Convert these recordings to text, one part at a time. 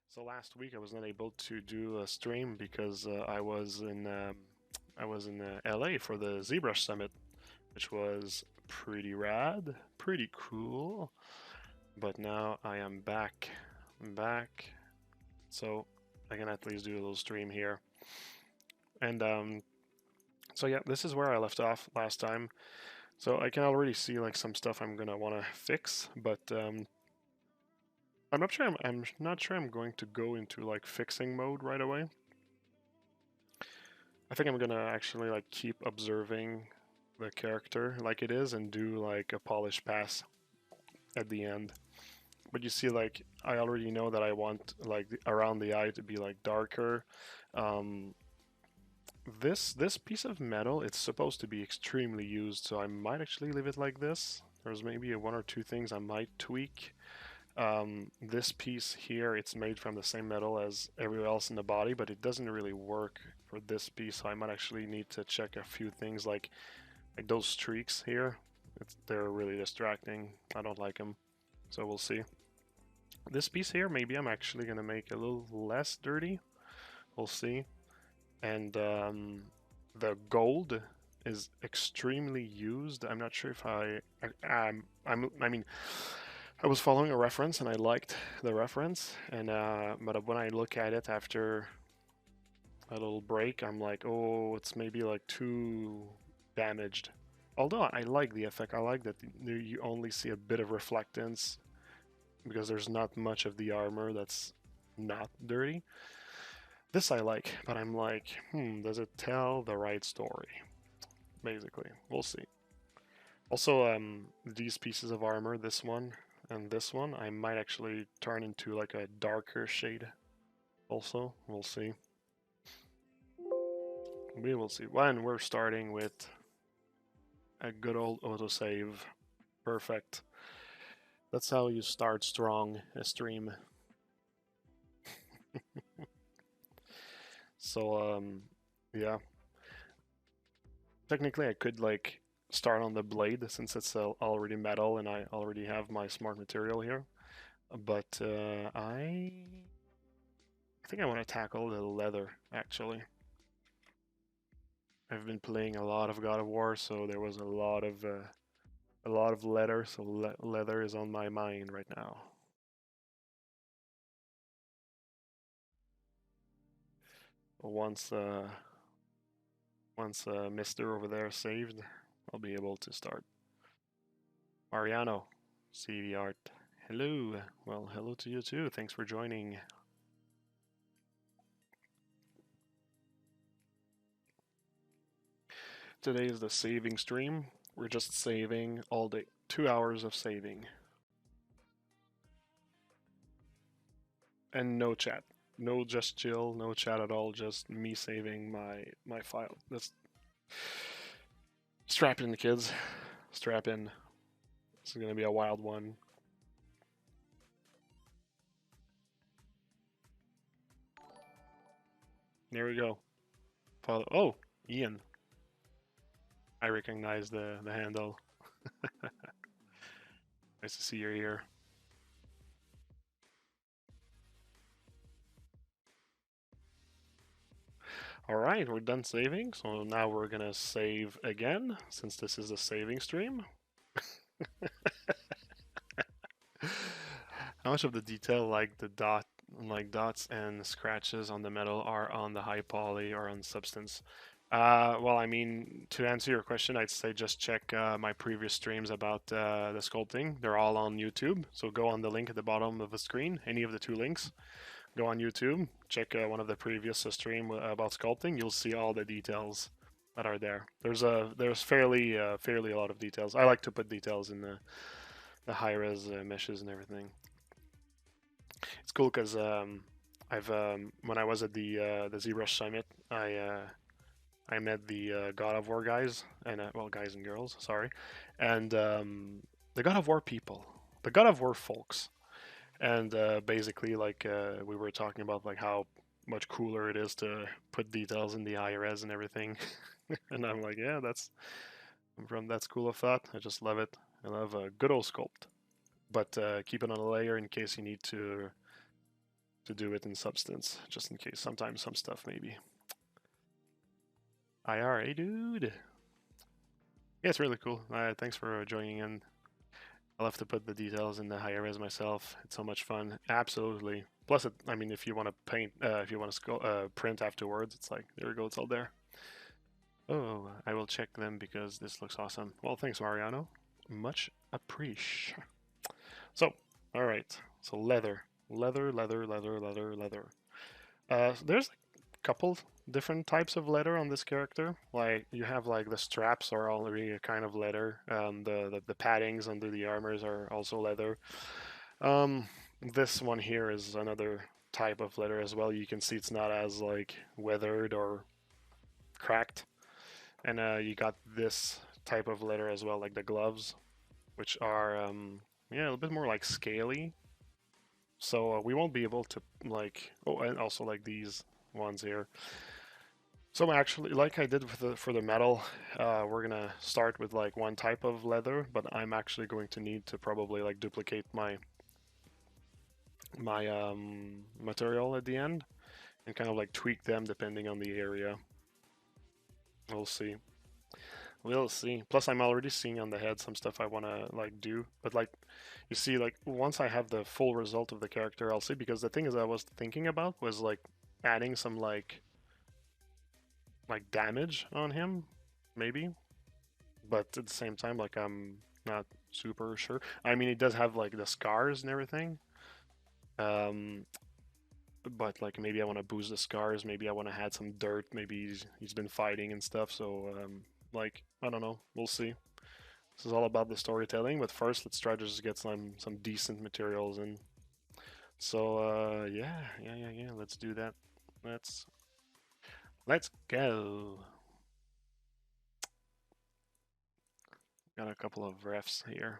So last week I was not able to do a stream because I was in LA for the ZBrush Summit, which was pretty rad, pretty cool. But now I am back. I'm back, so I can at least do a little stream here. And so yeah, this is where I left off last time. So I can already see like some stuff I'm gonna want to fix, but I'm not sure. I'm not sure I'm going to go into like fixing mode right away. I think I'm gonna actually like keep observing the character like it is and do like a polish pass at the end. But you see, like I already know that I want like around the eye to be like darker. Um, this piece of metal, it's supposed to be extremely used, so I might actually leave it like this. There's maybe one or two things I might tweak. This piece here, it's made from the same metal as everywhere else in the body, but it doesn't really work for this piece, so I might actually need to check a few things like those streaks here. They're really distracting. I don't like them, so we'll see. This piece here, maybe I'm actually gonna make a little less dirty. We'll see. And the gold is extremely used. I'm not sure if I mean, I was following a reference and I liked the reference, and but when I look at it after a little break, I'm like, oh, it's maybe like too damaged. Although I like the effect, I like that you only see a bit of reflectance because there's not much of the armor that's not dirty. This I like, but I'm like, does it tell the right story? Basically, we'll see. Also, these pieces of armor, this one and this one, I might actually turn into like a darker shade. Also, we'll see. We will see. When we're starting with a good old autosave. Perfect. That's how you start strong a stream. So, yeah. Technically, I could like start on the blade since it's already metal and I already have my smart material here. But I think I want to tackle the leather actually. I've been playing a lot of God of War, so there was a lot of leather. So leather is on my mind right now. Once Mister over there saved, I'll be able to start. Mariano, CV art. Hello. Well, hello to you too. Thanks for joining. Today is the saving stream. We're just saving all day. 2 hours of saving. And no chat. No just chill, no chat at all, just me saving my file. That's strap in, kids. Strap in. This is gonna be a wild one. There we go. Follow. Oh, Ian. I recognize the handle. Nice to see you're here. Alright, we're done saving, so now we're gonna save again, since this is a saving stream. How much of the detail, like the dots and scratches on the metal, are on the high poly or on substance? Well, I mean, to answer your question, I'd say just check my previous streams about the sculpting. They're all on YouTube, so go on the link at the bottom of the screen, any of the two links. Go on YouTube, check one of the previous stream about sculpting. You'll see all the details that are there. There's fairly a lot of details. I like to put details in the high res meshes and everything. It's cool because I've when I was at the ZBrush Summit, I met the God of War guys and well, guys and girls, sorry, and the God of War people, the God of War folks. And basically, like we were talking about, like how much cooler it is to put details in the high res and everything. And I'm like, yeah, I'm from that school of thought. I just love it. I love a good old sculpt, but keep it on a layer in case you need to to do it in substance, just in case. Sometimes some stuff maybe. IRA, dude. Yeah, it's really cool. Thanks for joining in. I'll have to put the details in the high res myself. It's so much fun. Absolutely. Plus, I mean, if you want to paint, if you want to print afterwards, it's like, there we go, it's all there. Oh, I will check them because this looks awesome. Well, thanks, Mariano. Much appreciated. So, all right. So leather. Leather. There's a couple different types of leather on this character. Like, you have, like, the straps are already a kind of leather. The paddings under the armors are also leather. This one here is another type of leather as well. You can see it's not as, like, weathered or cracked. And you got this type of leather as well, like the gloves, which are, yeah, a little bit more like scaly. So we won't be able to, like, oh, and also like these ones here. So actually, like I did for the metal, we're gonna start with like one type of leather, but I'm actually going to need to probably like duplicate my material at the end and kind of like tweak them depending on the area. We'll see. We'll see. Plus, I'm already seeing on the head some stuff I want to like do. But like, you see, like once I have the full result of the character, I'll see. Because the thing is, I was thinking about was like adding some like damage on him, maybe. But at the same time, like I'm not super sure. I mean, he does have like the scars and everything. But like maybe I want to boost the scars. Maybe I want to add some dirt. Maybe he's been fighting and stuff. So like I don't know. We'll see. This is all about the storytelling. But first, let's try to just get some decent materials in. So yeah. Let's do that. Let's go. Got a couple of refs here.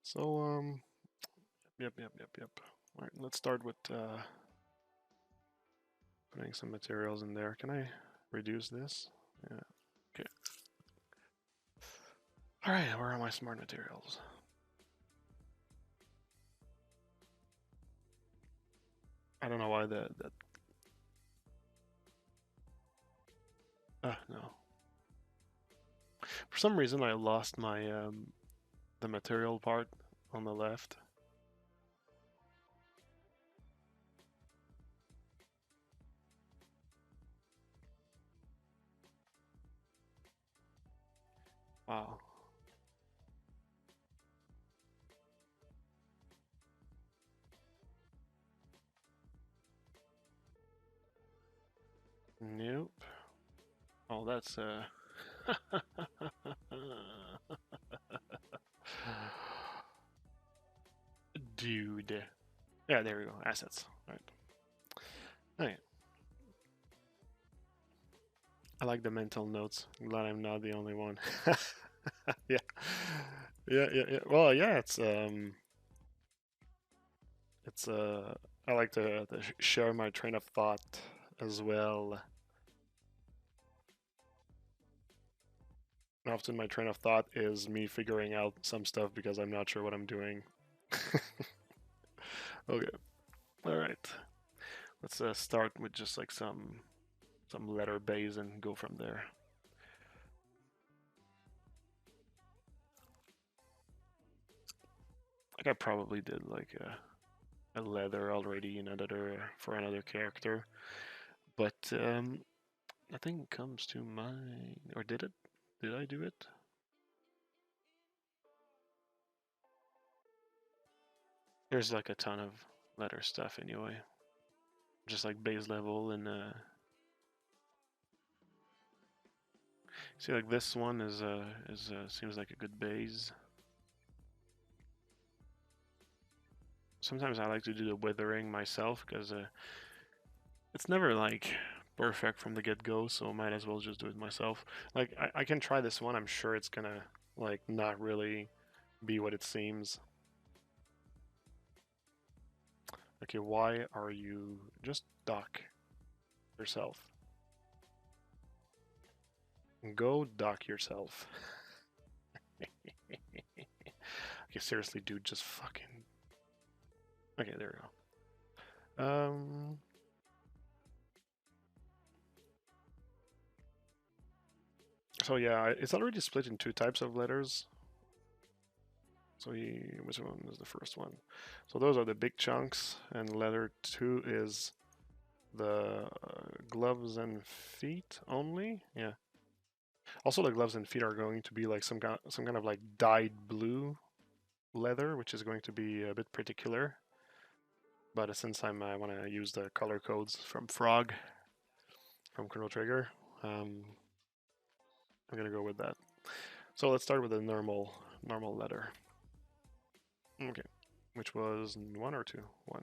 So yep. All right, let's start with putting some materials in there. Can I reduce this? Yeah. Okay. All right, where are my smart materials? I don't know why that. No. For some reason, I lost my the material part on the left. Wow. Nope. Oh, that's dude. Yeah, there we go. Assets. All right. All right. I like the mental notes. I'm glad I'm not the only one. Yeah. Yeah. Well, yeah, it's I like to share my train of thought as well. Often my train of thought is me figuring out some stuff because I'm not sure what I'm doing. Okay. All right. Let's start with just like some letter base and go from there. Like I probably did like a leather already in for another character, but nothing comes to mind. Or did it? Did I do it? There's like a ton of letter stuff anyway, just like base level and see, like this one is seems like a good base. Sometimes I like to do the withering myself because it's never like perfect from the get-go, so might as well just do it myself. Like I can try this one. I'm sure it's gonna like not really be what it seems. Okay, why are you just dock yourself? Go dock yourself. Okay, seriously, dude, just fucking... Okay, there we go. So yeah, it's already split in two types of letters. So which one is the first one? So those are the big chunks, and letter 2 is the gloves and feet only. Yeah. Also, the gloves and feet are going to be like some kind of like dyed blue leather, which is going to be a bit particular. But since I want to use the color codes from Frog, from Chrono Trigger, I'm gonna go with that. So let's start with the normal letter. Okay, which was 1 or 2? 1.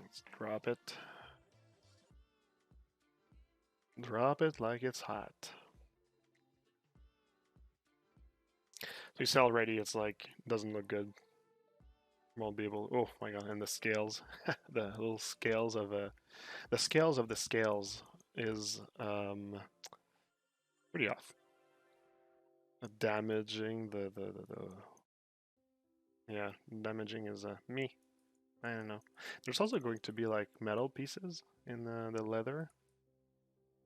Let's drop it. Drop it like it's hot. So you see already it's like, doesn't look good. Won't be able, oh my god, and the scales, the little scales of the scales of the scales is pretty off. Damaging the yeah, damaging is me. I don't know. There's also going to be like metal pieces in the leather.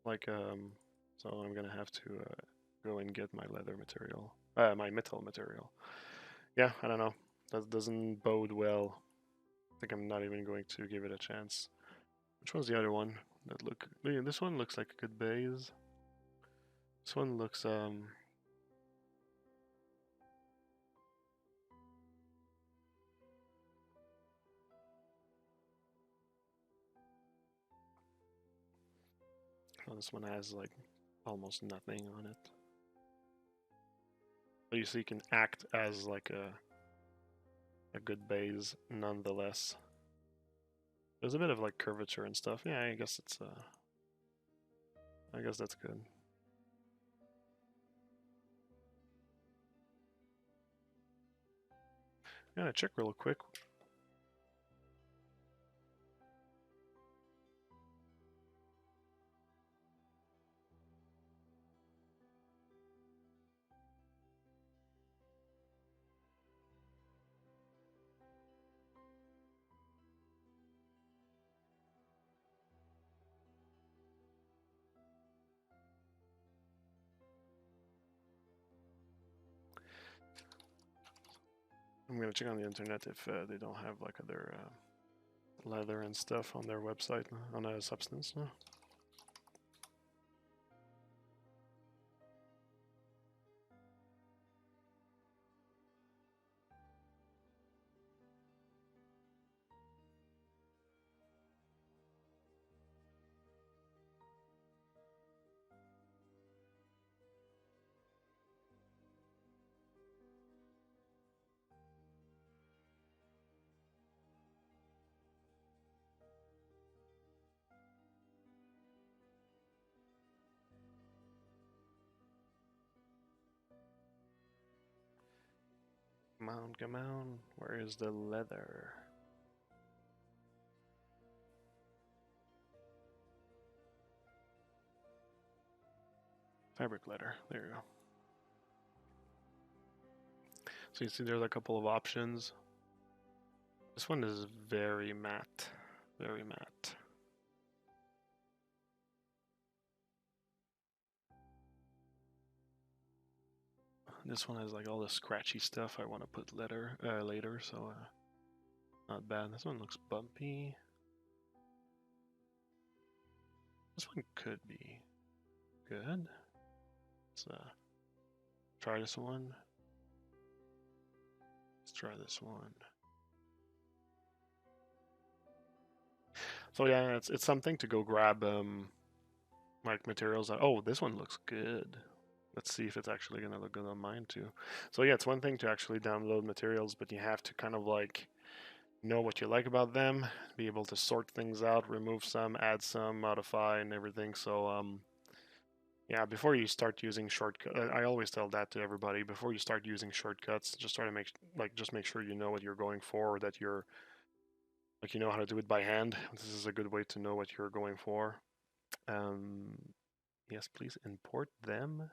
Like so I'm gonna have to go and get my leather material, my metal material. Yeah, I don't know. That doesn't bode well. I think I'm not even going to give it a chance. Which one's the other one? That look. Yeah, this one looks like a good base. This one looks oh, this one has like almost nothing on it. But you see, you can act as like a good base nonetheless. There's a bit of like curvature and stuff. Yeah, I guess it's I guess that's good. I'm gonna check real quick. I'm gonna check on the internet if they don't have like other leather and stuff on their website on a substance. Come on, where is the leather? Fabric leather, there you go. So you see there's a couple of options. This one is very matte, very matte. This one has like all the scratchy stuff I want to put later, so not bad. This one looks bumpy. This one could be good. Let's try this one. Let's try this one. So yeah, it's something to go grab like materials. Oh, this one looks good. Let's see if it's actually gonna look good on mine too. So yeah, it's one thing to actually download materials, but you have to kind of like know what you like about them, be able to sort things out, remove some, add some, modify, and everything. So yeah, before you start using shortcuts, I always tell that to everybody. Before you start using shortcuts, just try to just make sure you know what you're going for, or that you're like you know how to do it by hand. This is a good way to know what you're going for. Yes, please import them.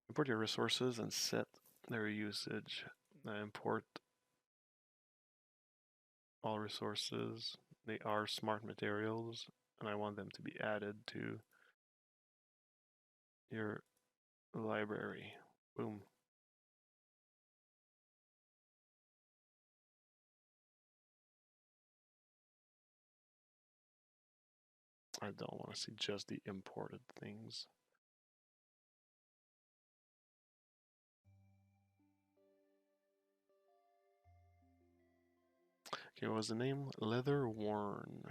Import your resources and set their usage. Import all resources. They are smart materials, and I want them to be added to your library. Boom. I don't want to see just the imported things. Okay, what was the name? Leather Worn.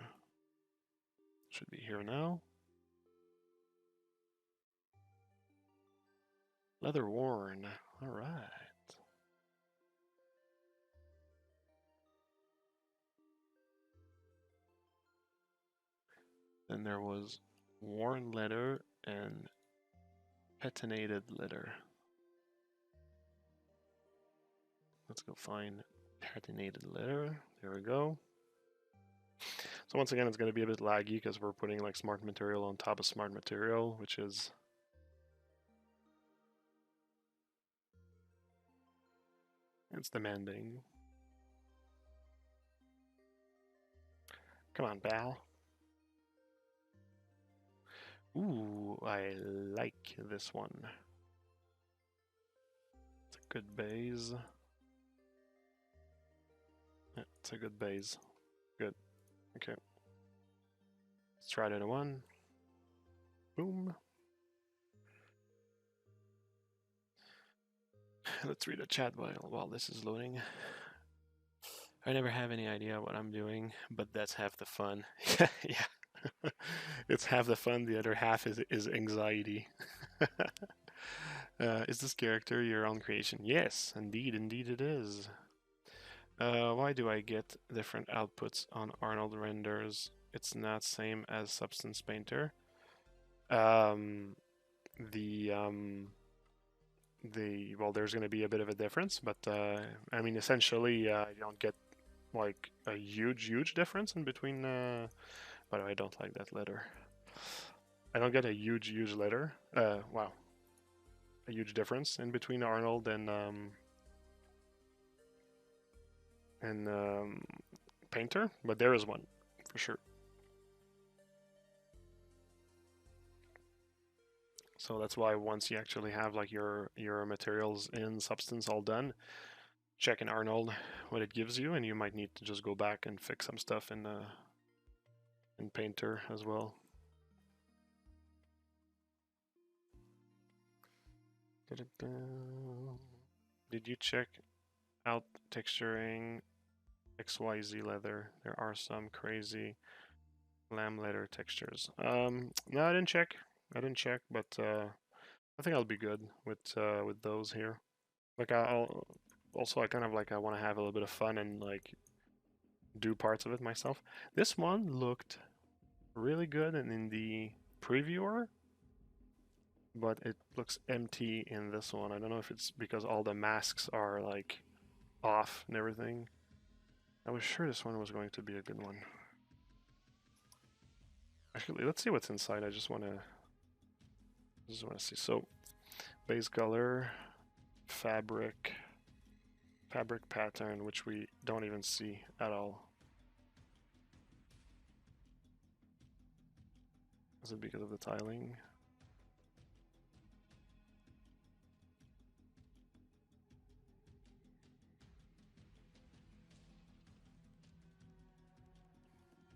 Should be here now. Leather Worn. All right. Then there was worn leather and patinated leather. Let's go find patinated leather. There we go. So once again, it's going to be a bit laggy because we're putting like smart material on top of smart material, which is it's demanding. Come on, Bal. Ooh, I like this one. It's a good base. Yeah, it's a good base. Good. Okay. Let's try it in a one. Boom. Let's read a chat while this is loading. I never have any idea what I'm doing, but that's half the fun. Yeah. It's half the fun, the other half is anxiety. Is this character your own creation? Yes, indeed it is. Why do I get different outputs on Arnold renders? It's not same as Substance Painter. Well, there's going to be a bit of a difference, but I mean, essentially, you don't get like a huge difference in between. By the way, I don't like that letter. I don't get a huge letter. Wow, a huge difference in between Arnold and Painter, but there is one for sure. So that's why once you actually have like your materials in Substance all done, check in Arnold what it gives you, and you might need to just go back and fix some stuff in Painter as well. Did you check out texturing XYZ leather? There are some crazy lamb leather textures. No, I didn't check. But I think I'll be good with those here. Like I'll also I kind of like I want to have a little bit of fun and like do parts of it myself. This one looked really good and in the previewer, but it looks empty in this one. I don't know if it's because all the masks are like off and everything. I was sure this one was going to be a good one. Actually, let's see what's inside. I just want to see. So, base color, fabric pattern, which we don't even see at all. Is it because of the tiling?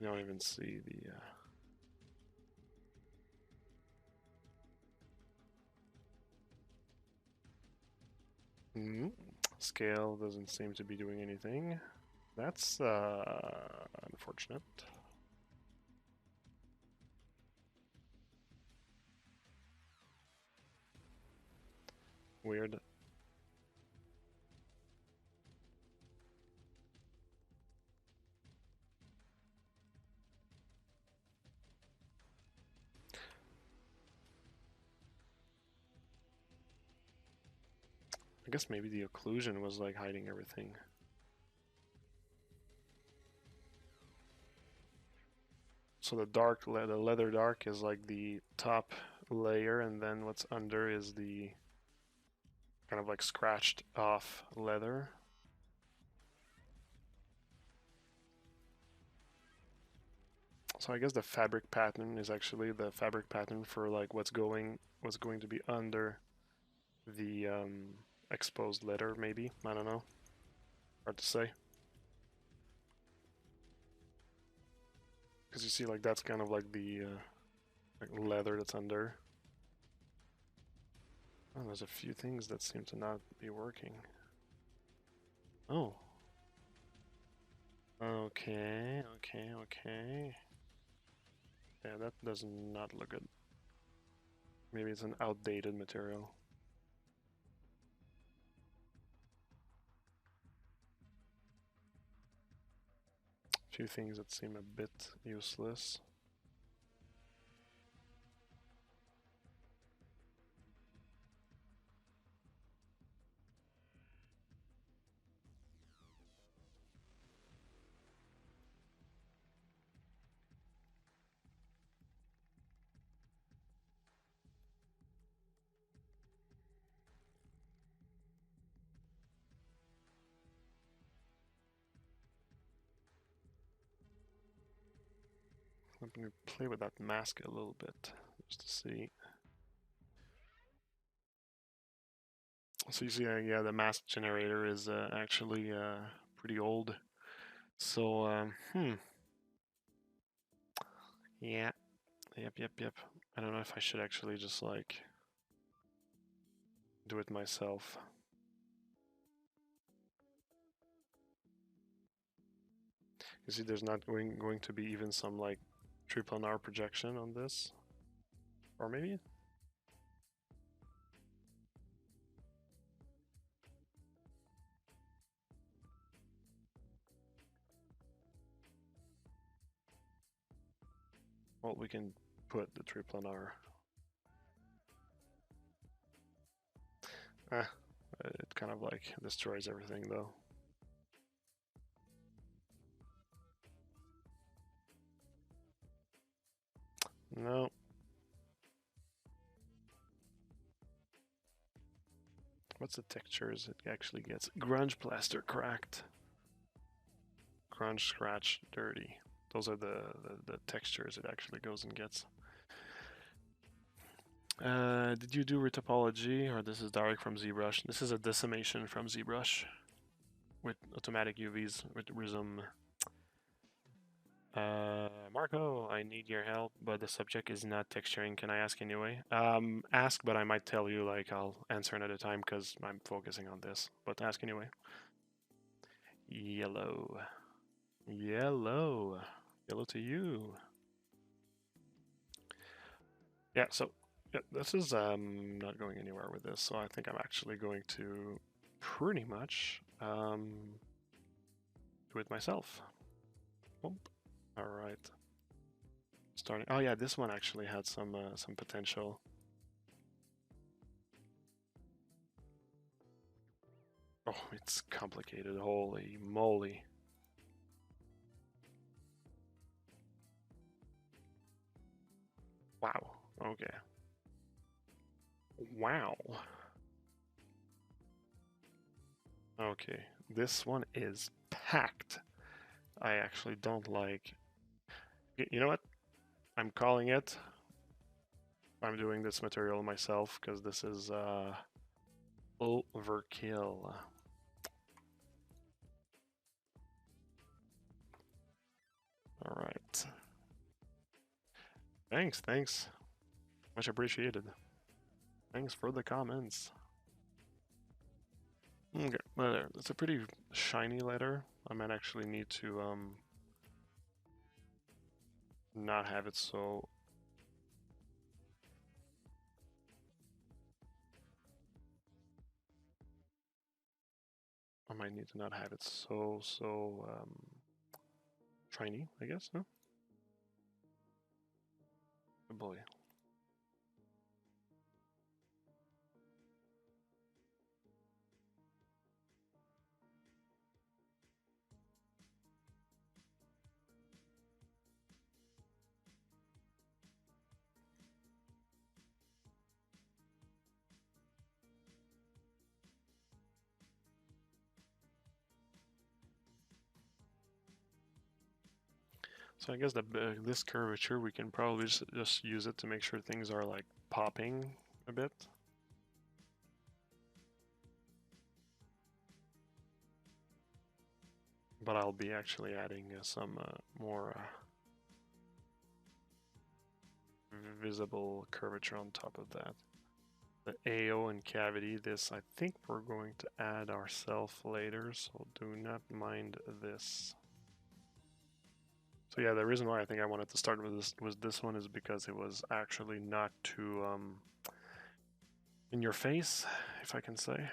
You don't even see the scale doesn't seem to be doing anything. That's unfortunate. Weird. I guess maybe the occlusion was like hiding everything. So the leather dark is like the top layer, and then what's under is the kind of like scratched off leather. So I guess the fabric pattern is actually the fabric pattern for like what's going to be under the exposed leather, maybe. I don't know. Hard to say. Because you see, like that's kind of like the like leather that's under. Oh, there's a few things that seem to not be working. Oh. Okay, okay, okay. Yeah, that does not look good. Maybe it's an outdated material. A few things that seem a bit useless. I'm going to play with that mask a little bit, just to see. So you see, yeah, the mask generator is actually pretty old. So, yeah, yep. I don't know if I should actually just like do it myself. You see, there's not going to be even some like triplanar projection on this, or maybe. Well, we can put the triplanar. It kind of like destroys everything though. No. What's the textures it actually gets? Grunge, plaster, cracked. Grunge, scratch, dirty. Those are the textures it actually goes and gets. Did you do retopology, or this is direct from ZBrush? This is a decimation from ZBrush with automatic UVs with Prism. Marco, I need your help, but the subject is not texturing. Can I ask anyway? Ask, but I might tell you, like, I'll answer another time because I'm focusing on this. But ask anyway. Yellow. Yellow. Yellow to you. Yeah, so yeah, this is not going anywhere with this, so I think I'm actually going to pretty much do it myself. Oh, all right. Starting. Oh yeah, this one actually had some potential. Oh, it's complicated. Holy moly. Wow. Okay. Wow. Okay. This one is packed. I actually don't like. You know what? I'm calling it. I'm doing this material myself because this is overkill. All right. Thanks. Much appreciated. Thanks for the comments. Okay, well, there. It's a pretty shiny letter. I might actually need to not have it so. I might need to not have it so shiny, I guess. Huh? Oh boy. So I guess this curvature, we can probably just use it to make sure things are like popping a bit. But I'll be actually adding some more visible curvature on top of that. The AO and cavity, this I think we're going to add ourselves later, so do not mind this. So yeah, the reason why I think I wanted to start with this one is because it was actually not too in your face, if I can say.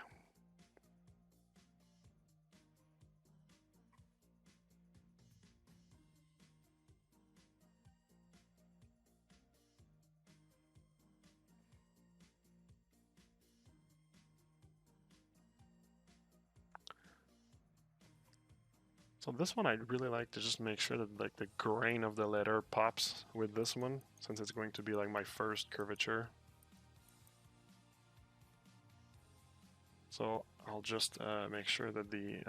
So this one I'd really like to just make sure that like the grain of the letter pops with this one, since it's going to be like my first curvature. So I'll just make sure that the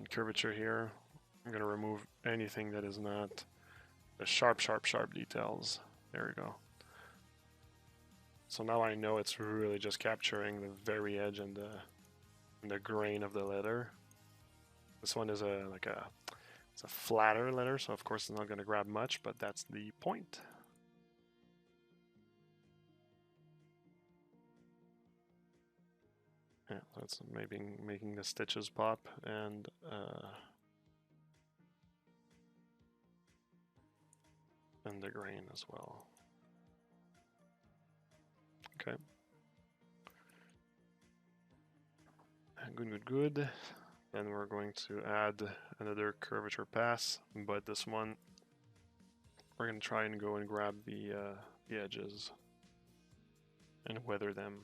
curvature here, I'm going to remove anything that is not the sharp details. There we go. So now I know it's really just capturing the very edge and the grain of the letter. This one is it's a flatter letter, so of course it's not going to grab much, but that's the point. Yeah, that's maybe making the stitches pop and the grain as well. Okay. Good. Then we're going to add another curvature pass, but this one we're going to try and go and grab the edges and weather them.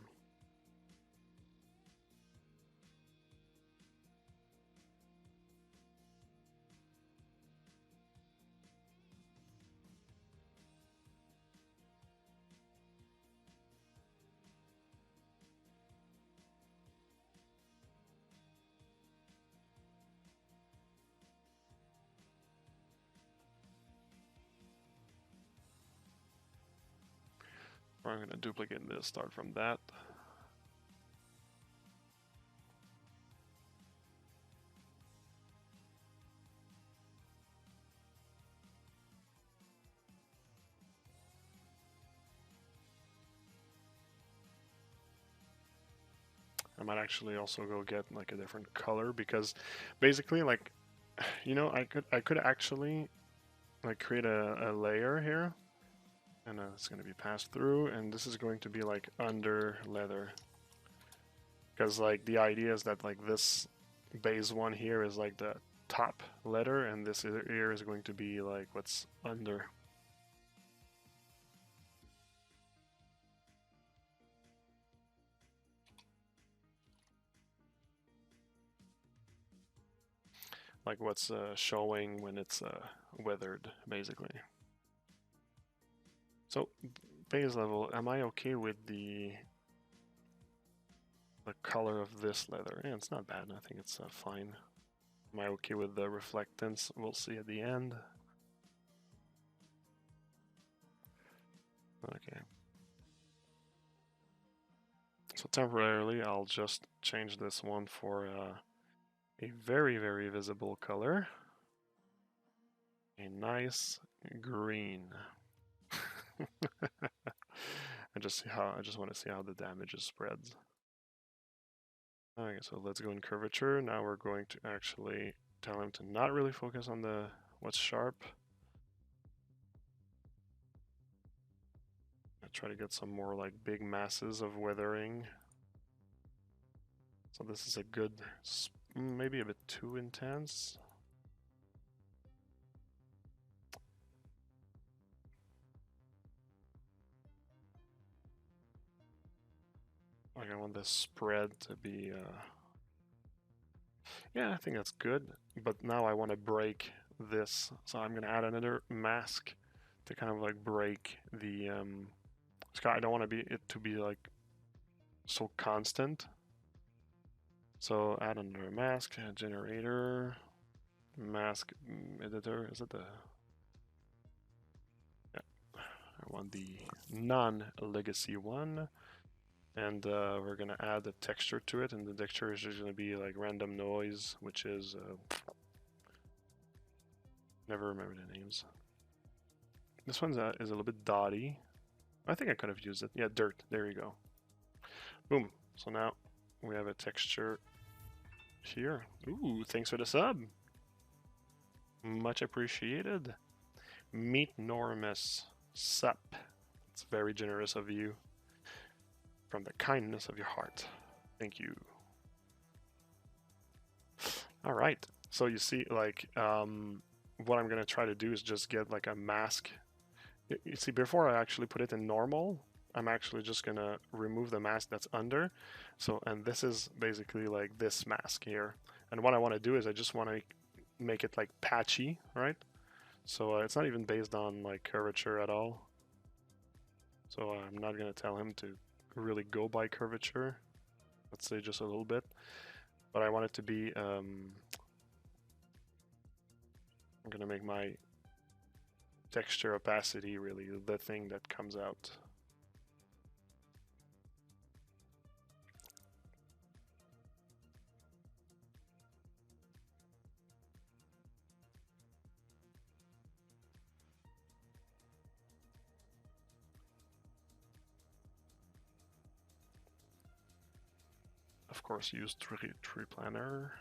I'm going to duplicate this, start from that. I might actually also go get like a different color, because basically, like, you know, I could actually like create a layer here, and it's going to be passed through, and this is going to be like under leather, because like the idea is that like this base one here is like the top letter, and this here is going to be like what's under. Like what's showing when it's weathered, basically. So base level, am I okay with the color of this leather? Yeah, it's not bad. I think it's fine. Am I okay with the reflectance? We'll see at the end. Okay. So temporarily, I'll just change this one for a very, very visible color. A nice green. I just want to see how the damage spreads. Okay, so let's go in curvature. Now we're going to actually tell him to not really focus on the what's sharp. I try to get some more like big masses of weathering. So this is a good, maybe a bit too intense. Like I want the spread to be, yeah, I think that's good. But now I want to break this, so I'm gonna add another mask to kind of like break the I don't want it to be like so constant. So add another mask, generator, mask editor. Is it the... Yeah, I want the non-legacy one. And we're gonna add a texture to it, and the texture is just gonna be like random noise, which is never remember the names. This one's is a little bit dotty. I think I could have used it. Yeah, dirt. There you go. Boom. So now we have a texture here. Ooh, thanks for the sub. Much appreciated. Meet Normus. Sup. It's very generous of you. From the kindness of your heart. Thank you. All right. So you see, like, what I'm gonna try to do is just get like a mask. You see, before I actually put it in normal, I'm actually just gonna remove the mask that's under. So, and this is basically like this mask here. And what I want to do is I just want to make it like patchy, right? So it's not even based on like curvature at all. So I'm not gonna tell him to really go by curvature. Let's say just a little bit. But I want it to be, I'm gonna make my texture opacity really the thing that comes out. Of course, use tree planner.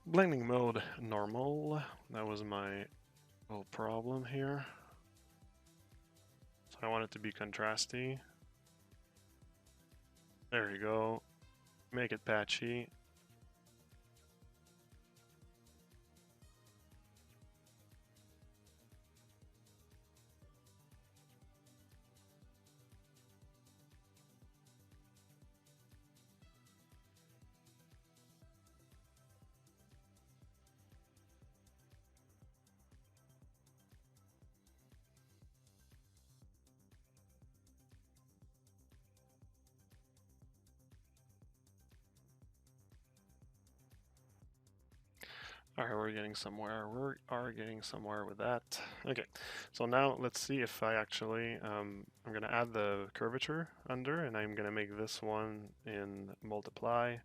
Blending mode normal. That was my little problem here. So I want it to be contrasty. There you go. Make it patchy. Alright, we're getting somewhere. We are getting somewhere with that. Okay, so now let's see if I actually, I'm going to add the curvature under, and I'm going to make this one in multiply.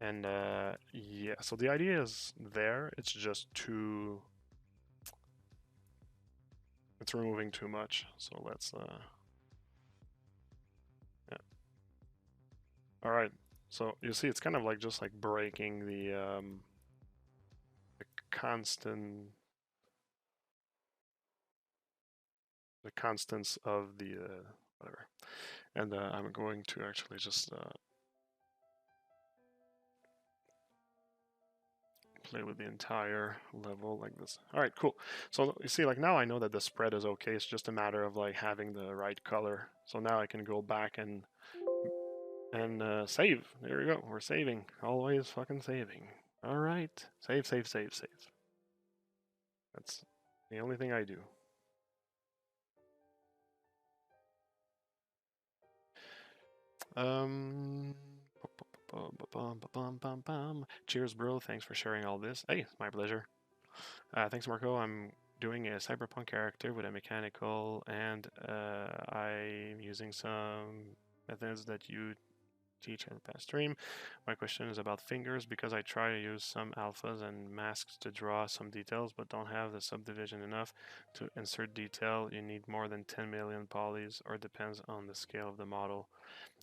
And yeah, so the idea is there, it's just too, it's removing too much. So let's, yeah. Alright, so you see it's kind of like just like breaking the constants of the whatever. And I'm going to actually just play with the entire level like this. All right, cool. So you see, like now I know that the spread is okay. It's just a matter of like having the right color. So now I can go back and save. There we go. We're saving. Always fucking saving. All right. Save, save, save, save. That's the only thing I do. Cheers, bro. Thanks for sharing all this. Hey, it's my pleasure. Thanks, Marco. I'm doing a cyberpunk character with a mechanical, and I'm using some methods that you teach in the past stream. My question is about fingers, because I try to use some alphas and masks to draw some details, but don't have the subdivision enough to insert detail. You need more than 10 million polys, or depends on the scale of the model.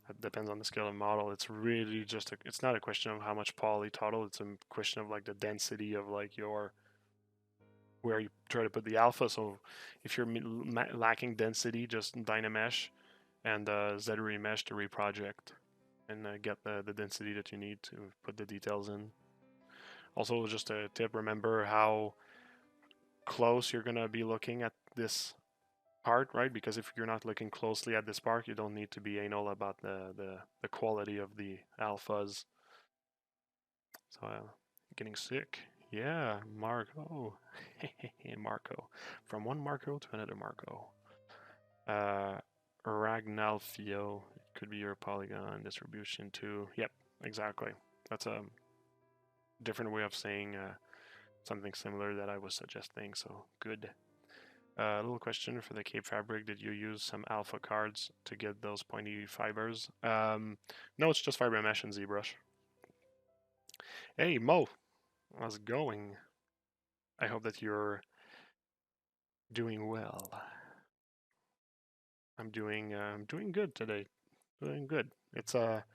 It depends on the scale of the model. It's really just it's not a question of how much poly total. It's a question of like the density of like your where you try to put the alpha. So if you're lacking density, just Dynamesh and Z-Remesh to reproject and get the density that you need to put the details in. Also, just a tip, remember how close you're going to be looking at this part, right? Because if you're not looking closely at this part, you don't need to be anal about the quality of the alphas. So getting sick. Yeah, Marco. Marco. From one Marco to another Marco. Ragnalfio. It could be your polygon distribution too. Yep, exactly. That's a different way of saying something similar that I was suggesting, so good. A little question for the Cape Fabric. Did you use some alpha cards to get those pointy fibers? No, it's just fiber mesh and ZBrush. Hey, Mo. How's it going? I hope that you're doing well. I'm doing good today. Doing good. It's a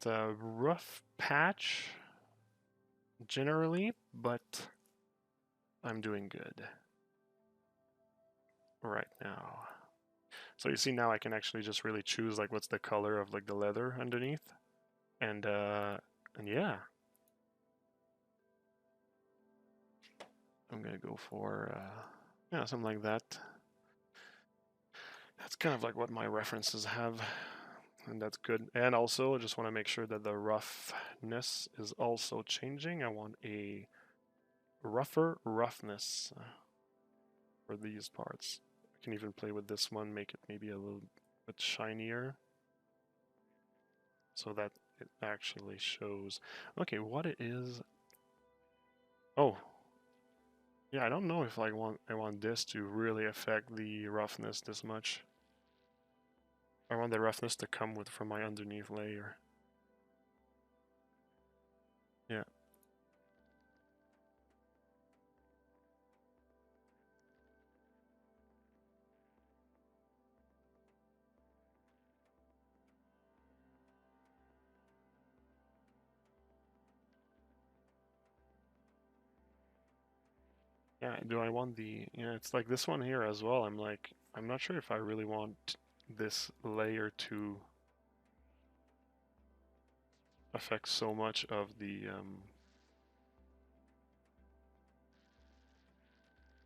rough patch generally, but I'm doing good right now. So you see now I can actually just really choose like what's the color of like the leather underneath, and yeah, I'm gonna go for yeah, something like that. That's kind of like what my references have, and that's good. And also, I just want to make sure that the roughness is also changing. I want a rougher roughness for these parts. I can even play with this one, make it maybe a little bit shinier, so that it actually shows. Okay, what it is. Oh, yeah, I don't know if I want this to really affect the roughness this much. I want the roughness to come with from my underneath layer. Yeah. Yeah, do I want the, yeah, it's like this one here as well. I'm like, I'm not sure if I really want this layer to affect so much of the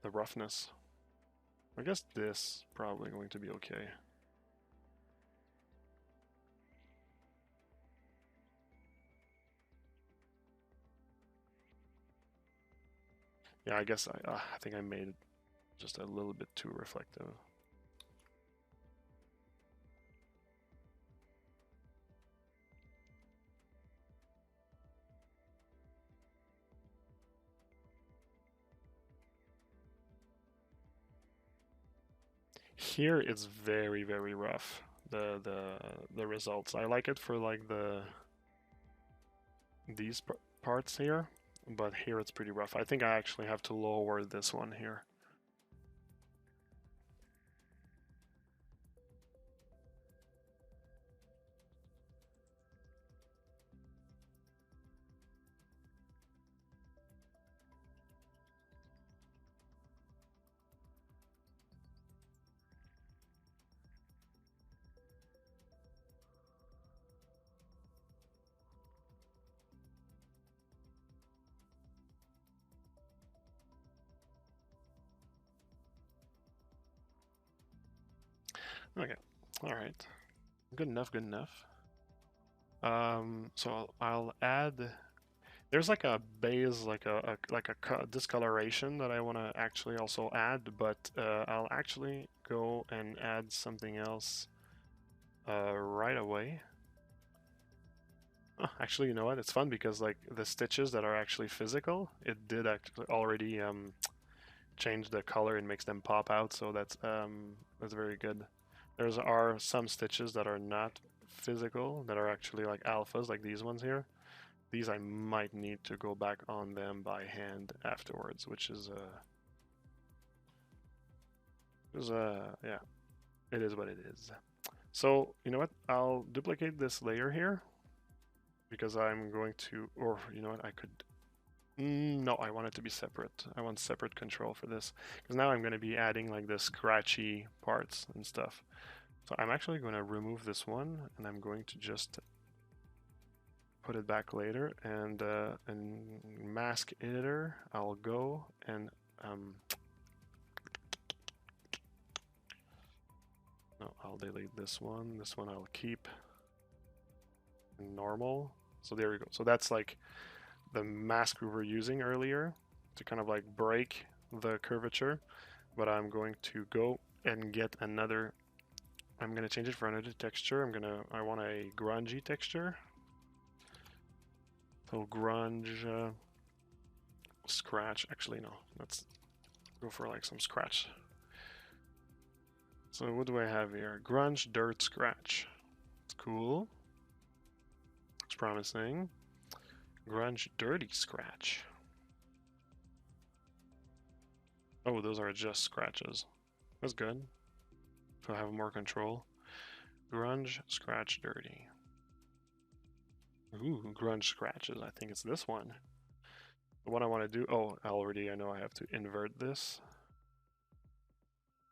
roughness. I guess this probably going to be okay. Yeah, I guess I think I made it just a little bit too reflective. Here it's very, very rough. The results. I like it for like these parts here, but here it's pretty rough. I think I actually have to lower this one here. Okay, all right, good enough, good enough. So I'll add. There's like a base, like a discoloration that I want to actually also add, but I'll actually go and add something else right away. Oh, actually, you know what? It's fun because like the stitches that are actually physical, it did actually already change the color and makes them pop out. So that's very good. There's are some stitches that are not physical that are actually like alphas, like these ones here. These I might need to go back on them by hand afterwards, which is yeah, it is what it is. So you know what? I'll duplicate this layer here because I'm going to, or you know what? I could. No, I want it to be separate. I want separate control for this because now I'm going to be adding like the scratchy parts and stuff. So I'm actually going to remove this one and I'm going to just put it back later, and mask editor, I'll go and delete this one. This one I'll keep normal. So there we go. So that's like the mask we were using earlier to kind of like break the curvature. But I'm going to go and get another. I'm going to change it for another texture. I want a grungy texture. So grunge, scratch. Actually, no. Let's go for like some scratch. So what do I have here? Grunge, dirt, scratch. It's cool. Looks promising. Grunge, dirty, scratch. Oh, those are just scratches. That's good. So I have more control. Grunge, scratch, dirty. Ooh, grunge scratches. I think it's this one. What I want to do. Oh, I know I have to invert this.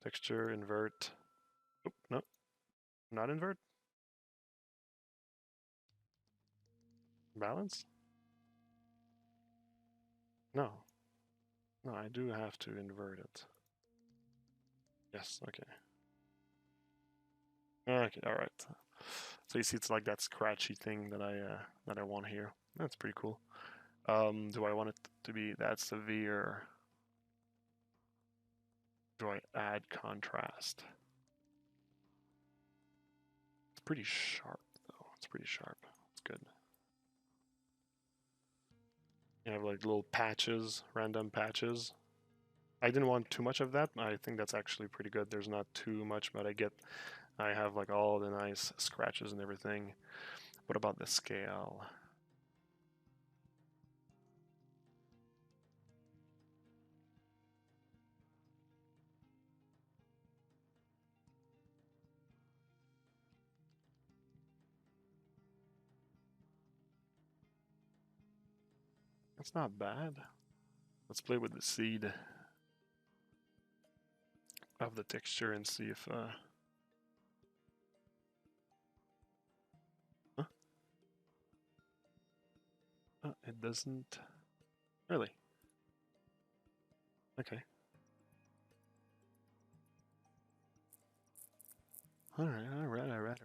Texture, invert. Oh, no. Not invert. Balance? No. No, I do have to invert it. Yes, okay. Okay, all right. So you see, it's like that scratchy thing that I want here. That's pretty cool. Do I want it to be that severe? Do I add contrast? It's pretty sharp, though. It's pretty sharp. It's good. You have like little patches, random patches. I didn't want too much of that. I think that's actually pretty good. There's not too much, but I have like all the nice scratches and everything. What about the scale? That's not bad. Let's play with the seed of the texture and see if huh? It doesn't really. Okay. All right. Whatever.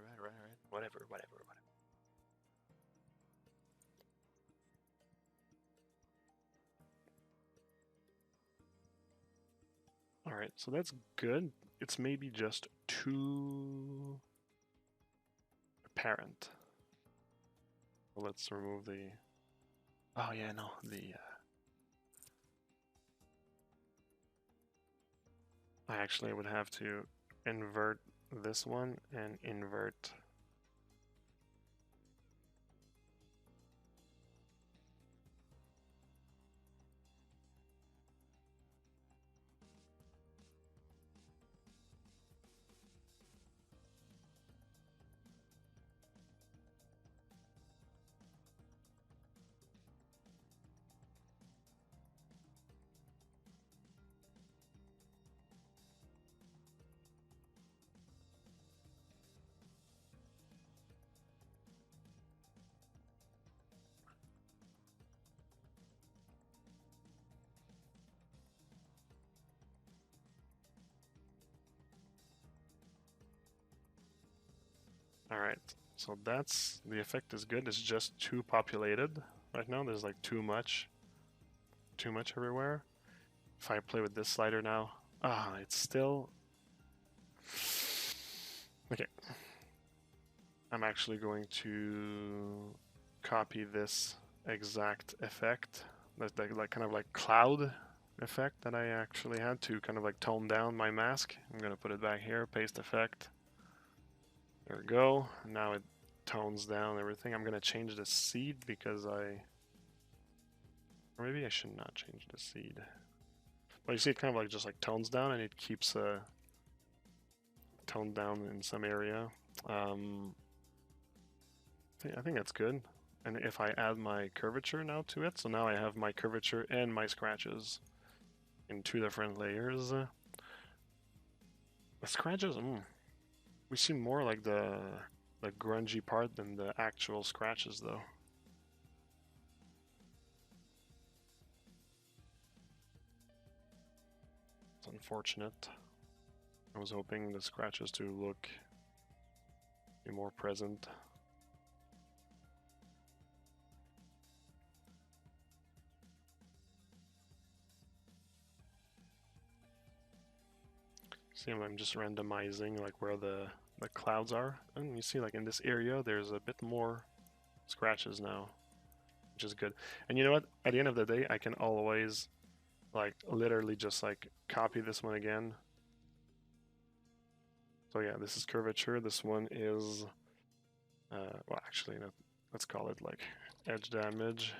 All right, so that's good. It's maybe just too apparent. Well, let's remove the. Oh yeah, no, the. I actually would have to invert this one and invert. All right, so that's the effect is good. It's just too populated right now. There's like too much everywhere. If I play with this slider now, it's still okay. I'm actually going to copy this exact effect, that like kind of like cloud effect that I actually had to kind of like tone down my mask. I'm gonna put it back here, paste effect. There we go. Now it tones down everything. I'm gonna change the seed because or maybe I should not change the seed. But you see it kind of like just like tones down and it keeps toned down in some area. I think that's good. And if I add my curvature now to it, so now I have my curvature and my scratches in two different layers. The scratches, we see more like the grungy part than the actual scratches though. It's unfortunate. I was hoping the scratches to look Be more present. See, I'm just randomizing like where the clouds are, and you see like in this area there's a bit more scratches now, which is good. And you know what? At the end of the day, I can always like literally just like copy this one again. So yeah, this is curvature. This one is well, actually, no, let's call it like edge damage.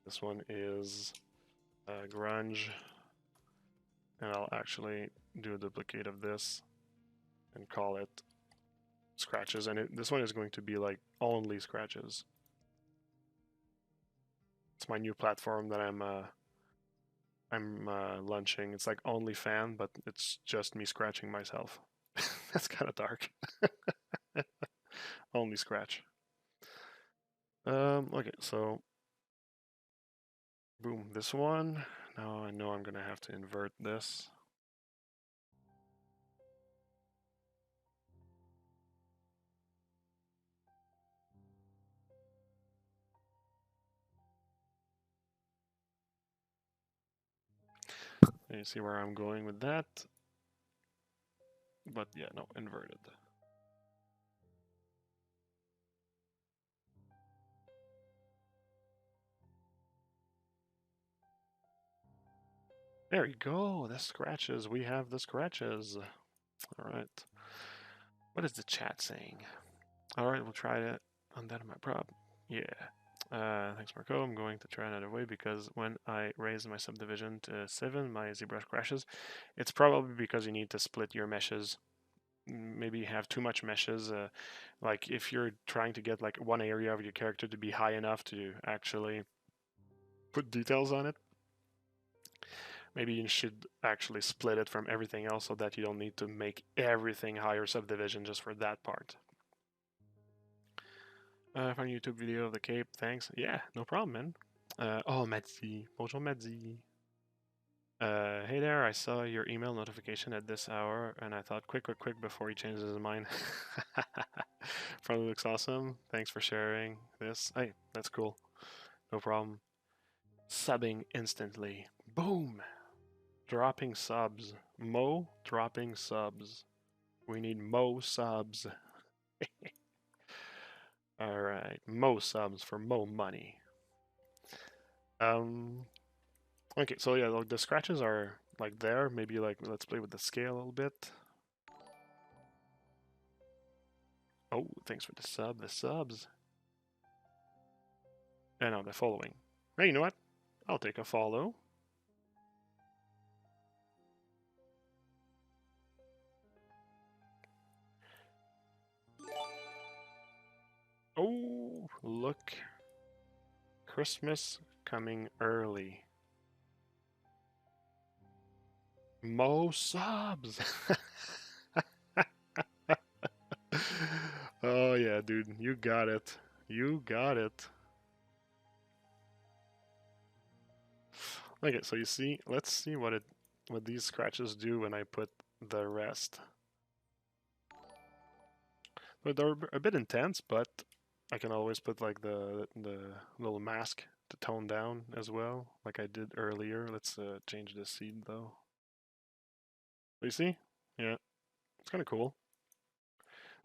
This one is grunge, and I'll actually do a duplicate of this and call it scratches. And this one is going to be like only scratches. It's my new platform that I'm launching. It's like only fan, but it's just me scratching myself. That's kind of dark. Only scratch. Okay, so boom, this one. Now I know I'm gonna have to invert this. You see where I'm going with that? But yeah, no, inverted. There you go, the scratches. We have the scratches. All right. What is the chat saying? All right, we'll try it on that of my prop. Yeah. Thanks, Marco. I'm going to try another way because when I raise my subdivision to 7, my ZBrush crashes. It's probably because you need to split your meshes. Maybe you have too much meshes. Like if you're trying to get like one area of your character to be high enough to actually put details on it, maybe you should actually split it from everything else so that you don't need to make everything higher subdivision just for that part. Find a YouTube video of the cape, thanks. Yeah, no problem, man. Oh, Madzi. Bonjour, Madzi. Hey there, I saw your email notification at this hour, and I thought quick before he changes his mind. Probably looks awesome. Thanks for sharing this. Hey, that's cool. No problem. Subbing instantly. Boom! Dropping subs. Mo dropping subs. We need Mo subs. Alright, Mo subs for Mo money. Okay, so yeah, look, the scratches are like there. Maybe like let's play with the scale a little bit. Oh, thanks for the sub, the subs. And now the following. Hey, you know what? I'll take a follow. Oh, look. Christmas coming early. Mo subs. Oh yeah, dude, you got it. You got it. Okay, so you see, let's see what these scratches do when I put the rest. But they're a bit intense, but I can always put like the little mask to tone down as well, like I did earlier. Let's change the seed though. You see? Yeah, it's kind of cool.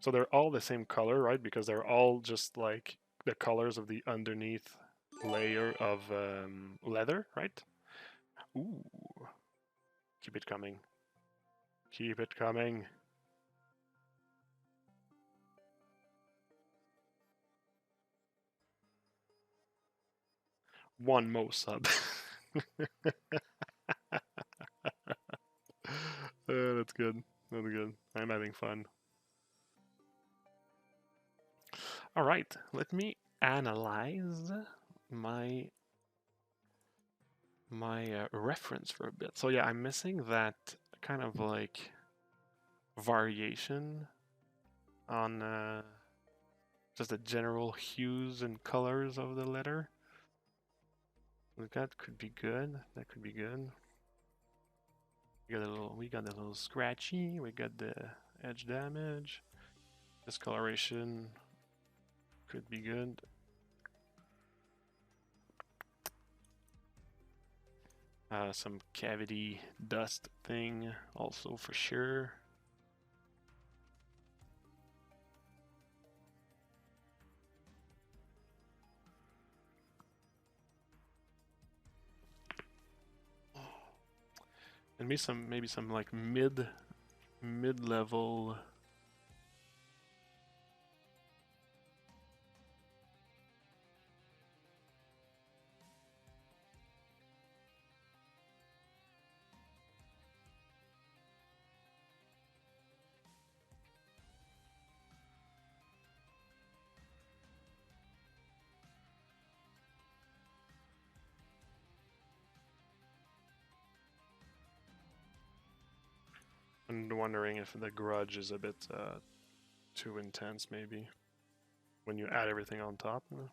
So they're all the same color, right? Because they're all just like the colors of the underneath layer of leather, right? Ooh, keep it coming. Keep it coming. One Mo sub. That's good. That's good. I'm having fun. All right, let me analyze my reference for a bit. So yeah, I'm missing that kind of like variation on just the general hues and colors of the letter. That could be good. That could be good. We got a little scratchy. We got the edge damage. Discoloration could be good. Some cavity dust thing also for sure. And maybe some like mid-level I'm wondering if the grudge is a bit too intense, maybe, when you add everything on top. No?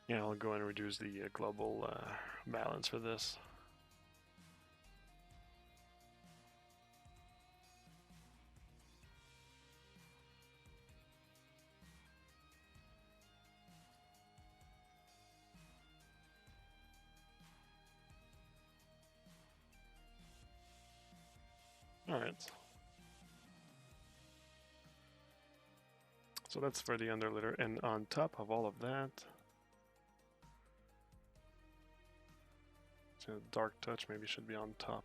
Yeah, I'll go and reduce the global balance for this. Alright. So that's for the underlitter, and on top of all of that, so dark touch maybe should be on top.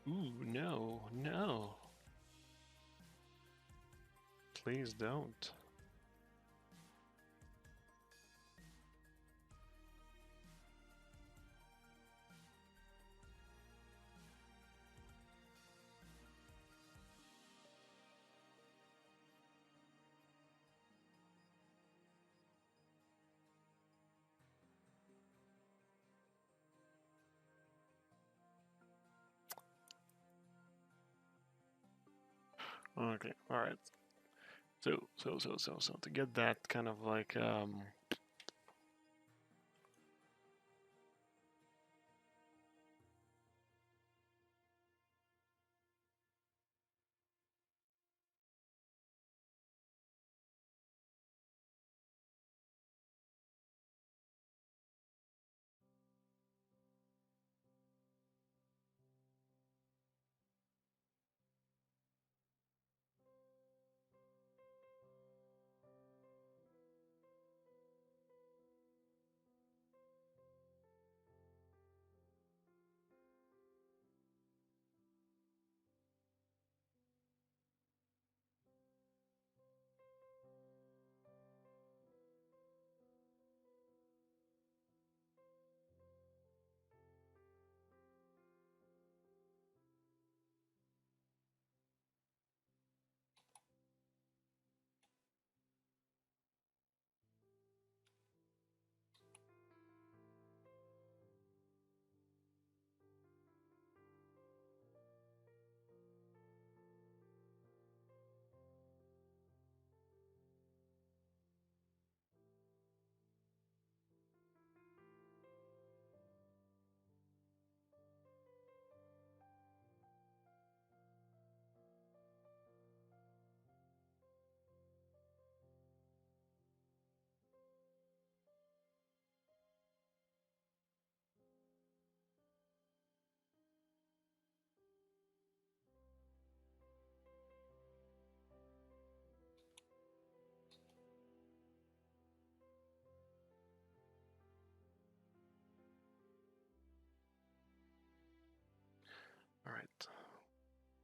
Ooh, no, no. Please don't. Okay, alright. So to get that kind of like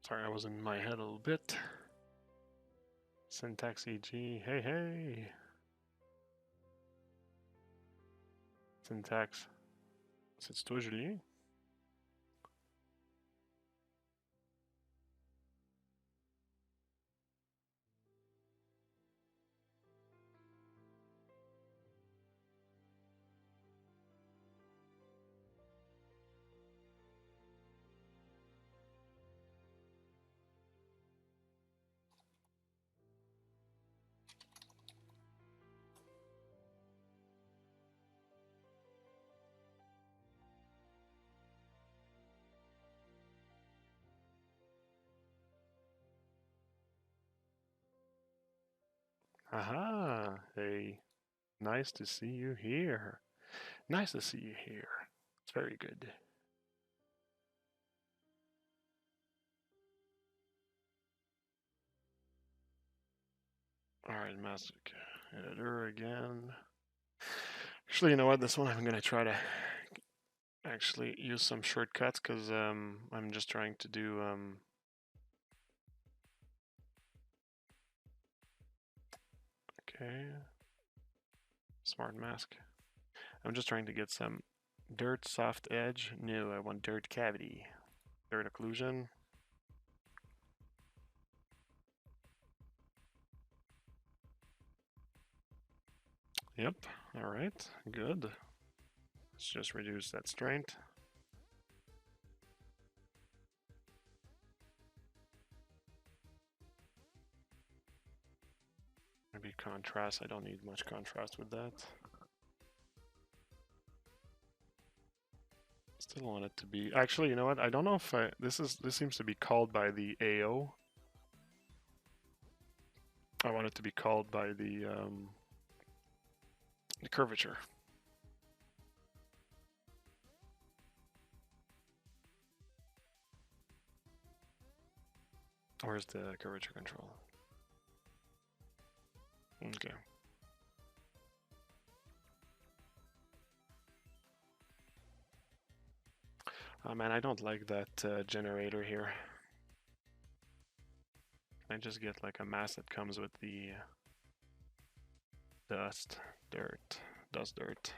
Sorry, I was in my head a little bit. Syntax EG. Hey, hey. Syntax. C'est toi, Julien? Aha! Hey, nice to see you here. Nice to see you here. It's very good. Alright, Master Editor again. Actually, you know what? This one I'm going to try to actually use some shortcuts because I'm just trying to do okay, smart mask. I'm just trying to get some dirt soft edge. No, I want dirt cavity. Dirt occlusion. Yep, alright, good. Let's just reduce that strength. Maybe contrast. I don't need much contrast with that. Still want it to be. Actually, you know what? I don't know if this seems to be called by the AO. I want it to be called by the curvature. Where's the curvature control? Okay. Oh man, I don't like that generator here. Can I just get like a mask that comes with the dust, dirt, dust, dirt?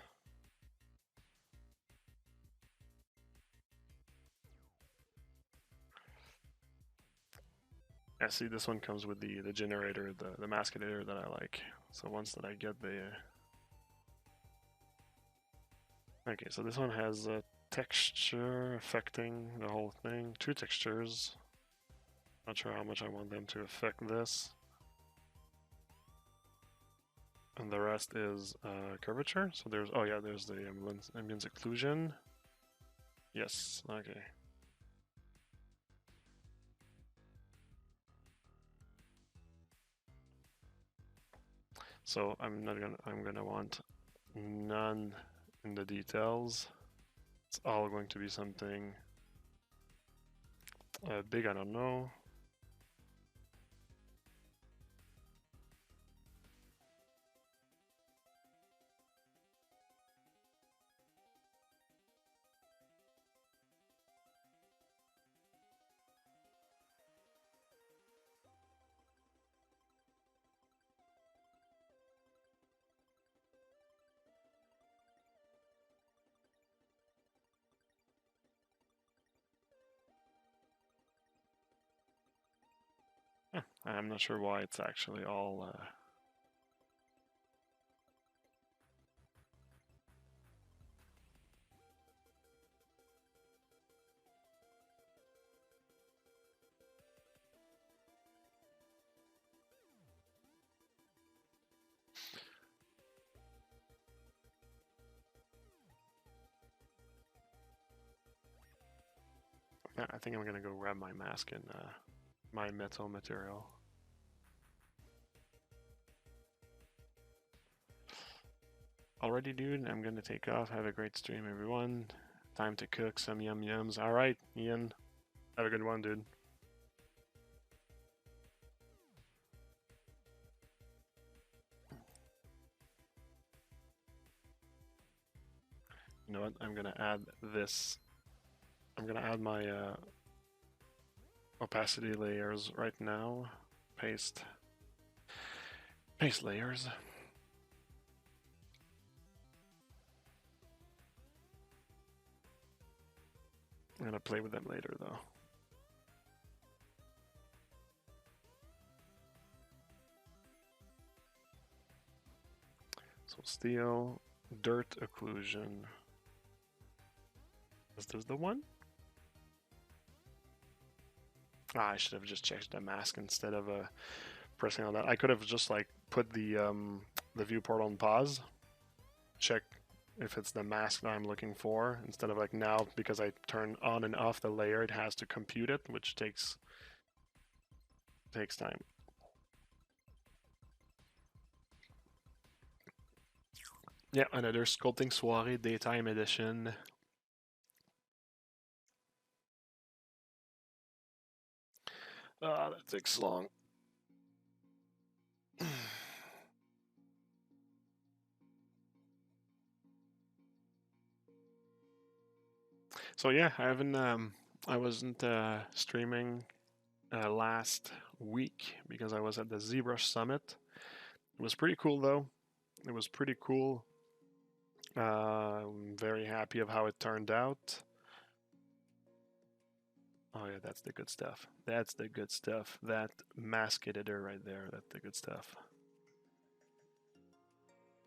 Yeah, see, this one comes with the generator, the mask editor that I like. So once that I get the... Okay, so this one has a texture affecting the whole thing. 2 textures. Not sure how much I want them to affect this. And the rest is curvature. So there's, oh yeah, there's the ambience occlusion. Yes, okay. So I'm gonna want none in the details. It's all going to be something big, I don't know. I'm not sure why it's actually all yeah, I think I'm gonna go grab my mask and my metal material. Alrighty, dude, I'm gonna take off. Have a great stream, everyone. Time to cook some yum yums. Alright, Ian. Have a good one, dude. You know what? I'm gonna add this. I'm gonna add my opacity layers right now. Paste layers. I'm gonna play with them later though. So steel, dirt occlusion. Is this the one? Ah, I should have just checked the mask instead of pressing on that. I could have just like put the viewport on pause, check if it's the mask that I'm looking for, instead of like now, because I turn on and off the layer, it has to compute it, which takes time. Yeah, another Sculpting Soirée Daytime Edition. Ah, that takes long. So yeah, I wasn't streaming last week because I was at the ZBrush Summit. It was pretty cool though. It was pretty cool. I'm very happy of how it turned out. Oh yeah, that's the good stuff. That's the good stuff. That mask editor right there, that's the good stuff.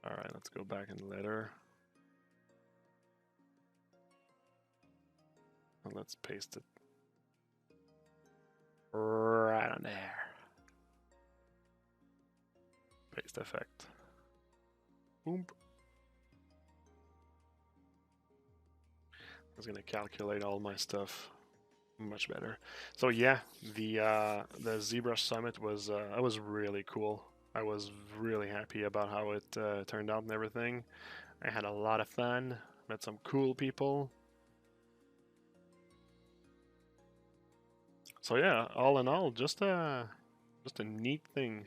Alright, let's go back in the letter. And let's paste it right on there. Paste effect. Boom. I was gonna calculate all my stuff much better. So yeah, the ZBrush Summit was really cool. I was really happy about how it turned out and everything. I had a lot of fun. Met some cool people. So yeah, all in all, just a neat thing.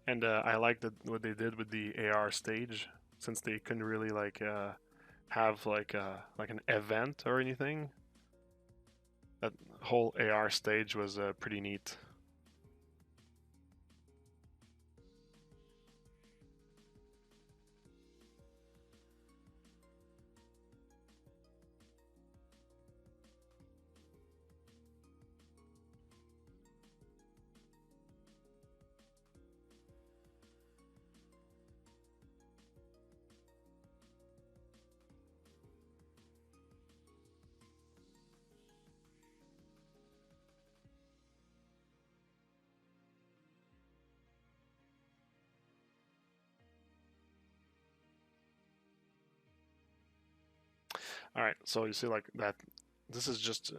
And I liked what they did with the AR stage, since they couldn't really like have like an event or anything. That whole AR stage was pretty neat. All right, so you see like that. This is just.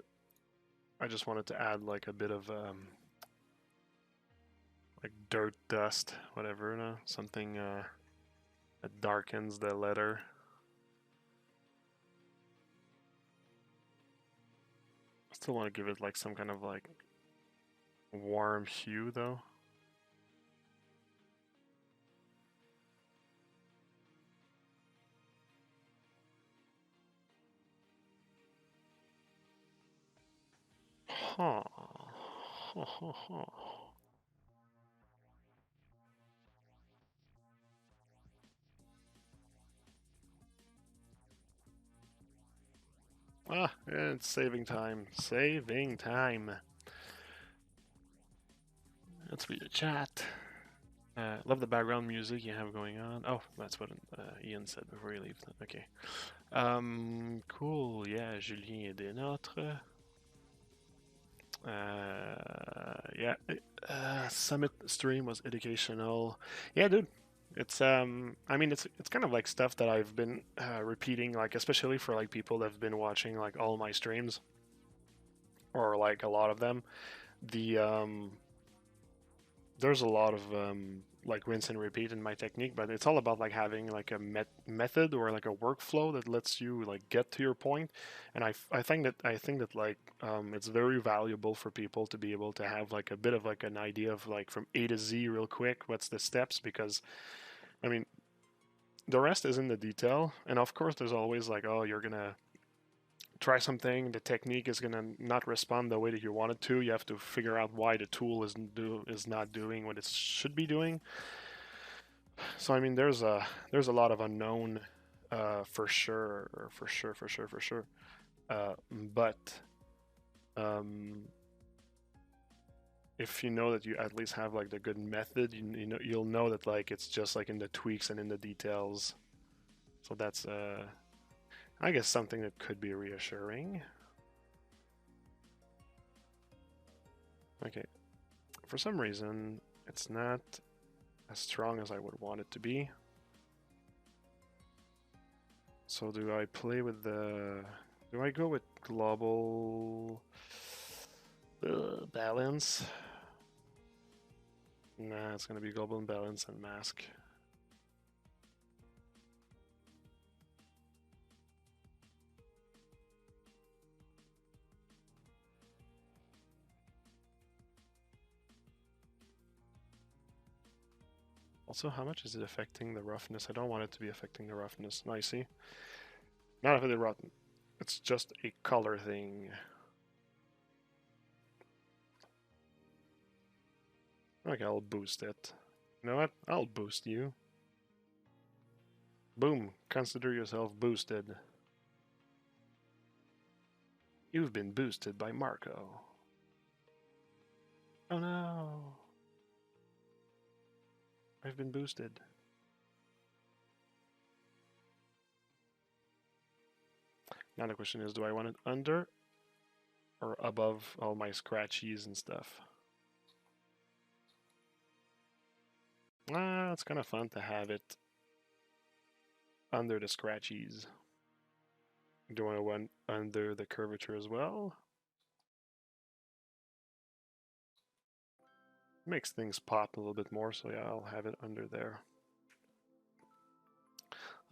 I just wanted to add like a bit of like dirt, dust, whatever, no? Something that darkens the letter. I still want to give it like some kind of like warm hue though. Huh. Huh, huh, huh. Ah, it's saving time. Saving time. Let's read the chat. Love the background music you have going on. Oh, that's what Ian said before he left. Okay. Cool. Yeah, Julien est des nôtres. Yeah. Summit stream was educational. Yeah, dude. It's I mean it's kind of like stuff that I've been repeating, like especially for like people that have been watching like all my streams or like a lot of them. The there's a lot of like rinse and repeat in my technique, but it's all about like having like a method or like a workflow that lets you like get to your point. And I think that like it's very valuable for people to be able to have like a bit of like an idea of like from A to Z real quick what's the steps, because I mean the rest is in the detail, and of course there's always like, oh, you're gonna try something, the technique is gonna not respond the way that you want it to. You have to figure out why the tool is not doing what it should be doing. So I mean, there's a lot of unknown, for sure, for sure, for sure, for sure. But um, if you know that you at least have like the good method, you'll know that like it's just like in the tweaks and in the details. So that's I guess something that could be reassuring. Okay, for some reason it's not as strong as I would want it to be. So do I play with the... do I go with global balance? Nah, it's gonna be global balance and mask. Also, how much is it affecting the roughness? I don't want it to be affecting the roughness. No, you see? Not affecting the roughness. It's just a color thing. Okay, I'll boost it. You know what? I'll boost you. Boom. Consider yourself boosted. You've been boosted by Marco. Oh no. I've been boosted. Now the question is, do I want it under or above all my scratchies and stuff? It's kind of fun to have it under the scratchies. Do I want under the curvature as well? Makes things pop a little bit more, so yeah, I'll have it under there.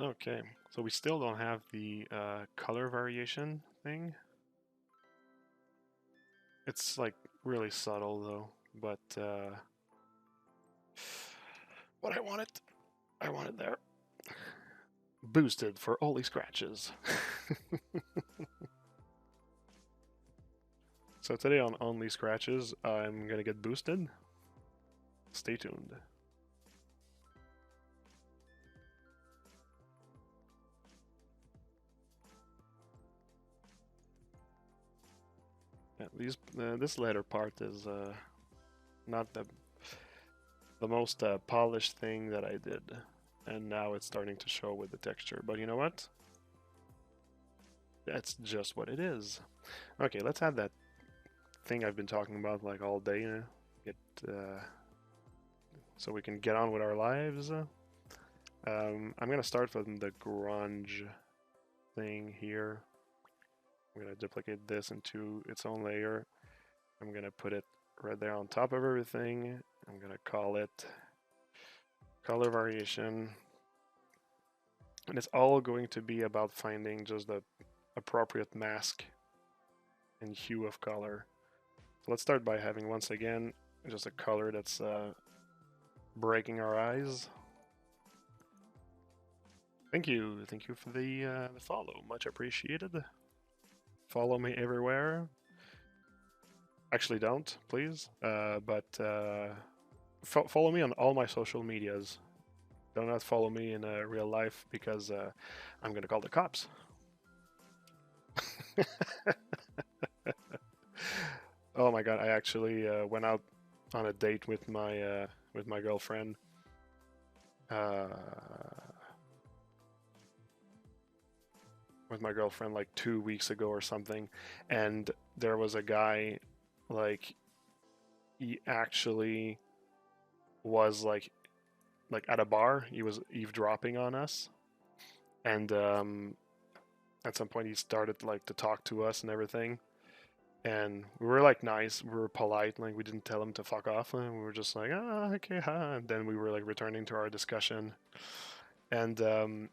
Okay, so we still don't have the color variation thing. It's like really subtle though, but what I want it there. Boosted for only scratches. So today on Only Scratches, I'm gonna get boosted. Stay tuned. Yeah, this latter part is not the most polished thing that I did, and now it's starting to show with the texture. But you know what? That's just what it is. Okay, let's add that thing I've been talking about like all day. Get so we can get on with our lives. I'm gonna start from the grunge thing here. I'm gonna duplicate this into its own layer. I'm gonna put it right there on top of everything. I'm gonna call it color variation. And it's all going to be about finding just the appropriate mask and hue of color. So let's start by having, once again, just a color that's breaking our eyes. Thank you for the follow, much appreciated. Follow me everywhere. Actually, don't, please. But follow me on all my social medias. Do not follow me in real life because I'm gonna call the cops. Oh my god! I actually went out on a date with my girlfriend. With my girlfriend like 2 weeks ago or something, and there was a guy, like, he actually was like at a bar. He was eavesdropping on us, and at some point he started like to talk to us and everything, and we were like nice, we were polite, like we didn't tell him to fuck off, and we were just like, ah, okay, huh. And then we were like returning to our discussion, and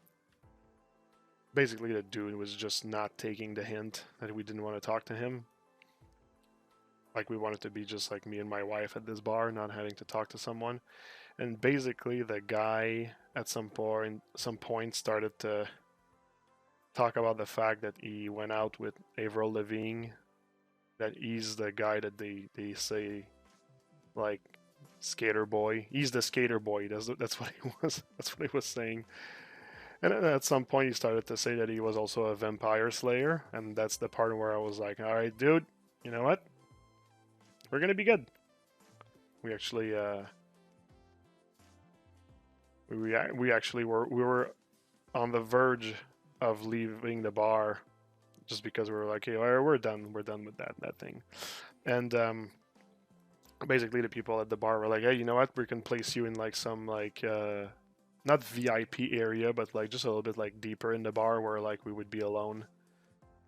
basically the dude was just not taking the hint that we didn't want to talk to him. Like, we wanted to be just like me and my wife at this bar, not having to talk to someone. And basically the guy at some point started to talk about the fact that he went out with Avril Lavigne, that he's the guy that they say like skater boy. He's the skater boy. That's what he was. That's what he was saying. And at some point, he started to say that he was also a vampire slayer, and that's the part where I was like, "All right, dude, you know what? We're gonna be good." We actually, we actually were on the verge of leaving the bar, just because we were like, "Hey, we're done with that thing," and basically the people at the bar were like, "Hey, you know what? We can place you in like some like." Not VIP area, but like just a little bit like deeper in the bar where like we would be alone.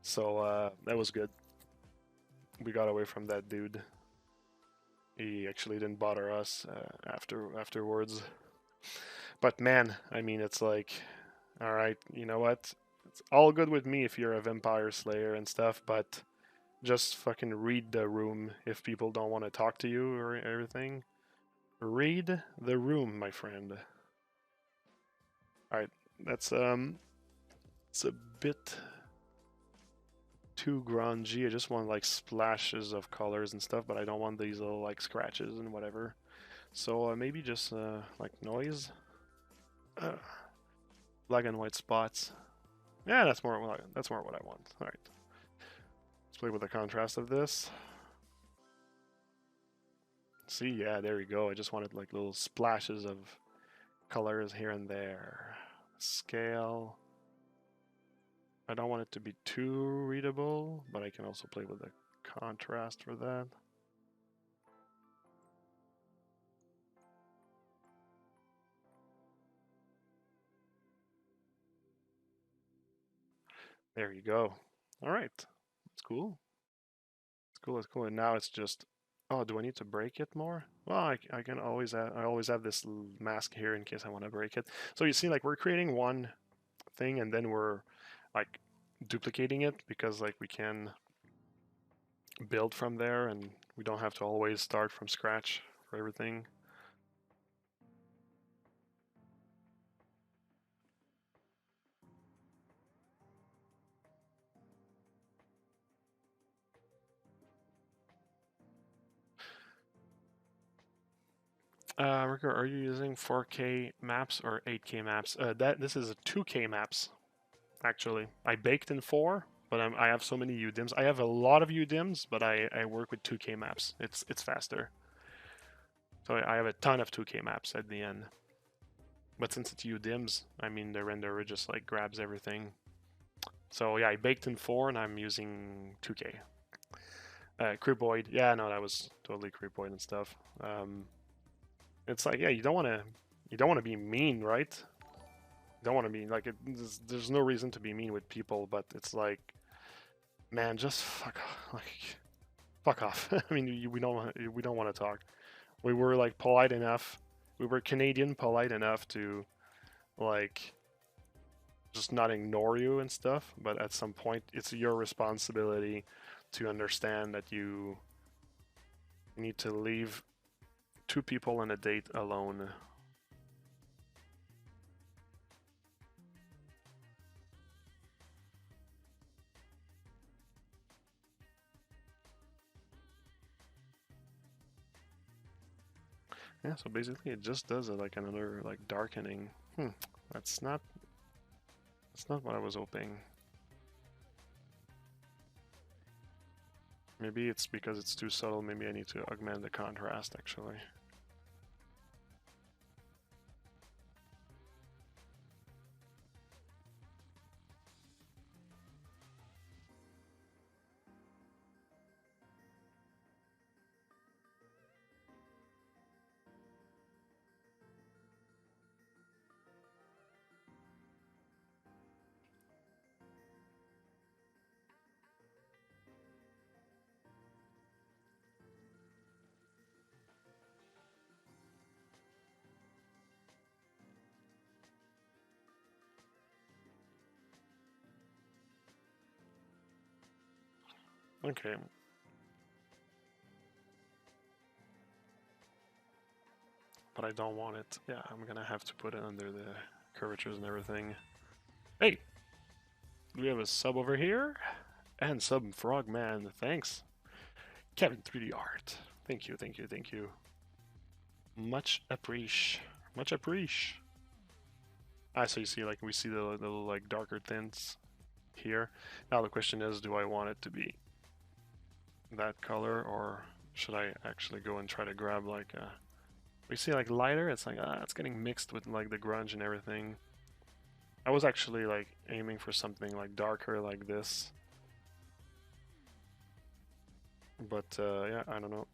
So that was good. We got away from that dude. He actually didn't bother us afterwards. But man, I mean, it's like, all right, you know what? It's all good with me if you're a vampire slayer and stuff, but just fucking read the room if people don't want to talk to you or everything. Read the room, my friend. All right, that's it's a bit too grungy. I just want like splashes of colors and stuff, but I don't want these little like scratches and whatever. So maybe just like noise, black and white spots. Yeah, that's more what I want. All right, let's play with the contrast of this. See, yeah, there we go. I just wanted like little splashes of colors here and there. Scale. I don't want it to be too readable, but I can also play with the contrast for that. There you go. All right, that's cool. It's cool. It's cool. And now it's just, oh, do I need to break it more? Well, I can always I always have this mask here in case I want to break it. So you see, like we're creating one thing and then we're like duplicating it because like we can build from there and we don't have to always start from scratch for everything. Rico, are you using 4K maps or 8K maps? This is a 2K maps, actually. I baked in 4, but I have so many UDIMs. I have a lot of UDIMs, but I work with 2K maps. It's faster. So I have a ton of 2K maps at the end. But since it's UDIMs, I mean the renderer just like grabs everything. So yeah, I baked in 4 and I'm using 2K. Creepoid, yeah, no, that was totally Creepoid and stuff. It's like, yeah, you don't want to be mean, right? You don't want to be like there's no reason to be mean with people, but it's like, man, just fuck off. I mean, we don't want to talk. We were like polite enough. We were Canadian polite enough to like just not ignore you and stuff, but at some point it's your responsibility to understand that you need to leave two people on a date alone. Yeah, so basically it just does like another like darkening. That's not what I was hoping. Maybe it's because it's too subtle. Maybe I need to augment the contrast actually. Okay. but I don't want it. Yeah, I'm gonna have to put it under the curvatures and everything. Hey! We have a sub over here, and sub Frogman, thanks. Kevin 3D Art, thank you, thank you, thank you. Much appreciate, much appreciate. Ah, so you see, like, we see the little, like, darker tints here. Now the question is, do I want it to be that color, or should I actually go and try to grab, like, a... We see, like, lighter, it's like, it's getting mixed with, like, the grunge and everything. I was actually, like, aiming for something, like, darker like this. But, yeah, I don't know.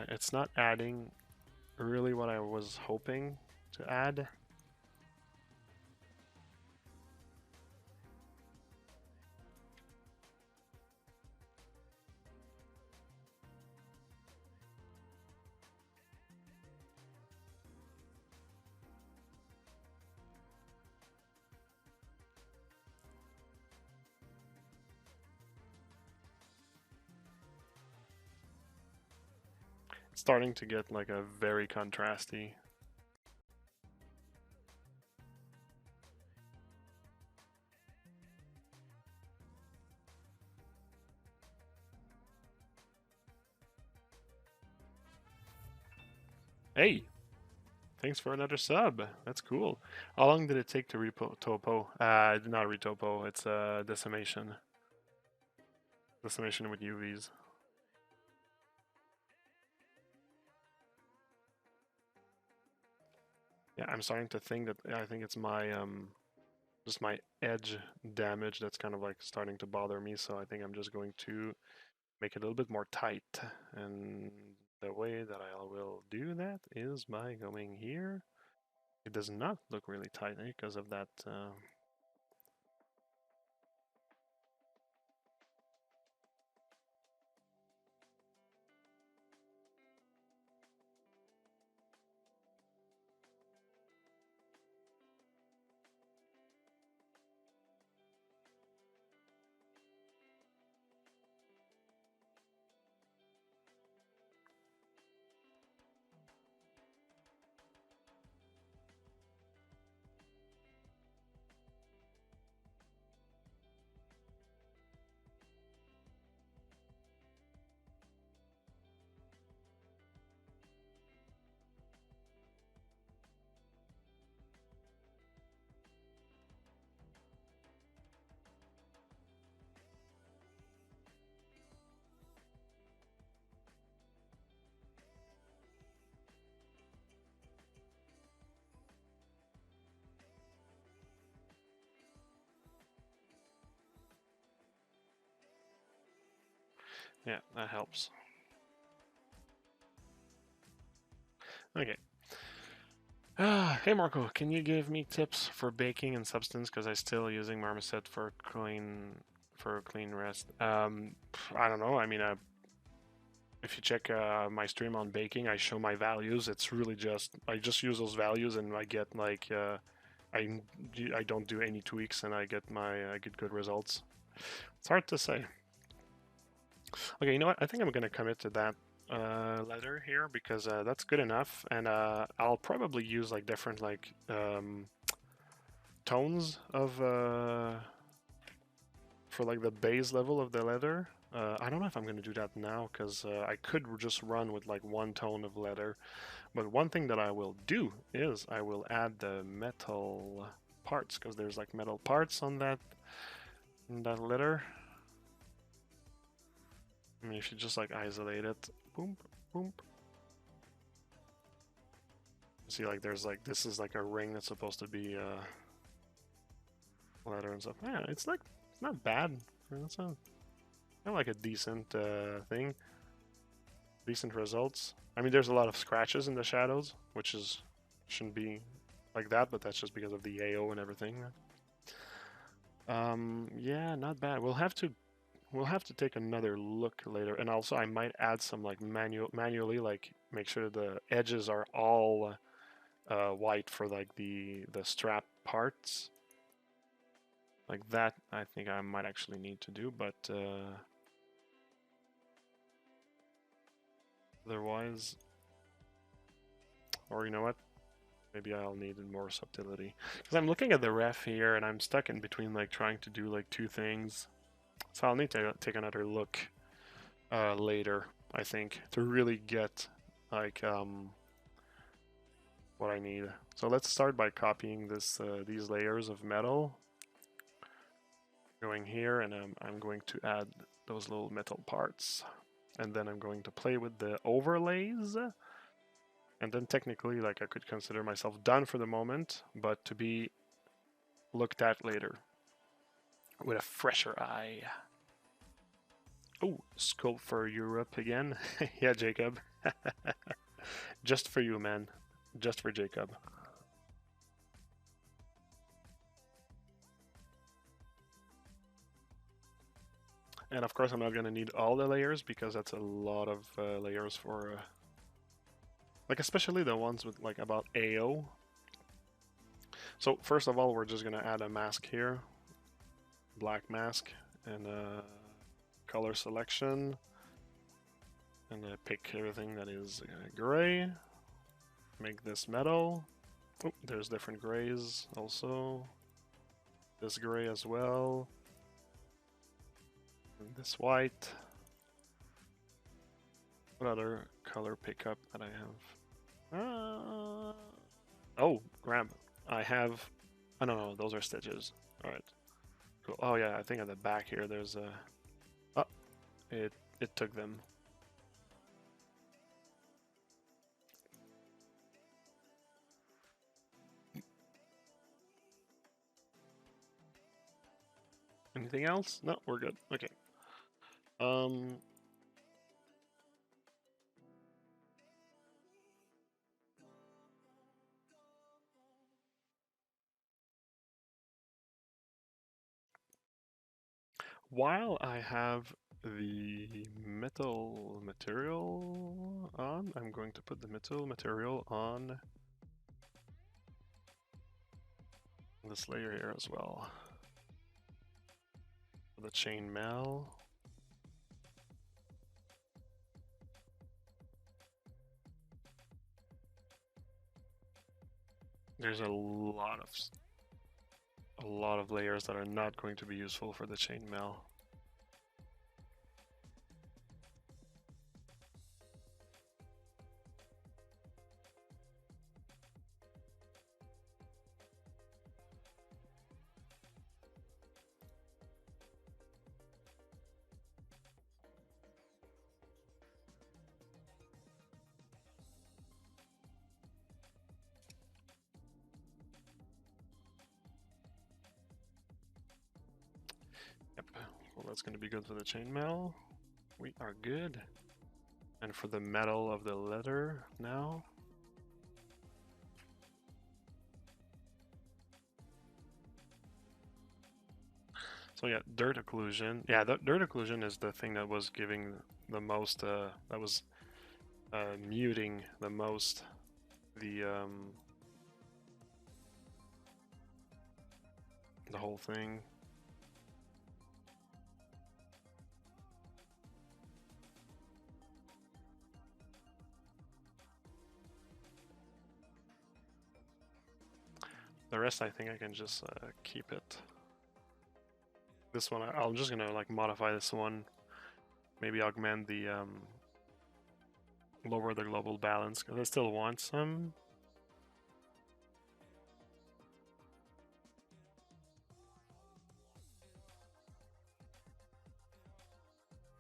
It's not adding really what I was hoping to add. It's starting to get, like, a very contrasty. Hey! Thanks for another sub. That's cool. How long did it take to retopo? Not retopo, it's decimation. Decimation with UVs. Yeah, I'm starting to think that I think it's my just my edge damage that's kind of like starting to bother me, so I think I'm just going to make it a little bit more tight. And the way that I will do that is by going here. It does not look really tight because of that yeah, that helps. Okay. Hey Marco, can you give me tips for baking and substance? Because I'm still using Marmoset for clean rest. I don't know. I mean, if you check my stream on baking, I show my values. It's really just I just use those values and I get like I don't do any tweaks and I get good results. It's hard to say. Okay, you know what? I think I'm gonna commit to that letter here because that's good enough, and I'll probably use like different like tones of for like the base level of the leather. I don't know if I'm gonna do that now because I could just run with like one tone of leather, but one thing that I will do is I will add the metal parts because there's like metal parts on that leather. I mean, if you just like isolate it, boom, boom. See, like there's like this is like a ring that's supposed to be leather and stuff. Yeah, it's not bad. It's kind of like a decent thing. Decent results. I mean, there's a lot of scratches in the shadows, which shouldn't be like that, but that's just because of the AO and everything. Yeah, not bad. We'll have to take another look later, and also I might add some like manually, like make sure the edges are all white for like the strap parts. Like that, I think I might actually need to do, but otherwise, or you know what? Maybe I'll need more subtlety. Because I'm looking at the ref here and I'm stuck in between like trying to do like two things. So I'll need to take another look later, I think, to really get like what I need. So let's start by copying these layers of metal. Going here and I'm going to add those little metal parts. And then I'm going to play with the overlays. And then technically, like, I could consider myself done for the moment, but to be looked at later with a fresher eye. Oh, Sculpt for Europe again. Yeah, Jacob. Just for you, man. Just for Jacob. And of course, I'm not going to need all the layers because that's a lot of layers for... like, especially the ones with, like, about AO. So, first of all, we're just going to add a mask here. Black mask. And color selection. And pick everything that is gray. Make this metal. Oh, there's different grays also. This gray as well. And this white. What other color pickup that I have? Oh, grab. I have... oh, no, those are stitches. Alright. Cool. Oh yeah, I think at the back here there's a... oh, it took them. Anything else? No, we're good. Okay. While I have the metal material on, I'm going to put the metal material on this layer here as well. The chainmail. There's a lot of layers that are not going to be useful for the chainmail. Yep, well that's going to be good for the chainmail. We are good. And for the metal of the leather now. So yeah, dirt occlusion. Yeah, the dirt occlusion is the thing that was giving the most, that was muting the most the whole thing. The rest I think I can just keep it. This one, I'm just gonna like modify this one. Maybe augment the lower the global balance because I still want some.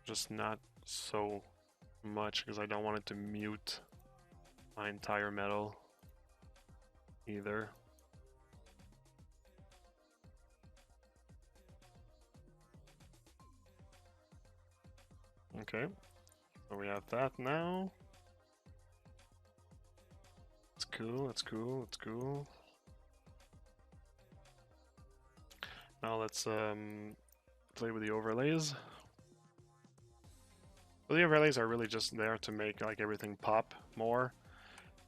Just not so much because I don't want it to mute my entire metal either. Okay, so we have that now. It's cool, it's cool, it's cool. Now let's play with the overlays. Well, the overlays are really just there to make like everything pop more.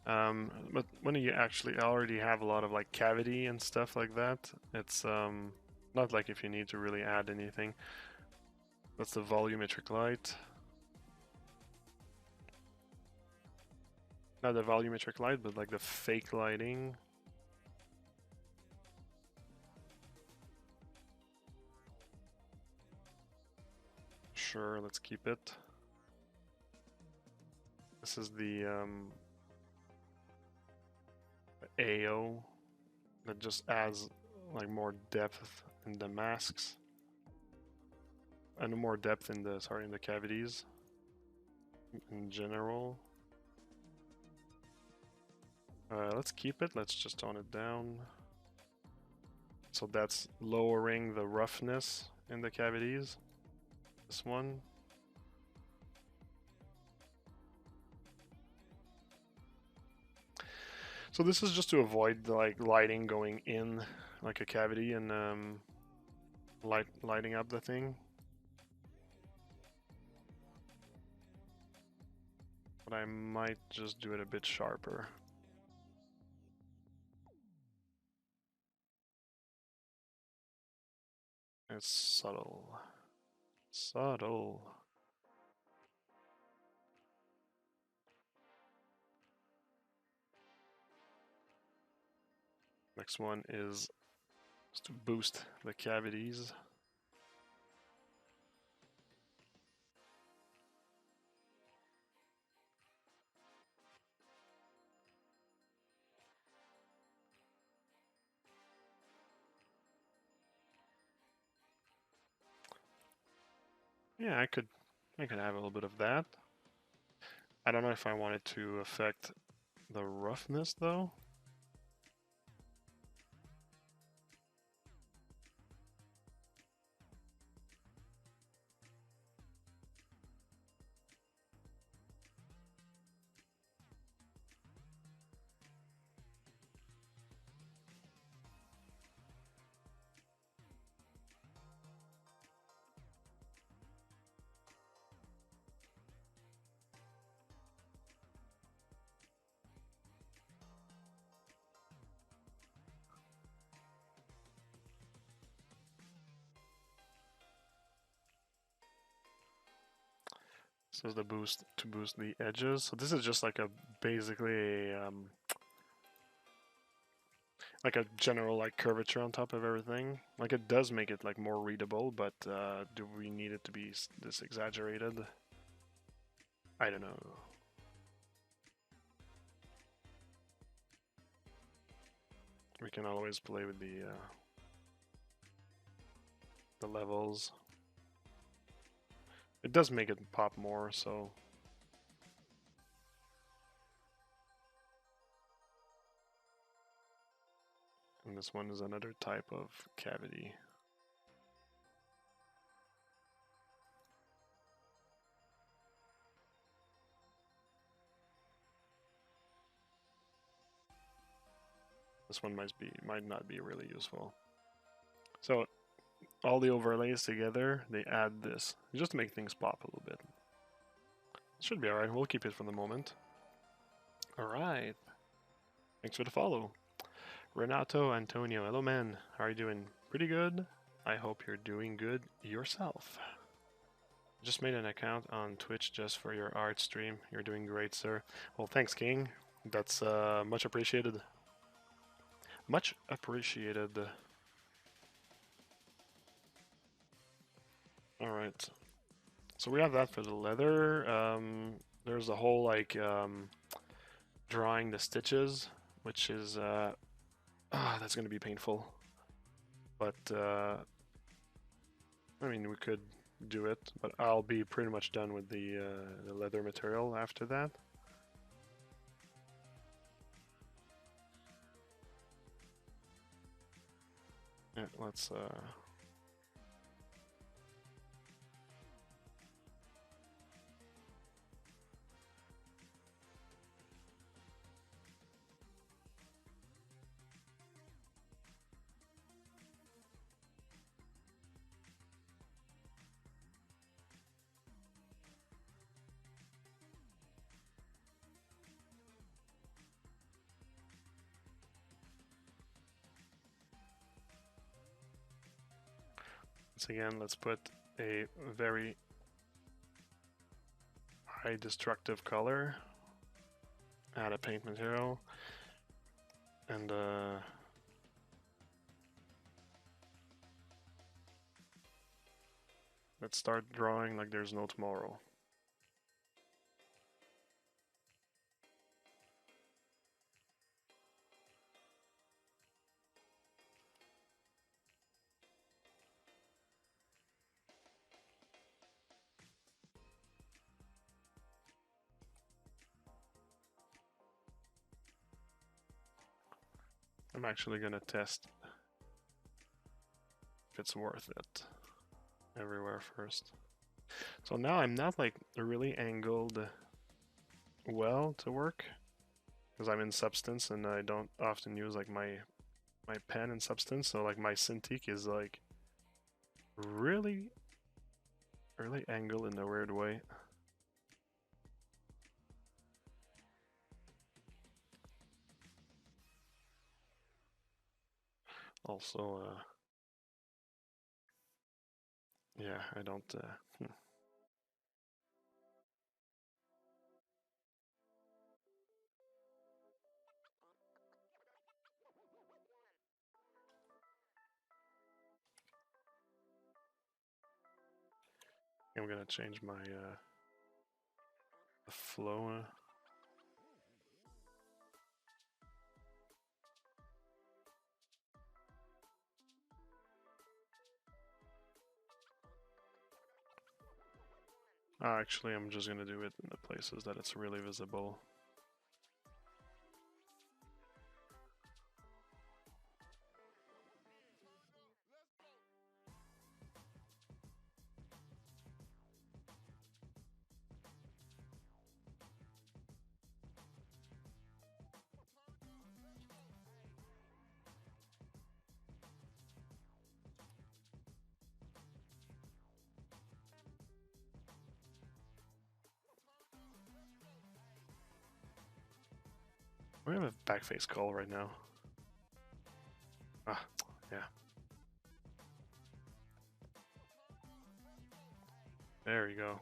But when you actually already have a lot of like cavity and stuff like that, it's not like if you need to really add anything. That's the volumetric light. Not the volumetric light, but like the fake lighting. Sure, let's keep it. This is the AO that just adds like more depth in the masks and more depth in the in the cavities in general. Let's keep it. Let's just tone it down. So that's lowering the roughness in the cavities. This one. So this is just to avoid the, like, lighting going in like a cavity and lighting up the thing. But I might just do it a bit sharper. It's subtle. Subtle. Next one is just to boost the cavities. Yeah, I could have a little bit of that. I don't know if I wanted to affect the roughness though. This is the boost to boost the edges. So this is just like a basically a like a general like curvature on top of everything. Like it does make it like more readable, but do we need it to be this exaggerated? I don't know. We can always play with the levels. It does make it pop more, so. And this one is another type of cavity. This one might not be really useful. So all the overlays together, they add this just to make things pop a little bit. Should be alright. We'll keep it for the moment. Alright. Thanks for the follow. Renato Antonio, hello man. How are you doing? Pretty good. I hope you're doing good yourself. Just made an account on Twitch just for your art stream. You're doing great, sir. Well, thanks, King. That's much appreciated. Much appreciated. Alright. So we have that for the leather. There's a whole like drawing the stitches, which is that's gonna be painful. But I mean, we could do it, but I'll be pretty much done with the leather material after that. Yeah, let's once again, let's put a very high destructive color add a paint material, and let's start drawing like there's no tomorrow. I'm actually gonna test if it's worth it everywhere first. So now I'm not like really angled well to work because I'm in Substance and I don't often use like my pen in Substance, so like my Cintiq is like really angled in a weird way. Also, yeah, I don't. I'm gonna change my the flow. Actually, I'm just gonna do it in the places that it's really visible. We have a backface call right now. Ah, yeah. There you go.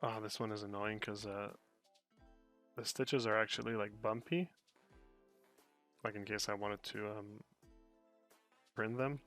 Oh, this one is annoying because the stitches are actually like bumpy. Like in case I wanted to print them.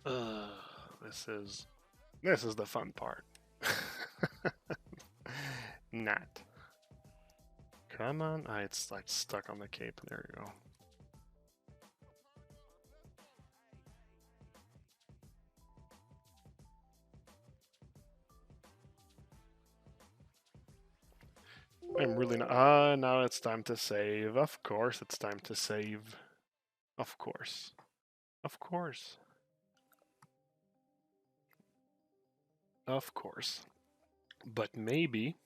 This is the fun part. Not. Come on. Ah, it's like stuck on the cape. There you go. I'm really not. Ah, now it's time to save. Of course, it's time to save. Of course. Of course. Of course. But maybe.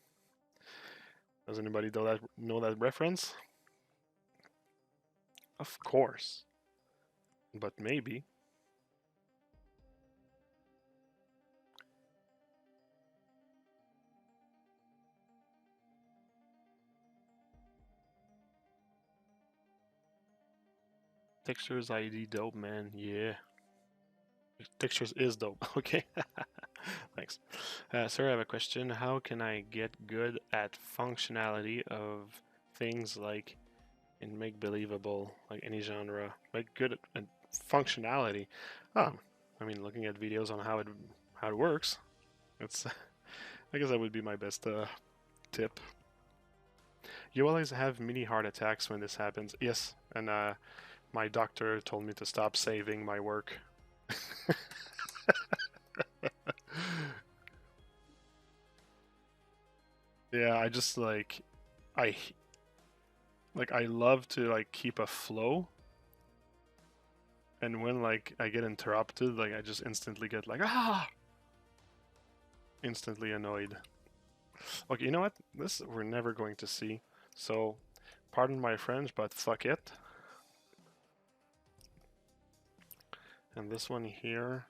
Does anybody know that reference? Of course. But maybe. Textures ID dope, man. Yeah. Textures is dope. Okay. Thanks. Sir, I have a question. How can I get good at functionality of things like in make believable, like any genre? Like good at functionality. I mean, looking at videos on how it works. It's I guess that would be my best tip. You always have mini heart attacks when this happens. Yes, and my doctor told me to stop saving my work. Yeah, I just I I love to like keep a flow, and when like I get interrupted, like I just instantly get like instantly annoyed. Okay, you know what? This we're never going to see. So, pardon my French, but fuck it. And this one here.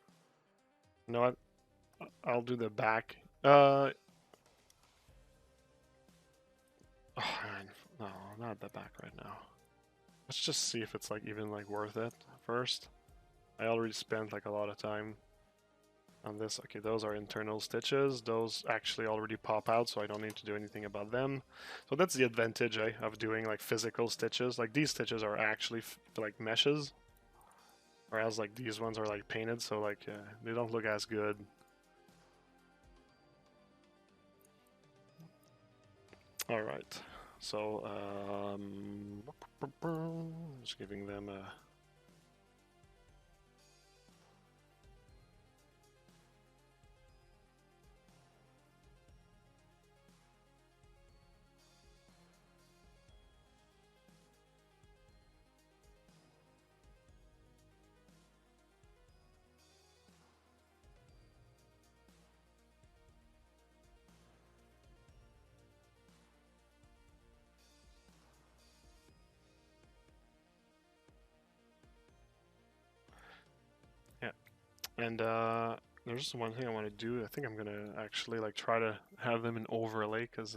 You know what? I'll do the back. Oh, man. No, not the back right now. Let's just see if it's like even like worth it first. I already spent like a lot of time on this. Okay, those are internal stitches. Those actually already pop out, so I don't need to do anything about them. So that's the advantage of doing like physical stitches. Like these stitches are actually like meshes, whereas like these ones are like painted, so like they don't look as good. All right, so just giving them a. Yeah, and there's one thing I want to do. I think I'm gonna actually like try to have them in overlay because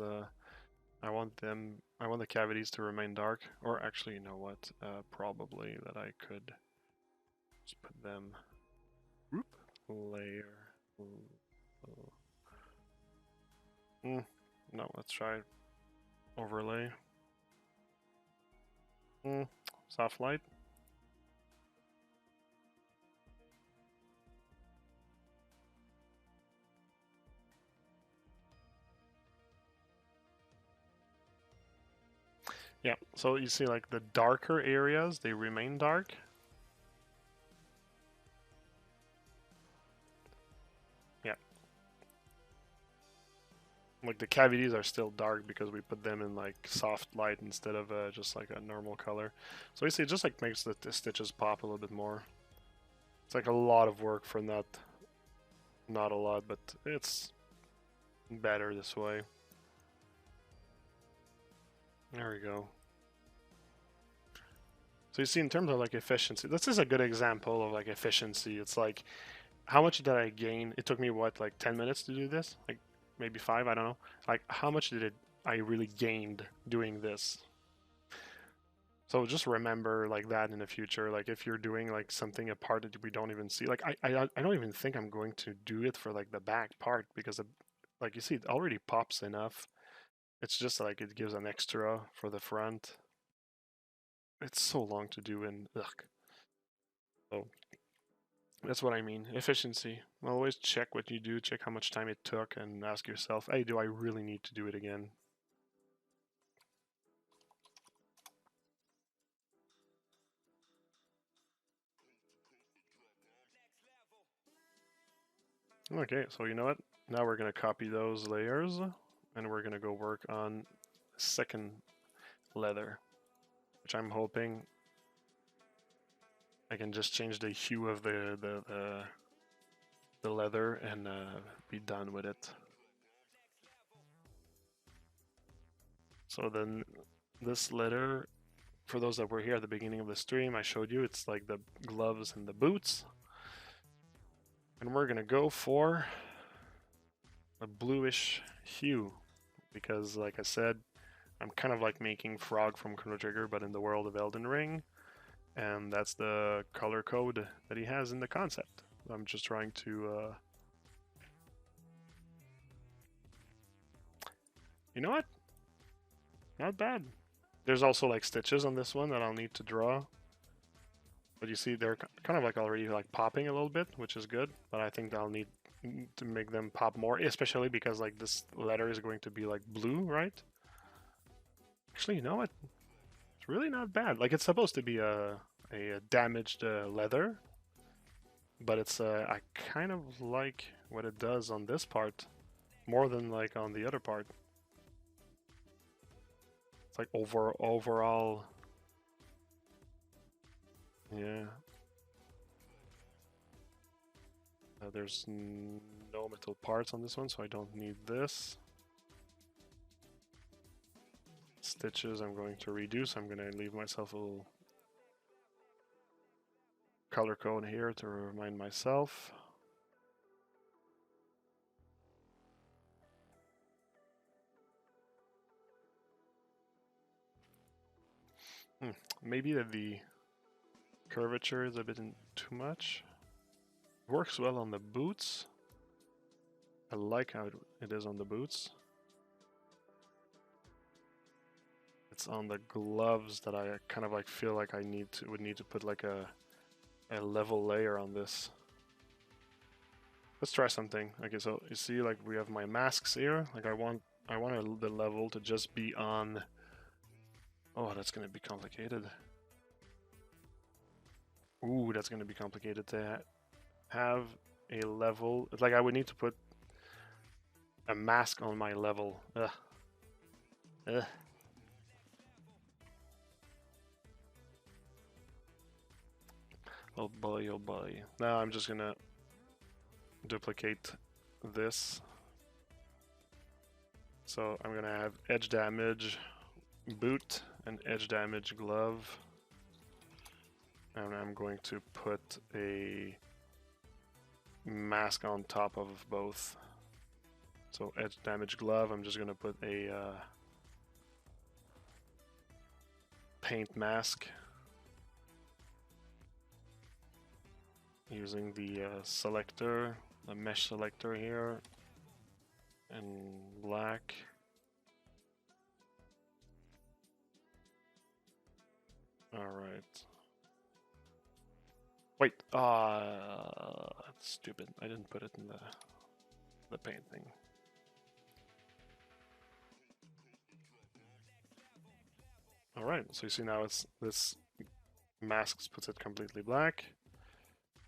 I want them. I want the cavities to remain dark. Or actually, you know what? Probably that I could just put them. Whoop, layer. No, let's try overlay. Soft light. Yeah, so you see like the darker areas, they remain dark. Yeah. Like the cavities are still dark because we put them in like soft light instead of just like a normal color. So you see it just like makes the stitches pop a little bit more. It's like a lot of work for not a lot, but it's better this way. There we go. So you see in terms of like efficiency, this is a good example of like efficiency. It's like, how much did I gain? It took me what, like 10 minutes to do this? Like maybe 5, I don't know. Like how much did I really gained doing this? So just remember like that in the future. Like if you're doing like something a part that we don't even see, like I don't even think I'm going to do it for like the back part because like you see it already pops enough. It's just like it gives an extra for the front. It's so long to do and ugh. So That's what I mean. Efficiency. Always check what you do, check how much time it took, and ask yourself, hey, do I really need to do it again? Okay, so you know what? Now we're going to copy those layers, and we're going to go work on second leather, which I'm hoping I can just change the hue of the leather and be done with it. So then this leather, for those that were here at the beginning of the stream, I showed you it's like the gloves and the boots. And we're gonna go for a bluish hue because, like I said, I'm kind of like making Frog from Chrono Trigger, but in the world of Elden Ring, and that's the color code that he has in the concept. I'm just trying to, you know what? Not bad. There's also like stitches on this one that I'll need to draw. But you see they're kind of like already like popping a little bit, which is good. But I think I'll need to make them pop more, especially because like this letter is going to be like blue, right? Actually, you know what? It's really not bad. Like it's supposed to be a damaged leather, but it's I kind of like what it does on this part more than like on the other part. It's like overall, yeah. There's no metal parts on this one, so I don't need this. Stitches I'm going to reduce. I'm going to leave myself a little color code here to remind myself. Maybe that the curvature is a bit too much. It works well on the boots. I like how it is on the boots. It's on the gloves that I kind of like feel like I would need to put like a level layer on this. Let's try something. Okay, so you see like we have my masks here. Like I want the level to just be on. Oh, that's gonna be complicated. Ooh, that's gonna be complicated to have a level. It's like I would need to put a mask on my level. Ugh. Ugh. Oh boy, oh boy. Now I'm just gonna duplicate this. So I'm gonna have edge damage boot and edge damage glove. And I'm going to put a mask on top of both. So edge damage glove, I'm just gonna put a paint mask using the selector, the mesh selector here, and black. Alright. Wait, that's stupid. I didn't put it in the paint thing. Alright, so you see now it's this mask puts it completely black.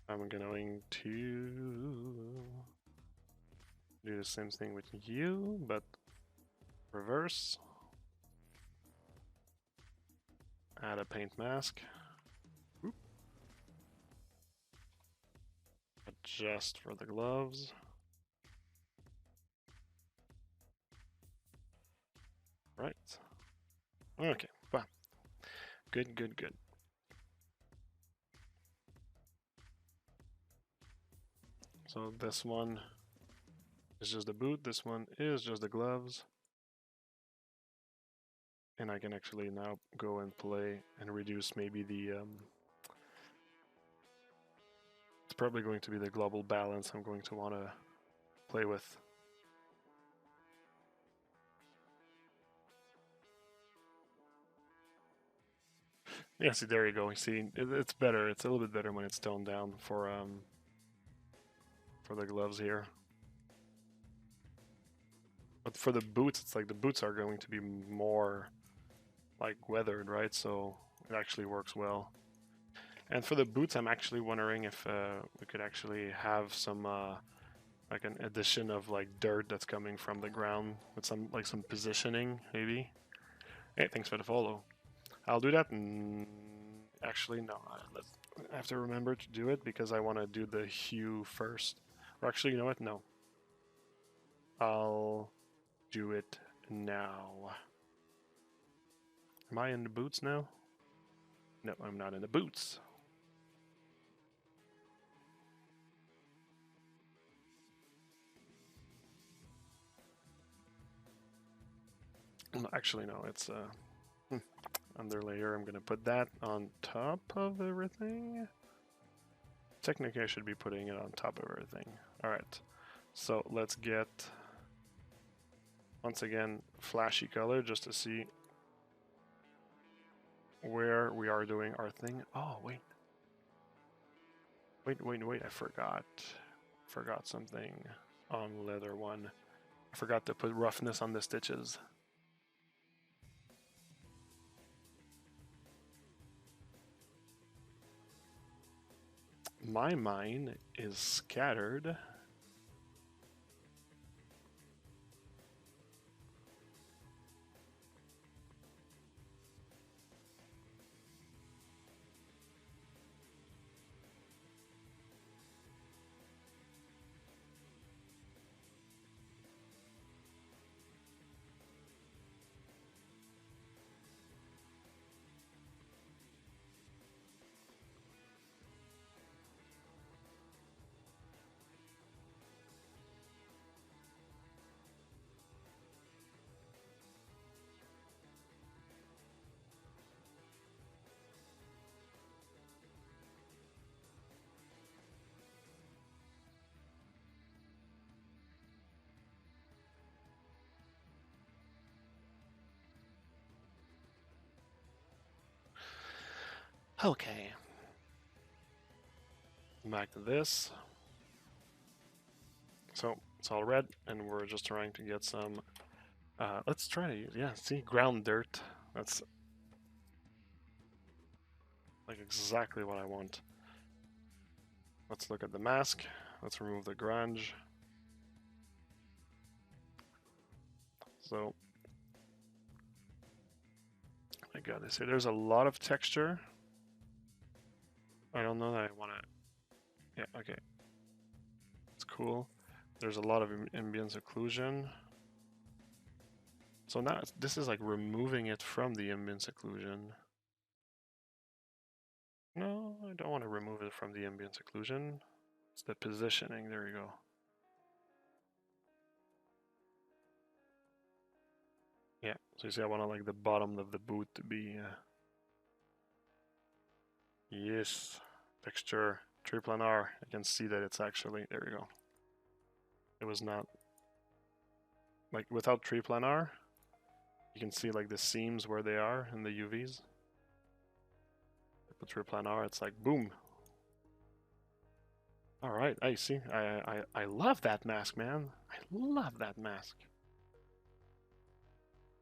I'm going to do the same thing with you, but reverse. Add a paint mask. Oop. Adjust for the gloves. Right. Okay, well, good, good, good. So this one is just the boot, this one is just the gloves. And I can actually now go and play and reduce maybe the... it's probably going to be the global balance I'm going to want to play with. Yeah, see, there you go. You see, it's better. It's a little bit better when it's toned down for for the gloves here. But for the boots, it's like the boots are going to be more like weathered, right? So it actually works well. And for the boots, I'm actually wondering if we could actually have some like an addition of like dirt that's coming from the ground with some positioning, maybe. Hey, thanks for the follow. I'll do that, and actually no, I have to remember to do it because I want to do the hue first. Or actually, you know what? No. I'll do it now. Am I in the boots now? No, I'm not in the boots. Actually, no, it's under layer. I'm gonna put that on top of everything. Technically, I should be putting it on top of everything. All right, so let's get, once again, flashy color just to see where we are doing our thing. Oh, wait. I forgot something on leather one. I forgot to put roughness on the stitches. My mind is scattered. Okay. Back to this. So it's all red, and we're just trying to get some. Let's try to use, yeah, see, ground dirt. That's like exactly what I want. Let's look at the mask. Let's remove the grunge. So I got this here. There's a lot of texture. I don't know that I want to. Yeah, okay. It's cool. There's a lot of ambient occlusion. So now this is like removing it from the ambient occlusion. No, I don't want to remove it from the ambient occlusion. It's the positioning. There you go. Yeah, so you see I want to like the bottom of the boot to be... Yes, texture, triplanar. I can see that it's actually... There we go. It was not... Like without triplanar, you can see like the seams where they are in the UVs. With triplanar, it's like boom. All right, I see. I love that mask, man. I love that mask.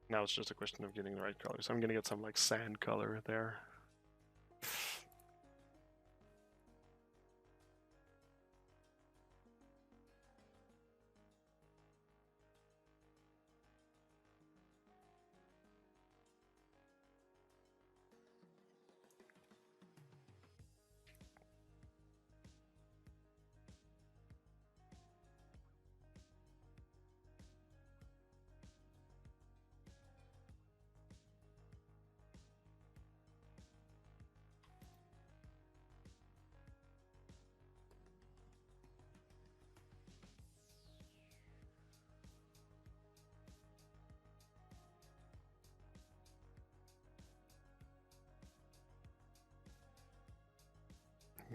Now it's just a question of getting the right color. So I'm gonna get some like sand color there.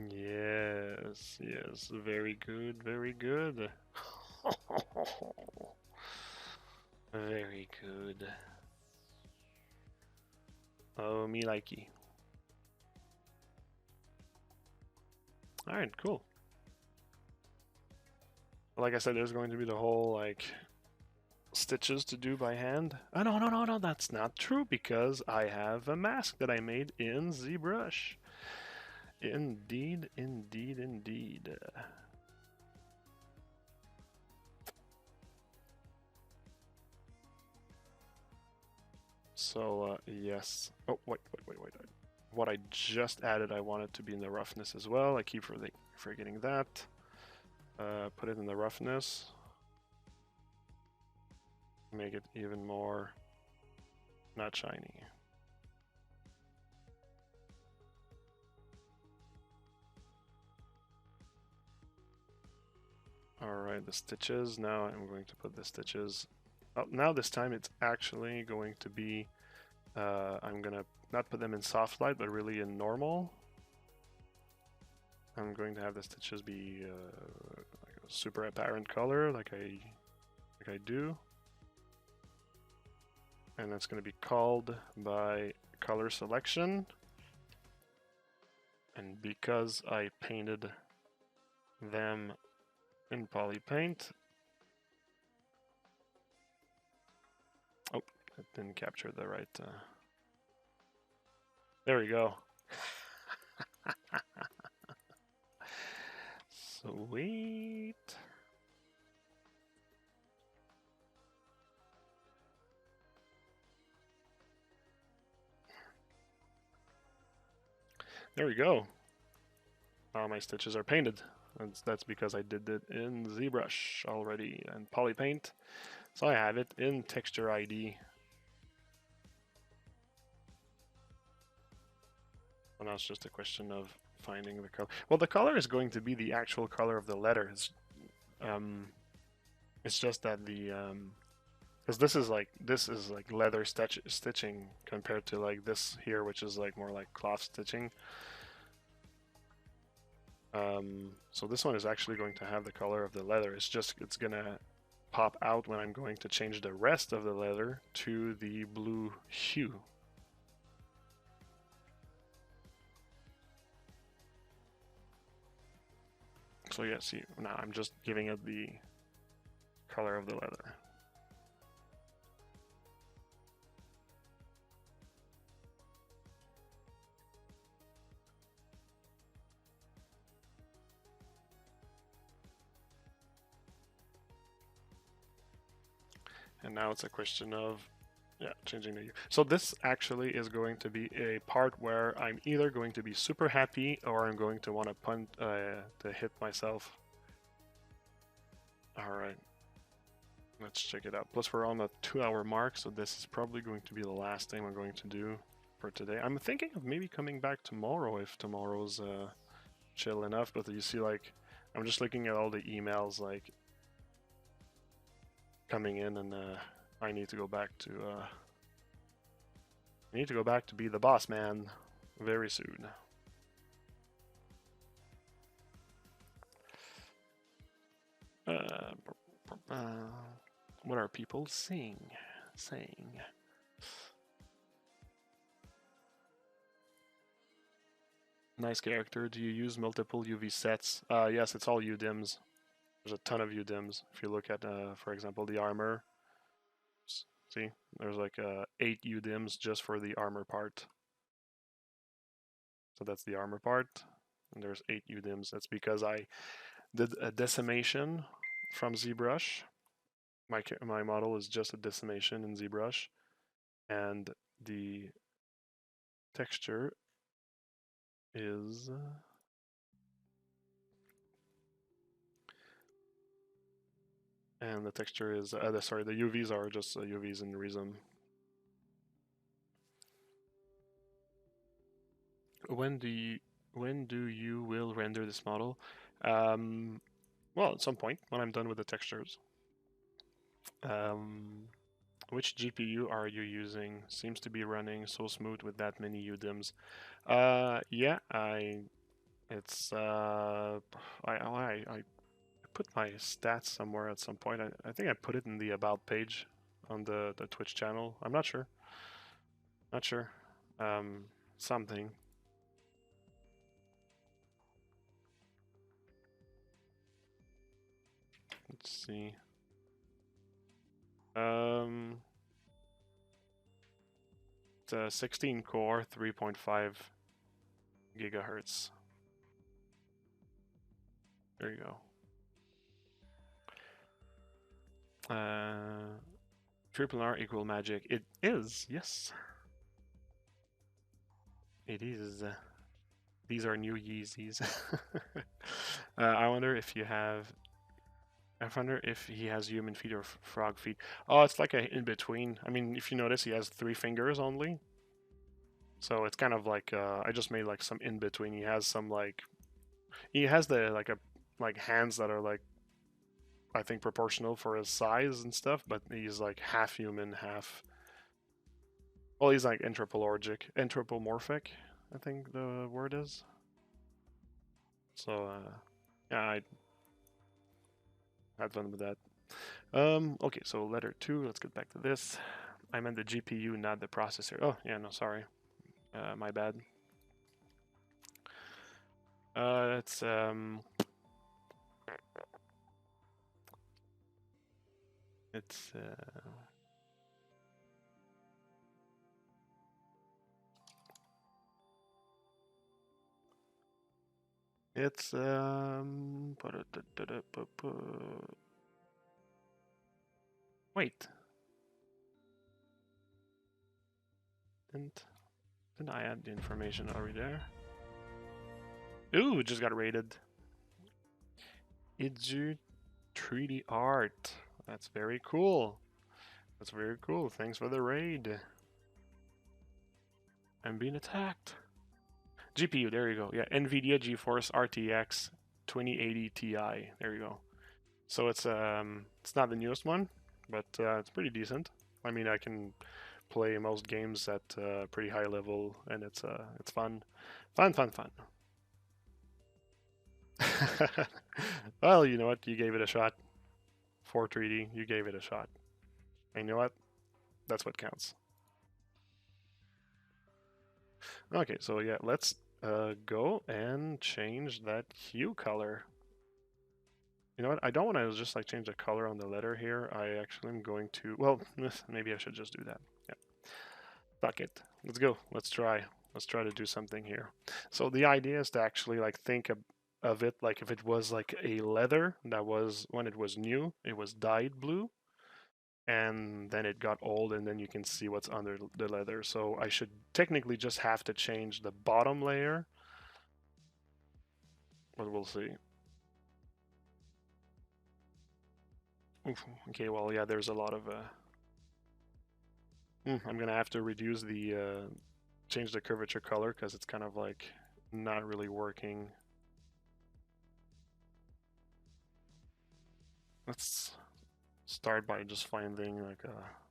Yes, yes, very good, very good. Very good. Oh, me likey. Alright, cool. Like I said, there's going to be the whole like stitches to do by hand. Oh no, that's not true because I have a mask that I made in ZBrush. Indeed. So yes. Oh wait. What I just added, I want it to be in the roughness as well. I keep forgetting that. Put it in the roughness. Make it even more not shiny. Alright, the stitches. Now I'm going to put the stitches. Oh, now this time it's actually going to be, I'm going to not put them in soft light, but really in normal. I'm going to have the stitches be like a super apparent color, like I do. And that's going to be called by color selection. And because I painted them in poly paint, oh, it didn't capture the right. There we go. Sweet. There we go. All my stitches are painted. That's because I did it in ZBrush already and Polypaint. So I have it in Texture ID. And now it's just a question of finding the color. Well, the color is going to be the actual color of the letters. It's just that the because this is like leather stitching compared to like this here, which is like more like cloth stitching. So this one is actually going to have the color of the leather. It's gonna pop out when I'm going to change the rest of the leather to the blue hue. So yeah, see, now I'm just giving it the color of the leather. And now it's a question of, yeah, changing the hue. So this actually is going to be a part where I'm either going to be super happy or I'm going to want to to hit myself. All right, let's check it out. Plus we're on the 2-hour mark, so this is probably going to be the last thing we're going to do for today. I'm thinking of maybe coming back tomorrow if tomorrow's chill enough, but you see, like, I'm just looking at all the emails like coming in, and I need to go back to be the boss man very soon. What are people saying? Nice character. Do you use multiple UV sets? Yes, it's all UDIMs. There's a ton of UDIMs. If you look at, for example, the armor, see, there's like 8 UDIMs just for the armor part. So that's the armor part, and there's 8 UDIMs. That's because I did a decimation from ZBrush. My model is just a decimation in ZBrush, and the texture is sorry, the UVs are just UVs in Realism. When do you will render this model? Well, at some point when I'm done with the textures. Which GPU are you using? Seems to be running so smooth with that many UDIMs. Yeah, I put my stats somewhere at some point. I think I put it in the about page on the Twitch channel. I'm not sure. Not sure. Something. Let's see. It's a 16 core, 3.5 gigahertz. There you go. Triple R equal magic. It is, yes. It is. These are new Yeezys. I wonder if you have. I wonder if he has human feet or frog feet. Oh, it's like a in between. I mean, if you notice, he has 3 fingers only. So it's kind of like I just made like some in between. He has some like he has the like hands that are like I think proportional for his size and stuff, but he's like half human, half. Well, he's like anthropomorphic. I think the word is. So yeah, I had fun with that. Okay, so letter 2. Let's get back to this. I meant the GPU, not the processor. Oh yeah, no, sorry, my bad. It's wait. Didn't I add the information already there? Ooh, it just got rated. Idzu 3D art. That's very cool. That's very cool. Thanks for the raid. I'm being attacked. GPU, there you go. Yeah, NVIDIA GeForce RTX 2080 Ti. There you go. So it's not the newest one, but it's pretty decent. I mean, I can play most games at pretty high level, and it's fun, fun. Well, you know what? You gave it a shot. 4 3D, you gave it a shot. And you know what? That's what counts. Okay, so yeah, let's go and change that hue color. You know what? I don't want to just like change the color on the letter here. I actually am going to, well, maybe I should just do that. Yeah. Fuck it. Let's go. Let's try. Let's try to do something here. So the idea is to actually like think of it like if it was like a leather that was, when it was new, it was dyed blue. And then it got old, and then you can see what's under the leather. So I should technically just have to change the bottom layer, but we'll see. Oof, okay, well, yeah, there's a lot of I'm gonna have to reduce the change the curvature color because it's kind of like not really working. Let's start by just finding like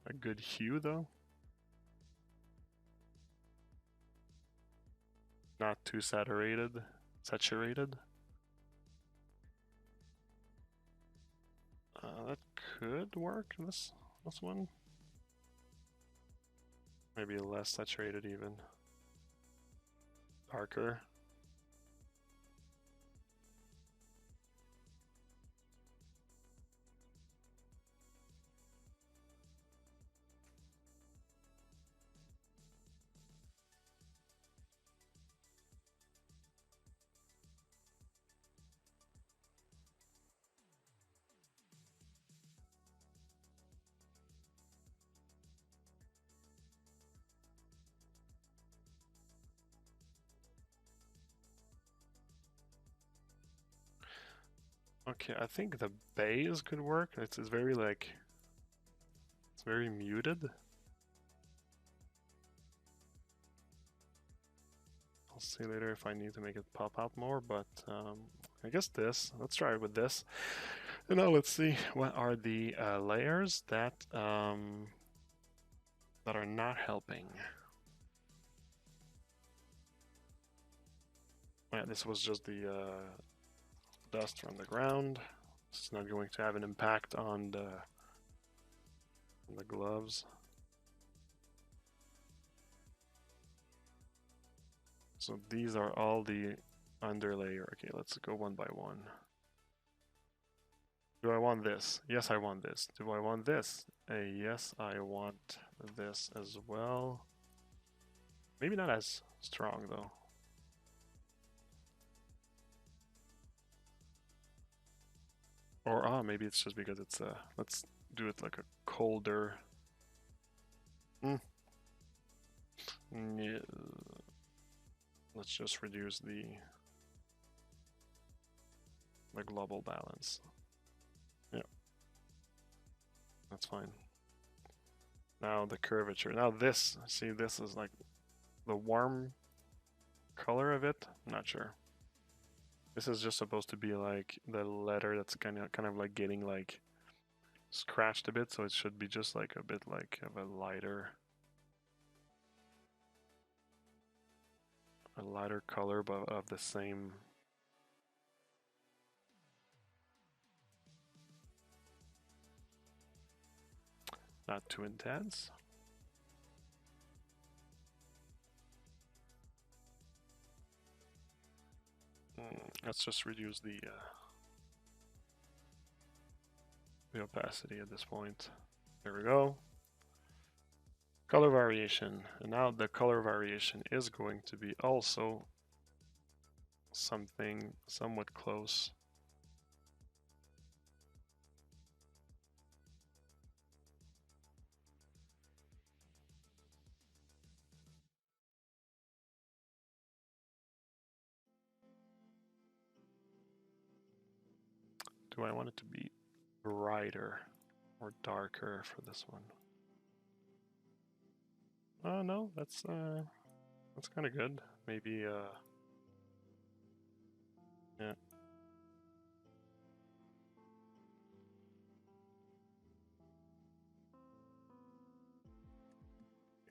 a good hue though. Not too saturated. That could work, this one. Maybe less saturated even. Darker. Okay, I think the base could work. It's very like, it's very muted. I'll see later if I need to make it pop out more, but I guess this. Let's try it with this. And now let's see what are the layers that are not helping. Yeah, this was just the dust from the ground. It's not going to have an impact on the gloves. So these are all the underlayer. Okay, let's go one by one. Do I want this? Yes, I want this. Do I want this? Yes, I want this as well. Maybe not as strong though. Or maybe it's just because it's let's do it like a colder. Yeah. Let's just reduce the global balance. Yeah. That's fine. Now the curvature. Now this, see, this is like the warm color of it. I'm not sure. This is just supposed to be like the letter that's kind of like getting like scratched a bit, so it should be just like a bit like of a lighter color, but of the same. Not too intense. Let's just reduce the opacity at this point. There we go. Color variation. And now the color variation is going to be also something somewhat close. Do I want it to be brighter or darker for this one? Oh no, that's kind of good. Maybe yeah.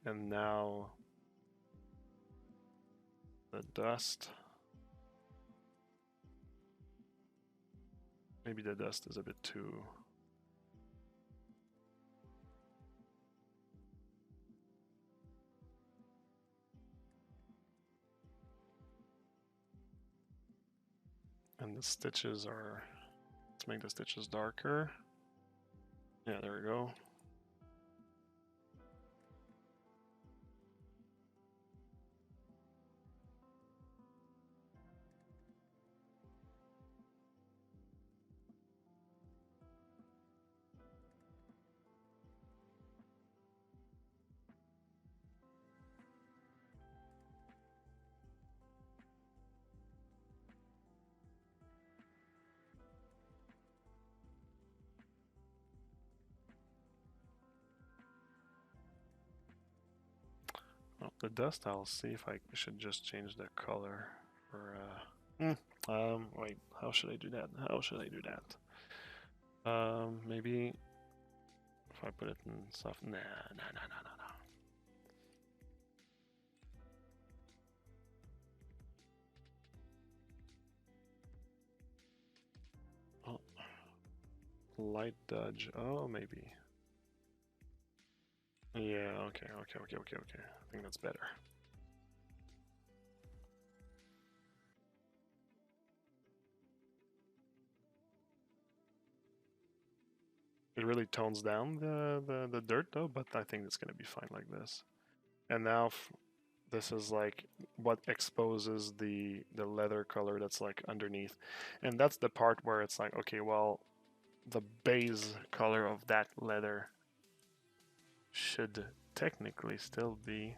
And now the dust. Maybe the dust is a bit too. And the stitches are, let's make the stitches darker. Yeah, there we go. Well, the dust, I'll see if I should just change the color. Or wait, how should I do that? How should I do that? Maybe if I put it in soft. Nah. Oh, light dodge. Oh, maybe. Yeah. Okay. I think that's better. It really tones down the dirt though, but I think it's gonna be fine like this. And now this is like what exposes the leather color that's like underneath, and that's the part where it's like, okay, well, the base color of that leather should technically still be.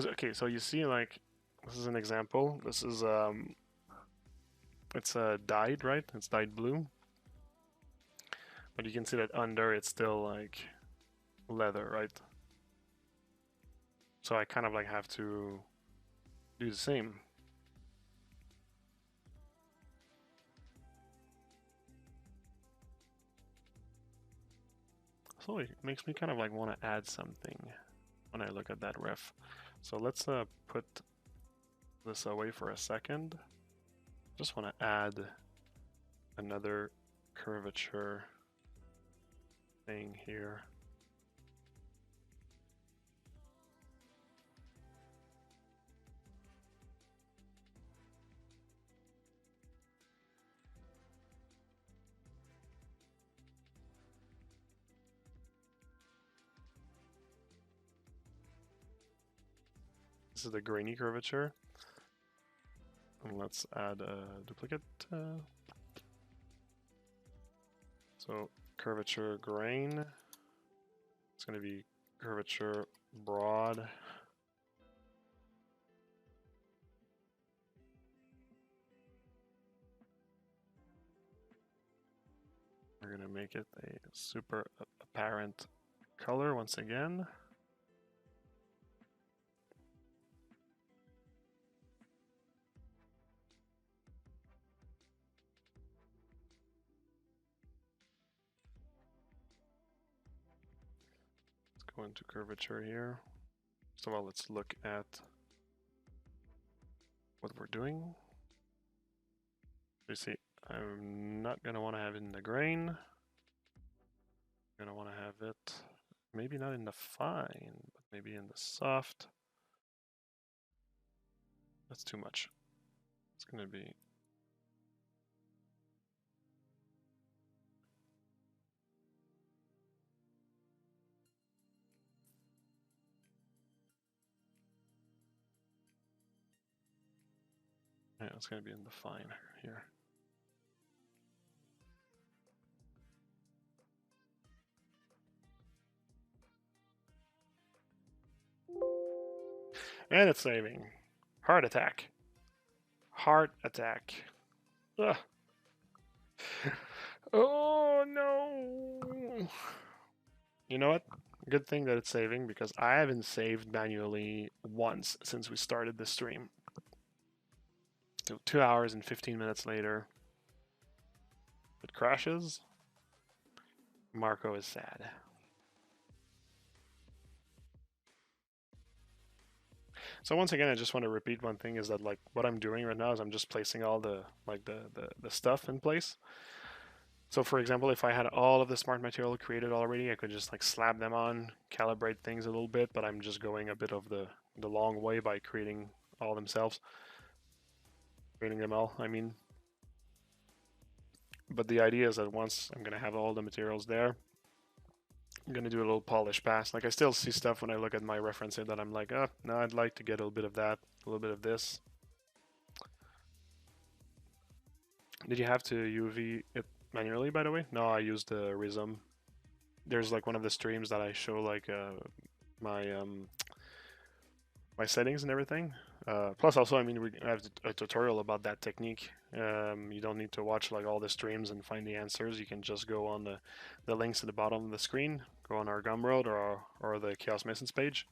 Okay, so you see, like, this is an example. This is it's dyed, right? It's dyed blue. But you can see that under it's still like leather, right? So I kind of like have to do the same. So it makes me kind of like want to add something when I look at that ref. So let's put this away for a second. Just want to add another curvature thing here. This is the grainy curvature. And let's add a duplicate. So curvature grain. It's going to be curvature broad. We're going to make it a super apparent color once again. Let's go into curvature here. First of all, let's look at what we're doing. You see, I'm not going to want to have it in the grain. I'm going to want to have it maybe not in the fine, but maybe in the soft. That's too much. It's going to be yeah, it's going to be in the fine here. And it's saving. Heart attack. Heart attack. Ugh. Oh no. You know what? Good thing that it's saving, because I haven't saved manually once since we started the stream. So 2 hours and 15 minutes later, it crashes. Marco is sad. So once again, I just want to repeat one thing, is that like what I'm doing right now is I'm just placing all the stuff in place. So for example, if I had all of the smart material created already, I could just like slap them on, calibrate things a little bit, but I'm just going a bit of the long way by creating all themselves. Creating them all, I mean. But the idea is that once I'm going to have all the materials there, I'm going to do a little polish pass. Like I still see stuff when I look at my reference here that I'm like, oh, no, I'd like to get a little bit of that, a little bit of this. Did you have to UV it manually, by the way? No, I used the Rhythm. There's like one of the streams that I show like my my settings and everything. Plus also, I mean, we have a tutorial about that technique. You don't need to watch like all the streams and find the answers. You can just go on the links at the bottom of the screen, go on our Gumroad or the Chaos Masons page,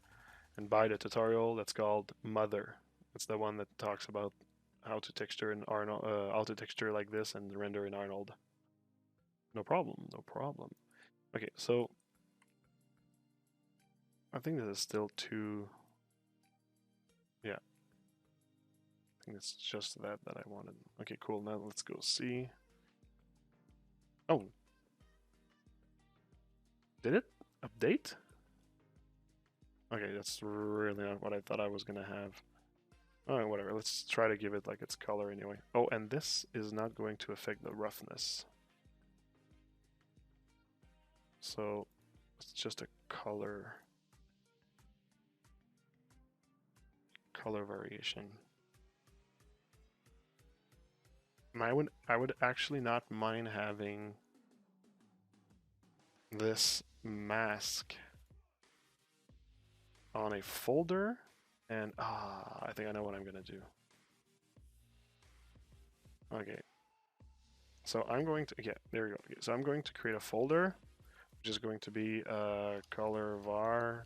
and buy the tutorial that's called Mother. It's the one that talks about how to texture in Arnold, how to texture like this and render in Arnold. No problem, no problem. Okay, so I think this is still too. Yeah. I think it's just that I wanted. Okay, cool. Now let's go see. Oh. Did it update? Okay, that's really not what I thought I was gonna have. Alright, whatever. Let's try to give it like its color anyway. Oh, and this is not going to affect the roughness. So it's just a color variation. And I would actually not mind having this mask on a folder, and I think I know what I'm gonna do. Okay, so I'm going to, yeah, there we go. Okay, so I'm going to create a folder, which is going to be color var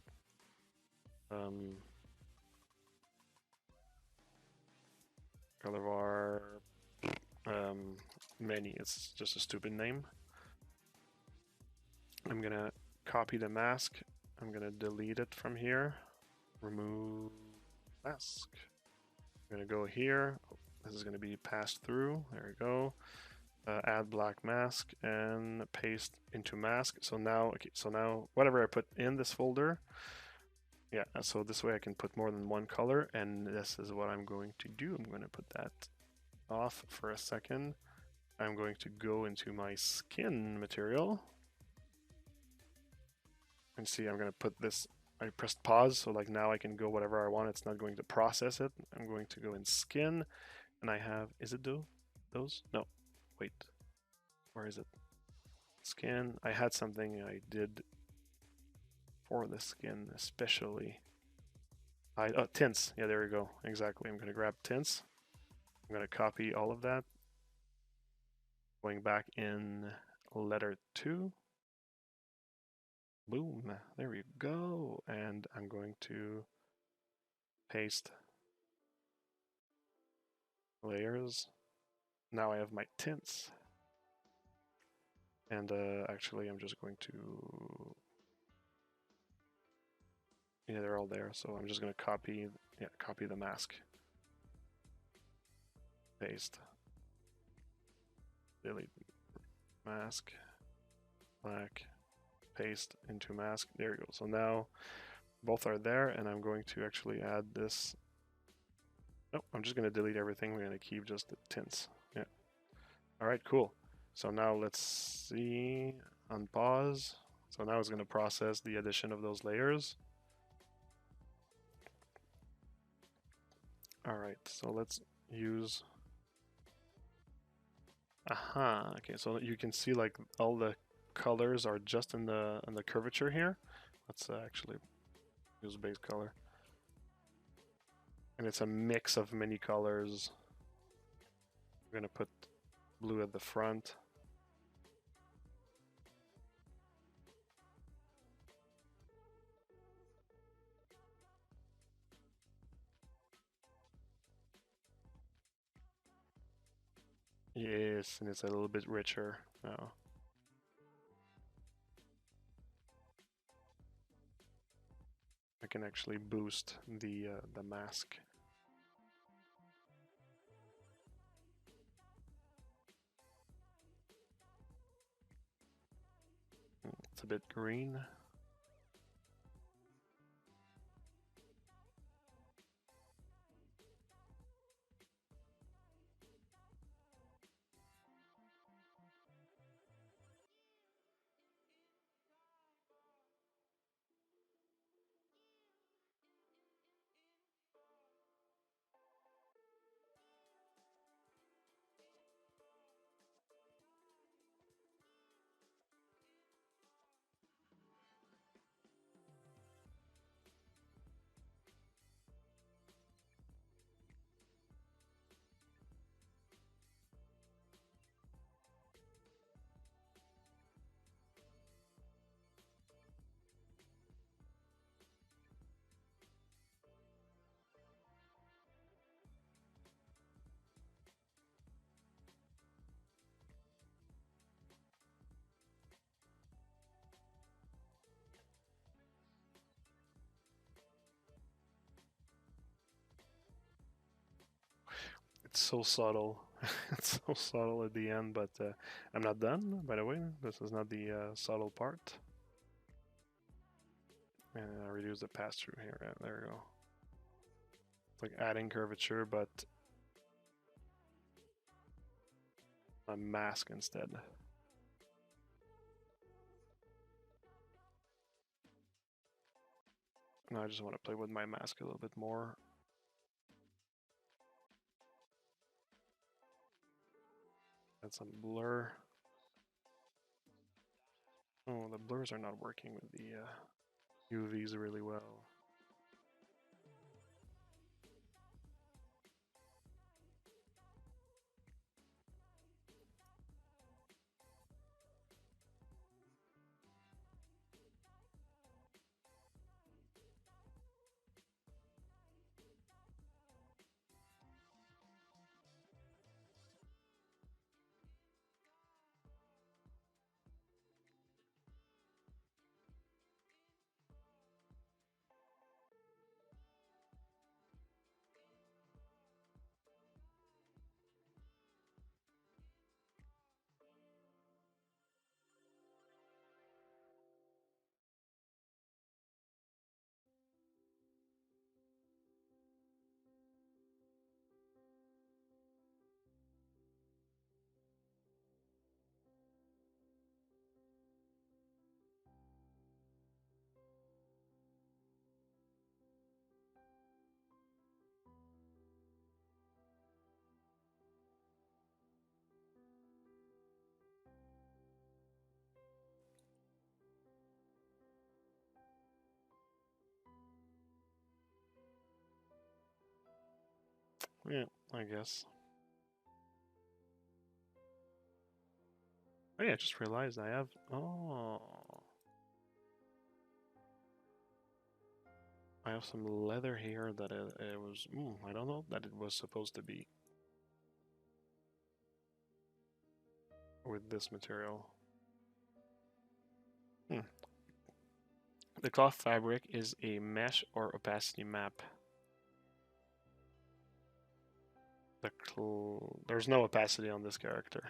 color var many. It's just a stupid name. I'm gonna copy the mask. I'm gonna delete it from here. Remove mask. I'm gonna go here. This is gonna be passed through. There we go. Add black mask and paste into mask. So now, okay, so now whatever I put in this folder, yeah, so this way I can put more than one color, and this is what I'm going to do. I'm going to put that off for a second. I'm going to go into my skin material and see, I'm going to put this, I pressed pause, so like now I can go whatever I want. It's not going to process it. I'm going to go in skin, and I have, is it those? No, wait, where is it? Skin. I had something I did for the skin especially. Oh, tints. Yeah, there we go. Exactly. I'm going to grab tints. I'm going to copy all of that. Going back in letter 2. Boom. There we go. And I'm going to paste layers. Now I have my tints. And actually, I'm just going to... Yeah, they're all there. So I'm just going to copy the mask. Paste. Delete mask. Black. Paste into mask. There we go. So now both are there, and I'm going to actually add this. Nope, I'm just going to delete everything. We're going to keep just the tints. Yeah. All right, cool. So now let's see, unpause. So now it's going to process the addition of those layers. All right, so let's use. Aha. Okay, so you can see like all the colors are just in the curvature here. Let's actually use base color. And it's a mix of many colors. We're gonna put blue at the front. Yes, and it's a little bit richer now. I can actually boost the mask. It's a bit green. It's so subtle. It's so subtle at the end, but I'm not done, by the way. This is not the subtle part. And I reduce the pass-through here. Yeah, there we go. It's like adding curvature, but a mask instead. Now I just want to play with my mask a little bit more. Add some blur. Oh, the blurs are not working with the UVs really well. Yeah, I guess. Oh yeah, I just realized I have... Oh... I have some leather here that it was... I don't know that it was supposed to be with this material. The cloth fabric is a mesh or opacity map. There's no opacity on this character.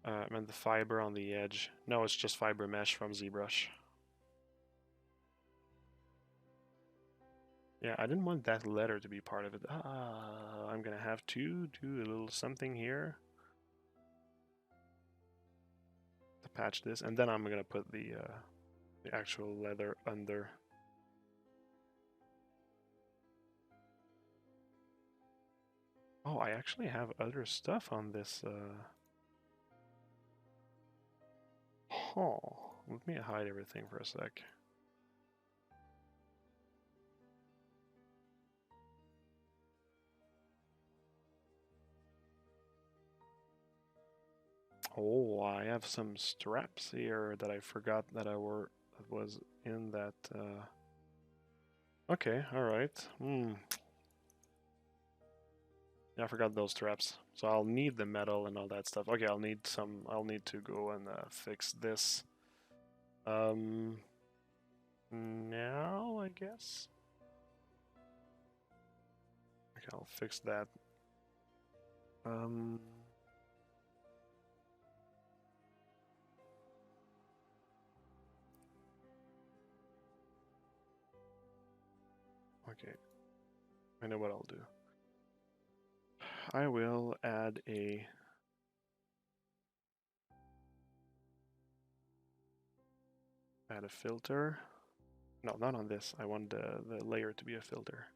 And the fiber on the edge. No, it's just fiber mesh from ZBrush. Yeah, I didn't want that letter to be part of it. I'm gonna have to do a little something here to patch this, and then I'm gonna put the actual leather under. Oh, I actually have other stuff on this. Let me hide everything for a sec. Oh, I have some straps here that I forgot that was in that. Okay, all right. Yeah, I forgot those straps. So I'll need the metal and all that stuff. Okay, I'll need to go and fix this. Now I guess. Okay, I'll fix that. Okay, I know what I'll do. I will add a filter. No, not on this. I want the layer to be a filter.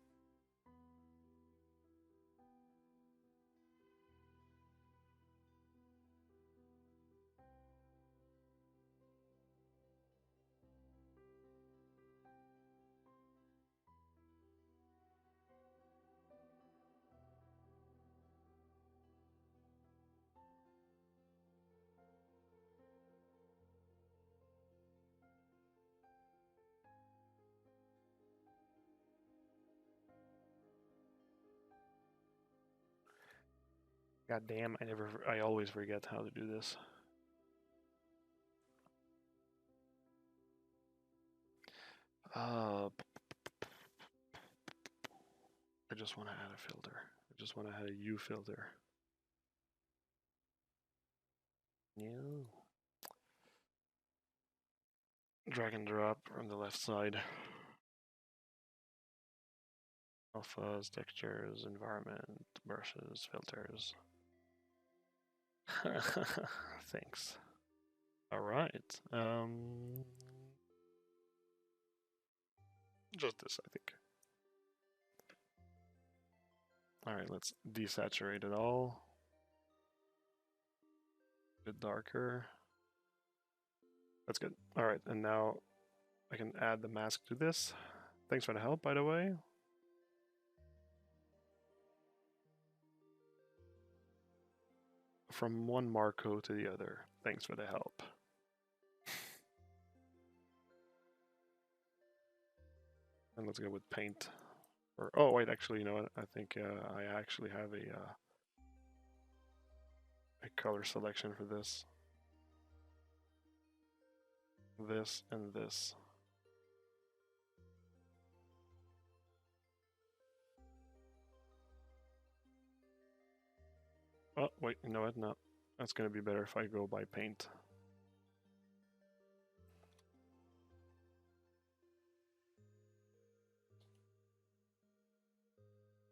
God damn, I always forget how to do this. I just want to add a filter. I just want to add a U filter. Yeah. Drag and drop from the left side. Alphas, textures, environment, brushes, filters. Thanks. All right. Just this, I think. All right, let's desaturate it all. A bit darker. That's good. All right, and now I can add the mask to this. Thanks for the help, by the way. From one Marco to the other. Thanks for the help. And let's go with paint. Or oh wait, actually, you know what? I think I actually have a color selection for this. This and this. Oh wait, you know what? No, that's gonna be better if I go by paint.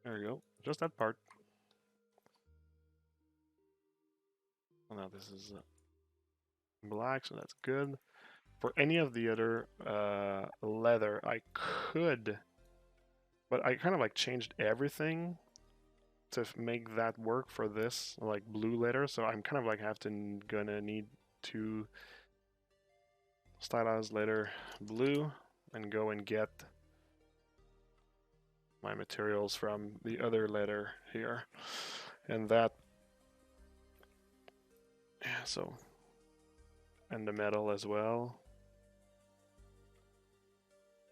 There we go. Just that part. Oh, now this is black, so that's good. For any of the other leather, I could, but I kind of like changed everything to make that work for this like blue leather. So I'm kind of like gonna need to stylize leather blue and go and get my materials from the other letter here. And that, yeah, so, and the metal as well.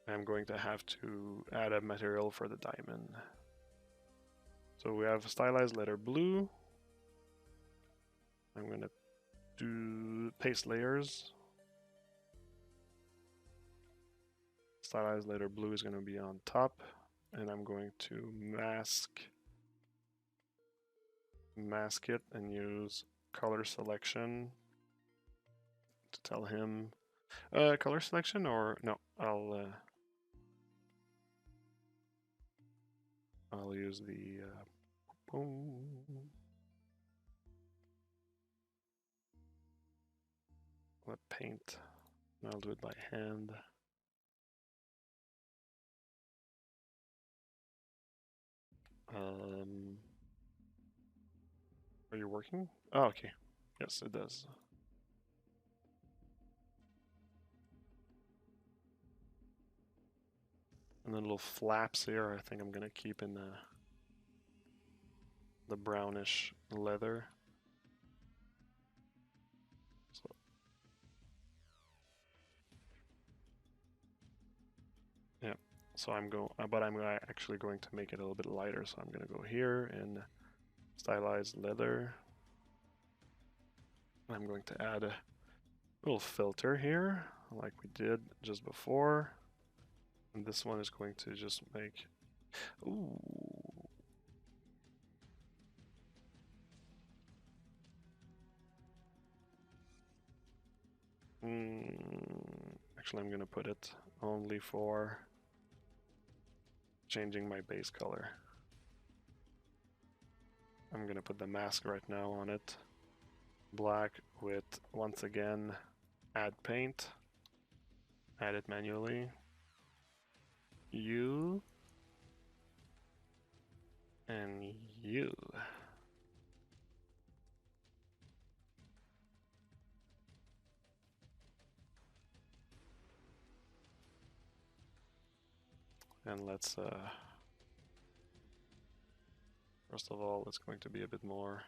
I'm going to have to add a material for the diamond. So we have stylized letter blue. I'm going to do paste layers. Stylized letter blue is going to be on top, and I'm going to mask it and use color selection to tell him color selection, or no, I'll use the what paint. I'll do it by hand. Are you working? Oh, okay. Yes, it does. And then little flaps here, I think I'm gonna keep in the brownish leather. So, yeah. So I'm actually going to make it a little bit lighter. So I'm gonna go here and stylize leather. I'm going to add a little filter here, like we did just before. And this one is going to just make, ooh. Actually, I'm going to put it only for changing my base color. I'm going to put the mask right now on it. Black with, once again, add paint. Add it manually. You. And you. And let's, first of all, it's going to be a bit more.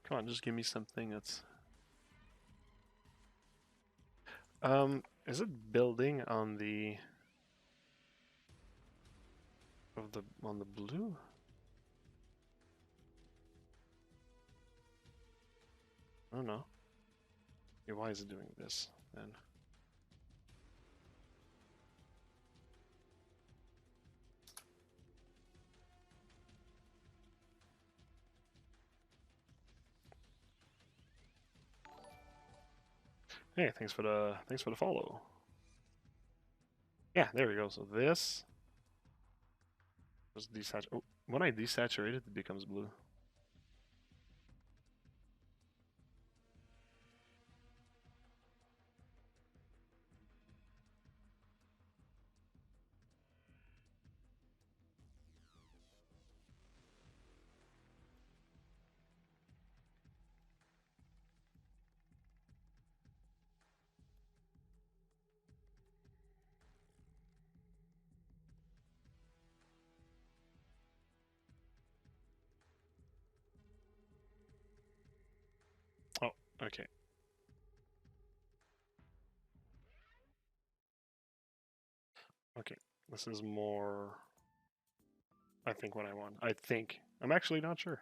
Come on, just give me something that's... is it building on the... on the blue? I don't know. Okay, why is it doing this then? Hey, thanks for the follow. Yeah, there we go. So this just desaturate. Oh, when I desaturate it, it becomes blue. Oh, okay. Okay, this is more, I think, what I want. I think. I'm actually not sure.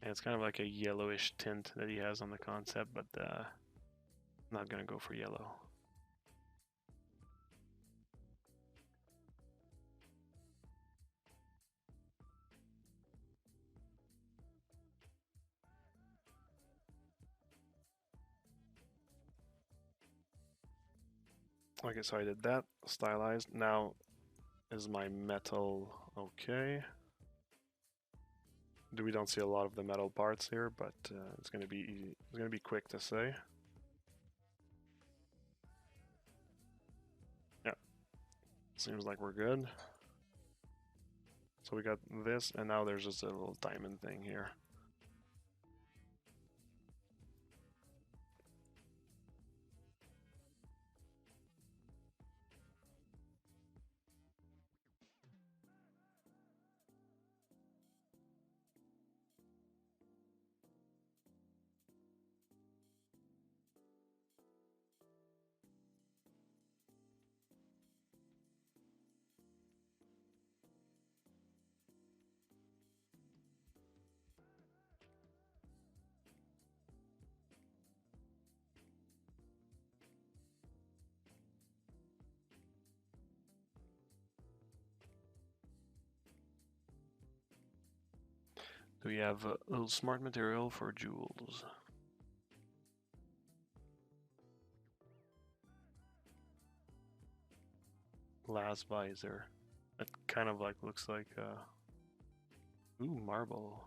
And it's kind of like a yellowish tint that he has on the concept, but I'm not gonna go for yellow. Okay, so I did that, stylized. Now, is my metal okay? We don't see a lot of the metal parts here, but it's gonna be easy. It's gonna be quick to say. Yeah, seems like we're good. So we got this, and now there's just a little diamond thing here. Do we have a little smart material for jewels? Glass visor. It kind of like looks like ooh, marble.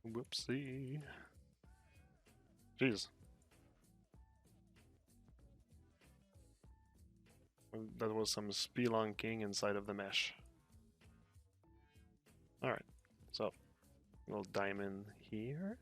Whoopsie. Jeez. That was some spelunking inside of the mesh. Alright, so little diamond here.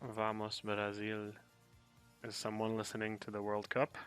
Vamos Brazil. Is someone listening to the World Cup?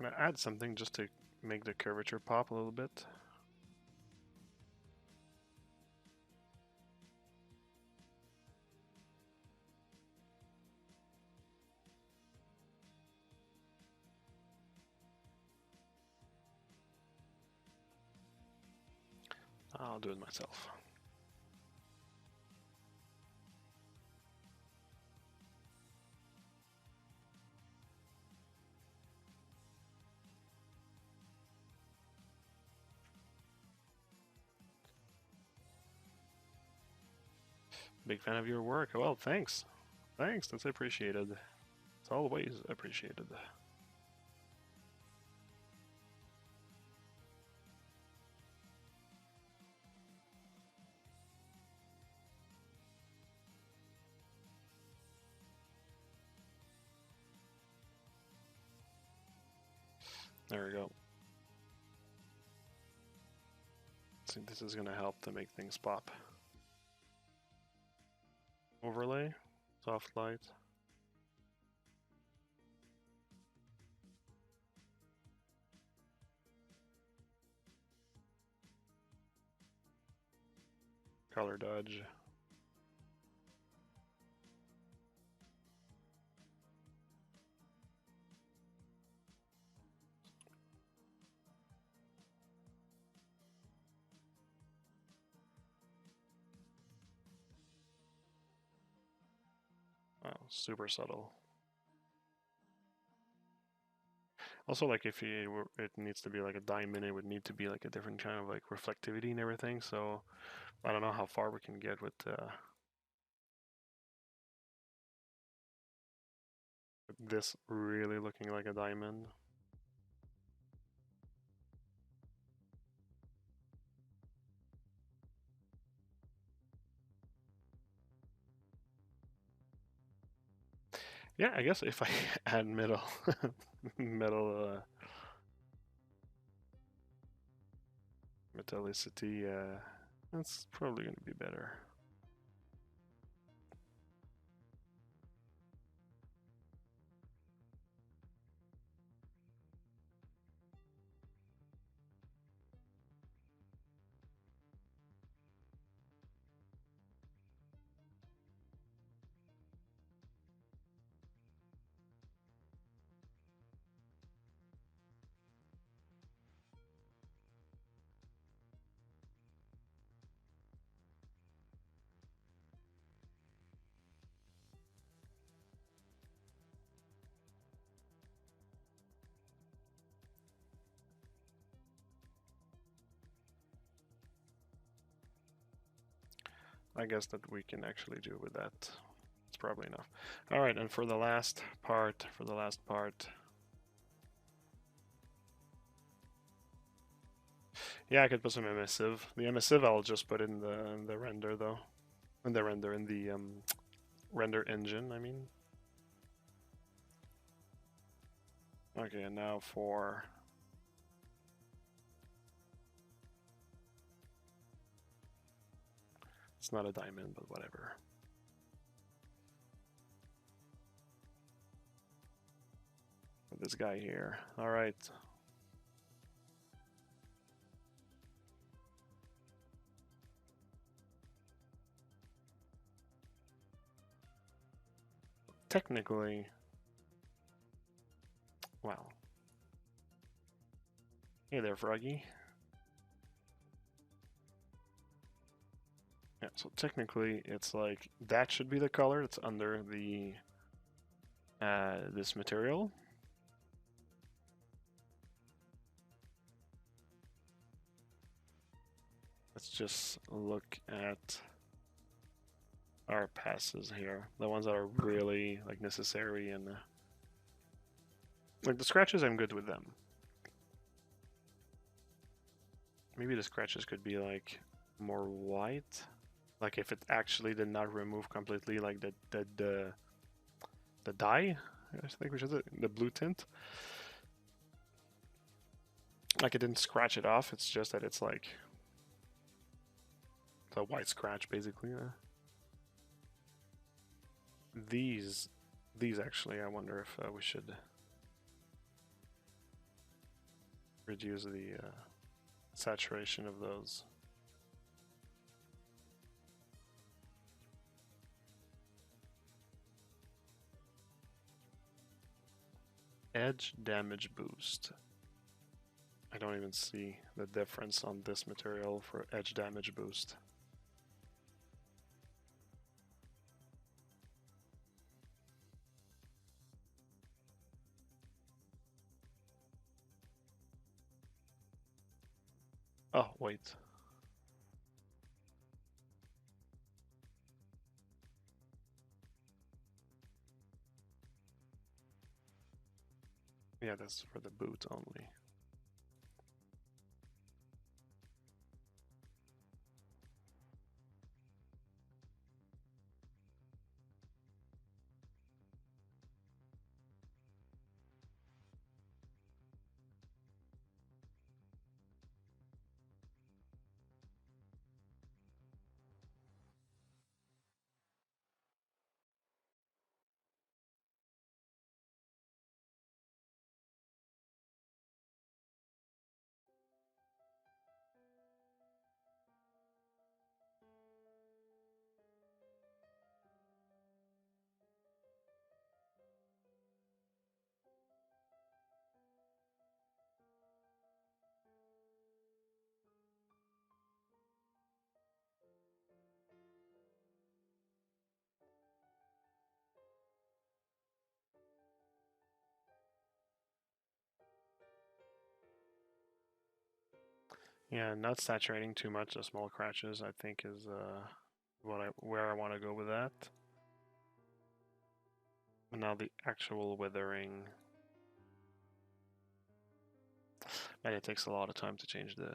I'm gonna add something just to make the curvature pop a little bit. I'll do it myself. Big fan of your work. Well, thanks. Thanks, that's appreciated. It's always appreciated. There we go. I think this is going to help to make things pop. Overlay, soft light. Color dodge. Wow, super subtle. Also, like if it needs to be like a diamond, it would need to be like a different kind of like reflectivity and everything. So I don't know how far we can get with this really looking like a diamond. Yeah, I guess if I add metal metallicity, that's probably going to be better. I guess that we can actually do with that. It's probably enough. All right, and for the last part, yeah, I could put some emissive. The emissive I'll just put in the render though, in the render engine. I mean. Okay, and now for it's not a diamond, but whatever. This guy here. All right. Technically, wow. Hey there, Froggy. Yeah, so technically it's like that should be the color that's under the this material. Let's just look at our passes here, the ones that are really like necessary, and like the scratches I'm good with them. Maybe the scratches could be like more white, like if it actually did not remove completely like the dye, I think which is it, the blue tint. Like it didn't scratch it off, it's just that it's like the white scratch basically. These actually, I wonder if we should reduce the saturation of those. Edge damage boost. I don't even see the difference on this material for edge damage boost. Oh, wait. Yeah, that's for the boot only. Yeah, not saturating too much the small scratches, I think, is where I want to go with that. And now the actual withering. And it takes a lot of time to change the...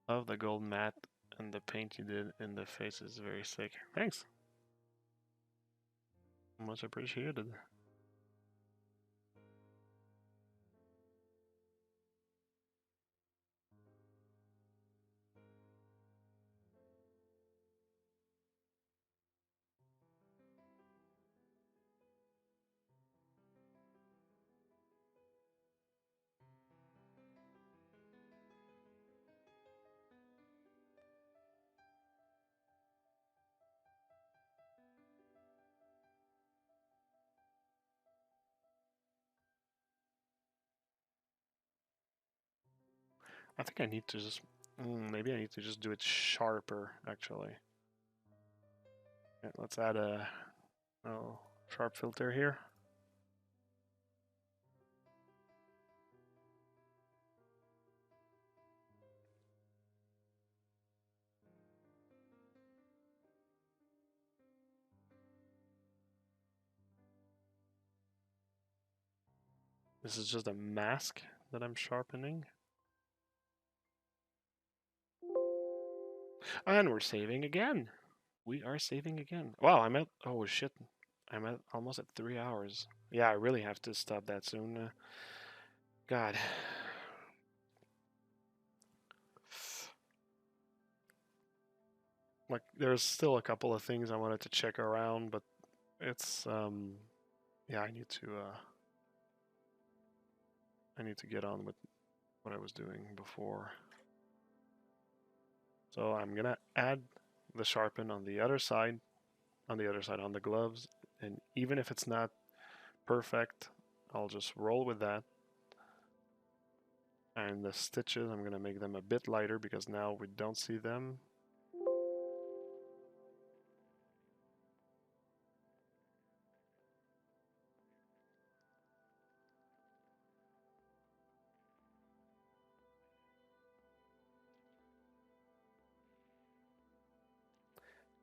Love the gold matte and the paint you did in the face is very sick. Thanks. Much appreciated. I think I need to just... maybe I need to just do it sharper, actually. Okay, let's add a sharp filter here. This is just a mask that I'm sharpening. And we're saving again. We are saving again. Wow, I'm at... Oh, shit. I'm at almost at 3 hours. Yeah, I really have to stop that soon. God. Like, there's still a couple of things I wanted to check around, but it's... yeah, I need to get on with what I was doing before. So I'm gonna add the sharpen on the other side, on the gloves, and even if it's not perfect, I'll just roll with that. And the stitches, I'm gonna make them a bit lighter because now we don't see them.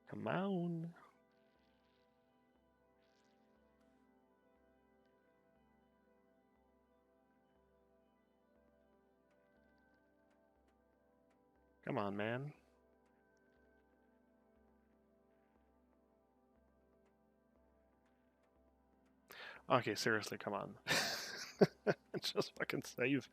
Come on. Come on, man. Okay, seriously, come on. Just fucking save.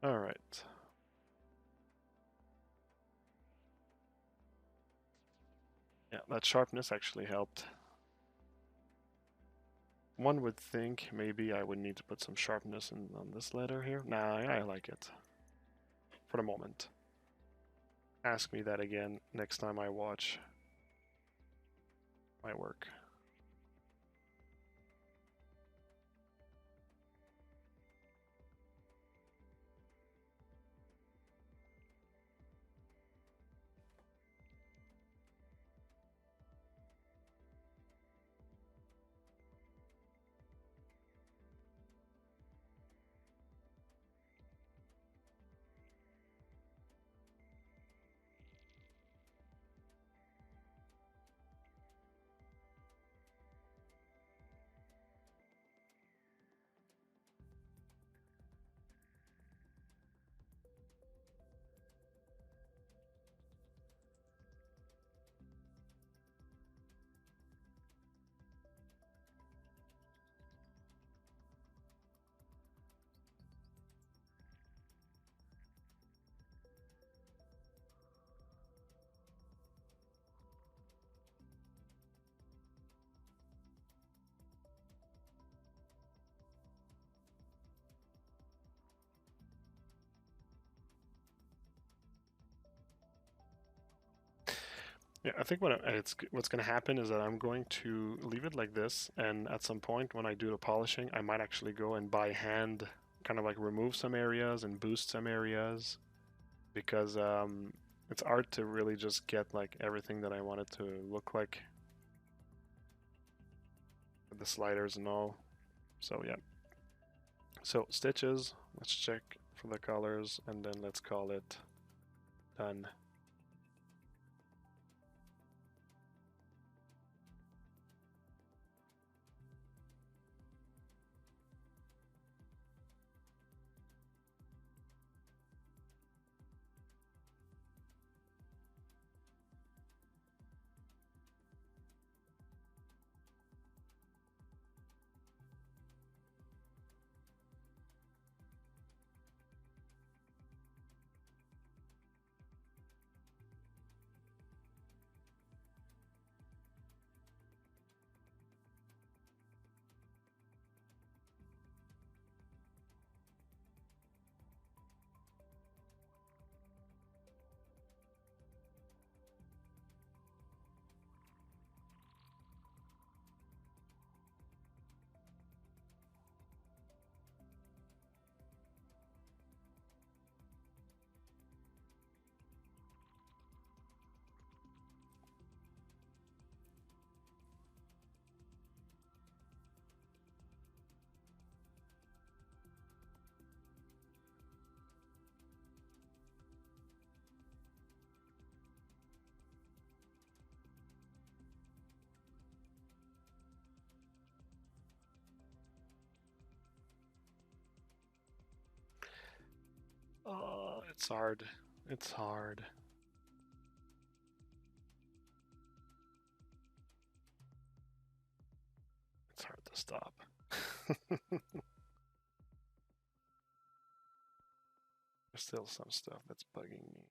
All right. Yeah, that sharpness actually helped. One would think maybe I would need to put some sharpness on this letter here. Nah, I like it. For the moment. Ask me that again next time I watch my work. Yeah, I think what's going to happen is that I'm going to leave it like this, and at some point when I do the polishing, I might actually go and by hand kind of like remove some areas and boost some areas, because it's hard to really just get like everything that I want it to look like with the sliders and all. So yeah. So stitches, let's check for the colors, and then let's call it done. Oh, it's hard. It's hard. It's hard to stop. There's still some stuff that's bugging me.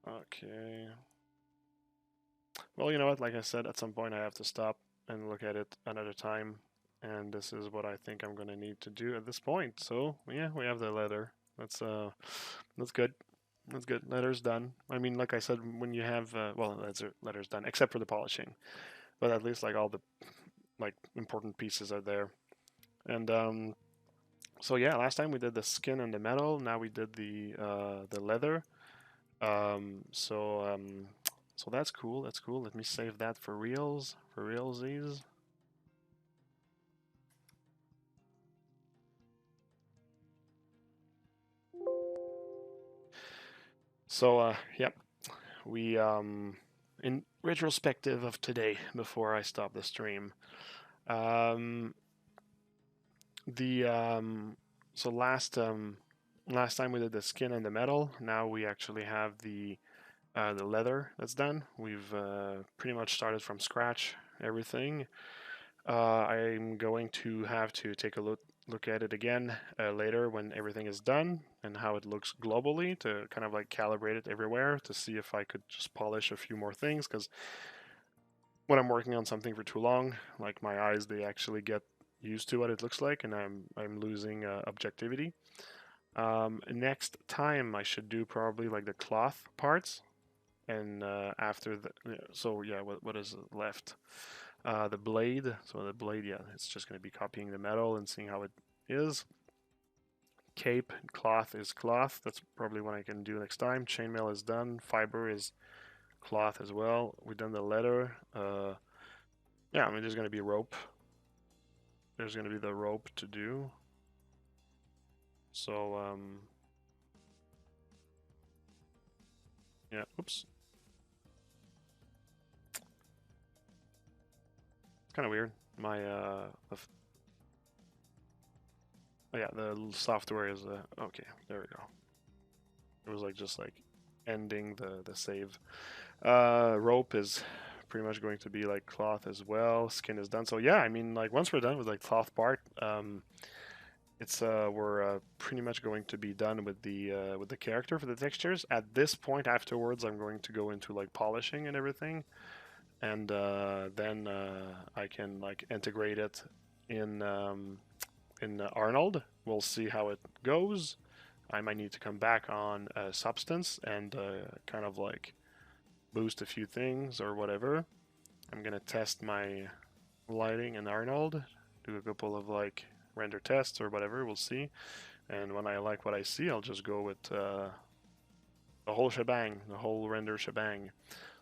Okay. Well, you know what? Like I said, at some point I have to stop and look at it another time. And this is what I think I'm gonna need to do at this point. So yeah, we have the leather. That's good. That's good. Letter's done. I mean, like I said, when you have well, letter's done, except for the polishing. But at least like all the like important pieces are there. And so yeah, last time we did the skin and the metal. Now we did the leather. So that's cool. That's cool. Let me save that for reals. For realsies. So yep, we in retrospective of today, before I stop the stream, um, the so last time we did the skin and the metal. Now we actually have the leather that's done. We've pretty much started from scratch everything. I'm going to have to take a look at it again later when everything is done and how it looks globally to kind of like calibrate it everywhere to see if I could just polish a few more things, because when I'm working on something for too long, like my eyes, they actually get used to what it looks like, and I'm losing objectivity. Next time I should do probably like the cloth parts, and after the so yeah, what is left? The blade. So the blade, yeah, it's just going to be copying the metal and seeing how it is. Cape cloth is cloth. That's probably what I can do next time. Chainmail is done. Fiber is cloth as well. We've done the leather. Yeah, I mean there's going to be rope. There's going to be the rope to do. So yeah. Oops. It's kind of weird. My oh yeah, the software is okay. There we go. It was like just like ending the save. Rope is pretty much going to be like cloth as well. Skin is done. So yeah, I mean like once we're done with like cloth part, it's we're pretty much going to be done with the character for the textures. At this point, afterwards, I'm going to go into like polishing and everything, and then I can like integrate it in Arnold. We'll see how it goes. I might need to come back on Substance and kind of like boost a few things or whatever. I'm gonna test my lighting in Arnold, do a couple of like render tests or whatever. We'll see. And when I like what I see, I'll just go with the whole shebang, the whole render shebang.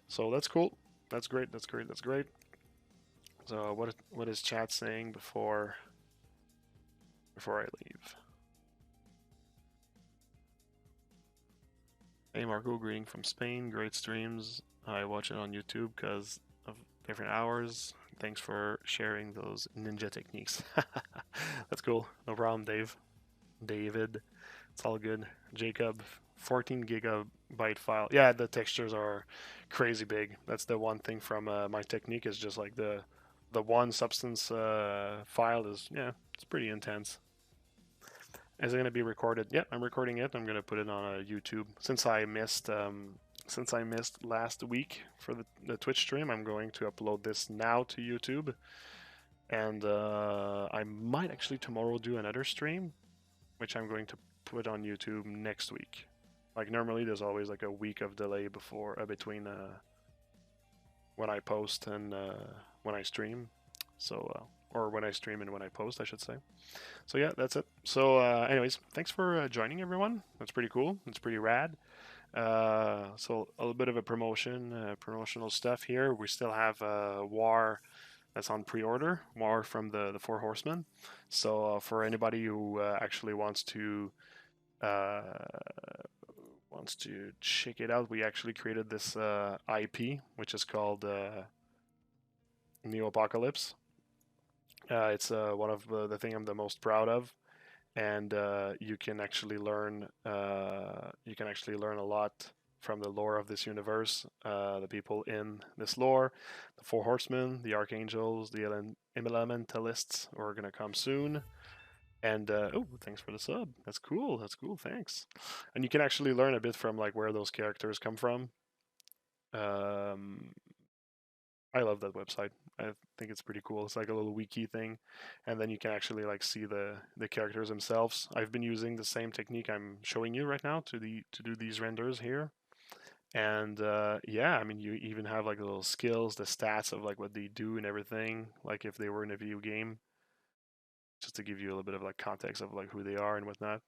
So that's cool. That's great. That's great. That's great. So what is chat saying before I leave? Hey Marco, greeting from Spain. Great streams. I watch it on YouTube because of different hours. Thanks for sharing those ninja techniques. That's cool. No problem, Dave. David. It's all good. Jacob, 14 gigabyte file. Yeah, the textures are crazy big. That's the one thing from my technique is just like the one substance file is, yeah, it's pretty intense. Is it going to be recorded? Yeah, I'm recording it. I'm going to put it on YouTube. Since I missed last week for the Twitch stream, I'm going to upload this now to YouTube. And I might actually tomorrow do another stream, which I'm going to put on YouTube next week. Like normally, there's always like a week of delay between when I post and when I stream. So or when I stream and when I post, I should say. So yeah, that's it. So anyways, thanks for joining everyone. That's pretty cool. It's pretty rad. So a little bit of a promotional stuff here. We still have War that's on pre-order. War from the Four Horsemen. So for anybody who actually uh, wants to check it out, we actually created this IP, which is called Neo Apocalypse. It's one of the thing I'm the most proud of, and you can actually learn a lot from the lore of this universe. The people in this lore, the Four Horsemen, the Archangels, the Elementalists are gonna come soon. And oh, thanks for the sub. That's cool. That's cool. Thanks. And you can actually learn a bit from like where those characters come from. Um, I love that website. I think it's pretty cool. It's like a little wiki thing, and then you can actually like see the characters themselves. I've been using the same technique I'm showing you right now to do these renders here. And yeah, I mean you even have like the little skills, the stats of like what they do and everything, like if they were in a video game, just to give you a little bit of like context of like who they are and whatnot.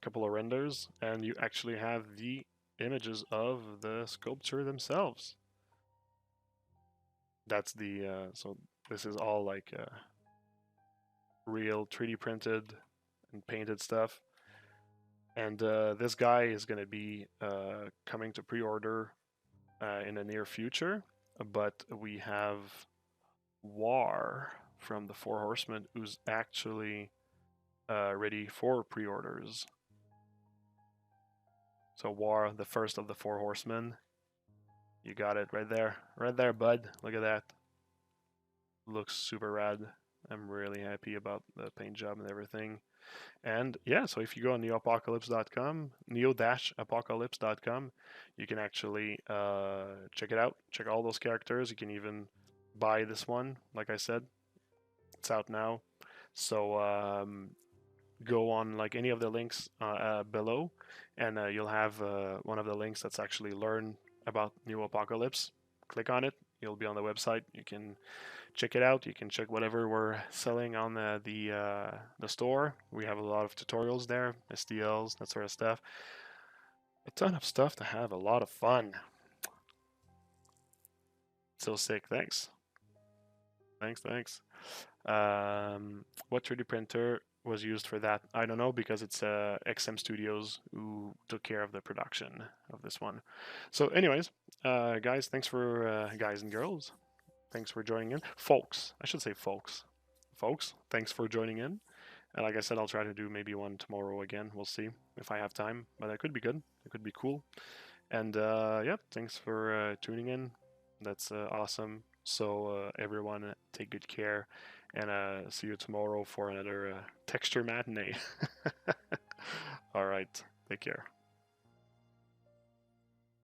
Couple of renders, and you actually have the images of the sculpture themselves. That's the so this is all like real 3D printed and painted stuff. And this guy is going to be coming to pre-order in the near future. But we have War from the Four Horsemen, who's actually ready for pre-orders. So War, the first of the Four Horsemen. You got it right there, bud. Look at that. Looks super rad. I'm really happy about the paint job and everything. And yeah, so if you go on neoapocalypse.com, neo-apocalypse.com, you can actually check it out. Check all those characters. You can even buy this one. Like I said, it's out now. So go on like any of the links below, and you'll have one of the links that's actually learn about New Apocalypse. Click on it. You'll be on the website. You can check it out. You can check whatever we're selling on the store. We have a lot of tutorials there, STLs, that sort of stuff. A ton of stuff to have a lot of fun. So sick. Thanks. Thanks. What 3D printer was used for that? I don't know because it's XM Studios who took care of the production of this one. So, anyways, guys, thanks for guys and girls. Thanks for joining in, folks. I should say folks. Folks, thanks for joining in. And like I said, I'll try to do maybe one tomorrow again. We'll see if I have time, but that could be good. It could be cool. And yeah, thanks for tuning in. That's awesome. So everyone, take good care, and see you tomorrow for another texture matinee. All right, take care.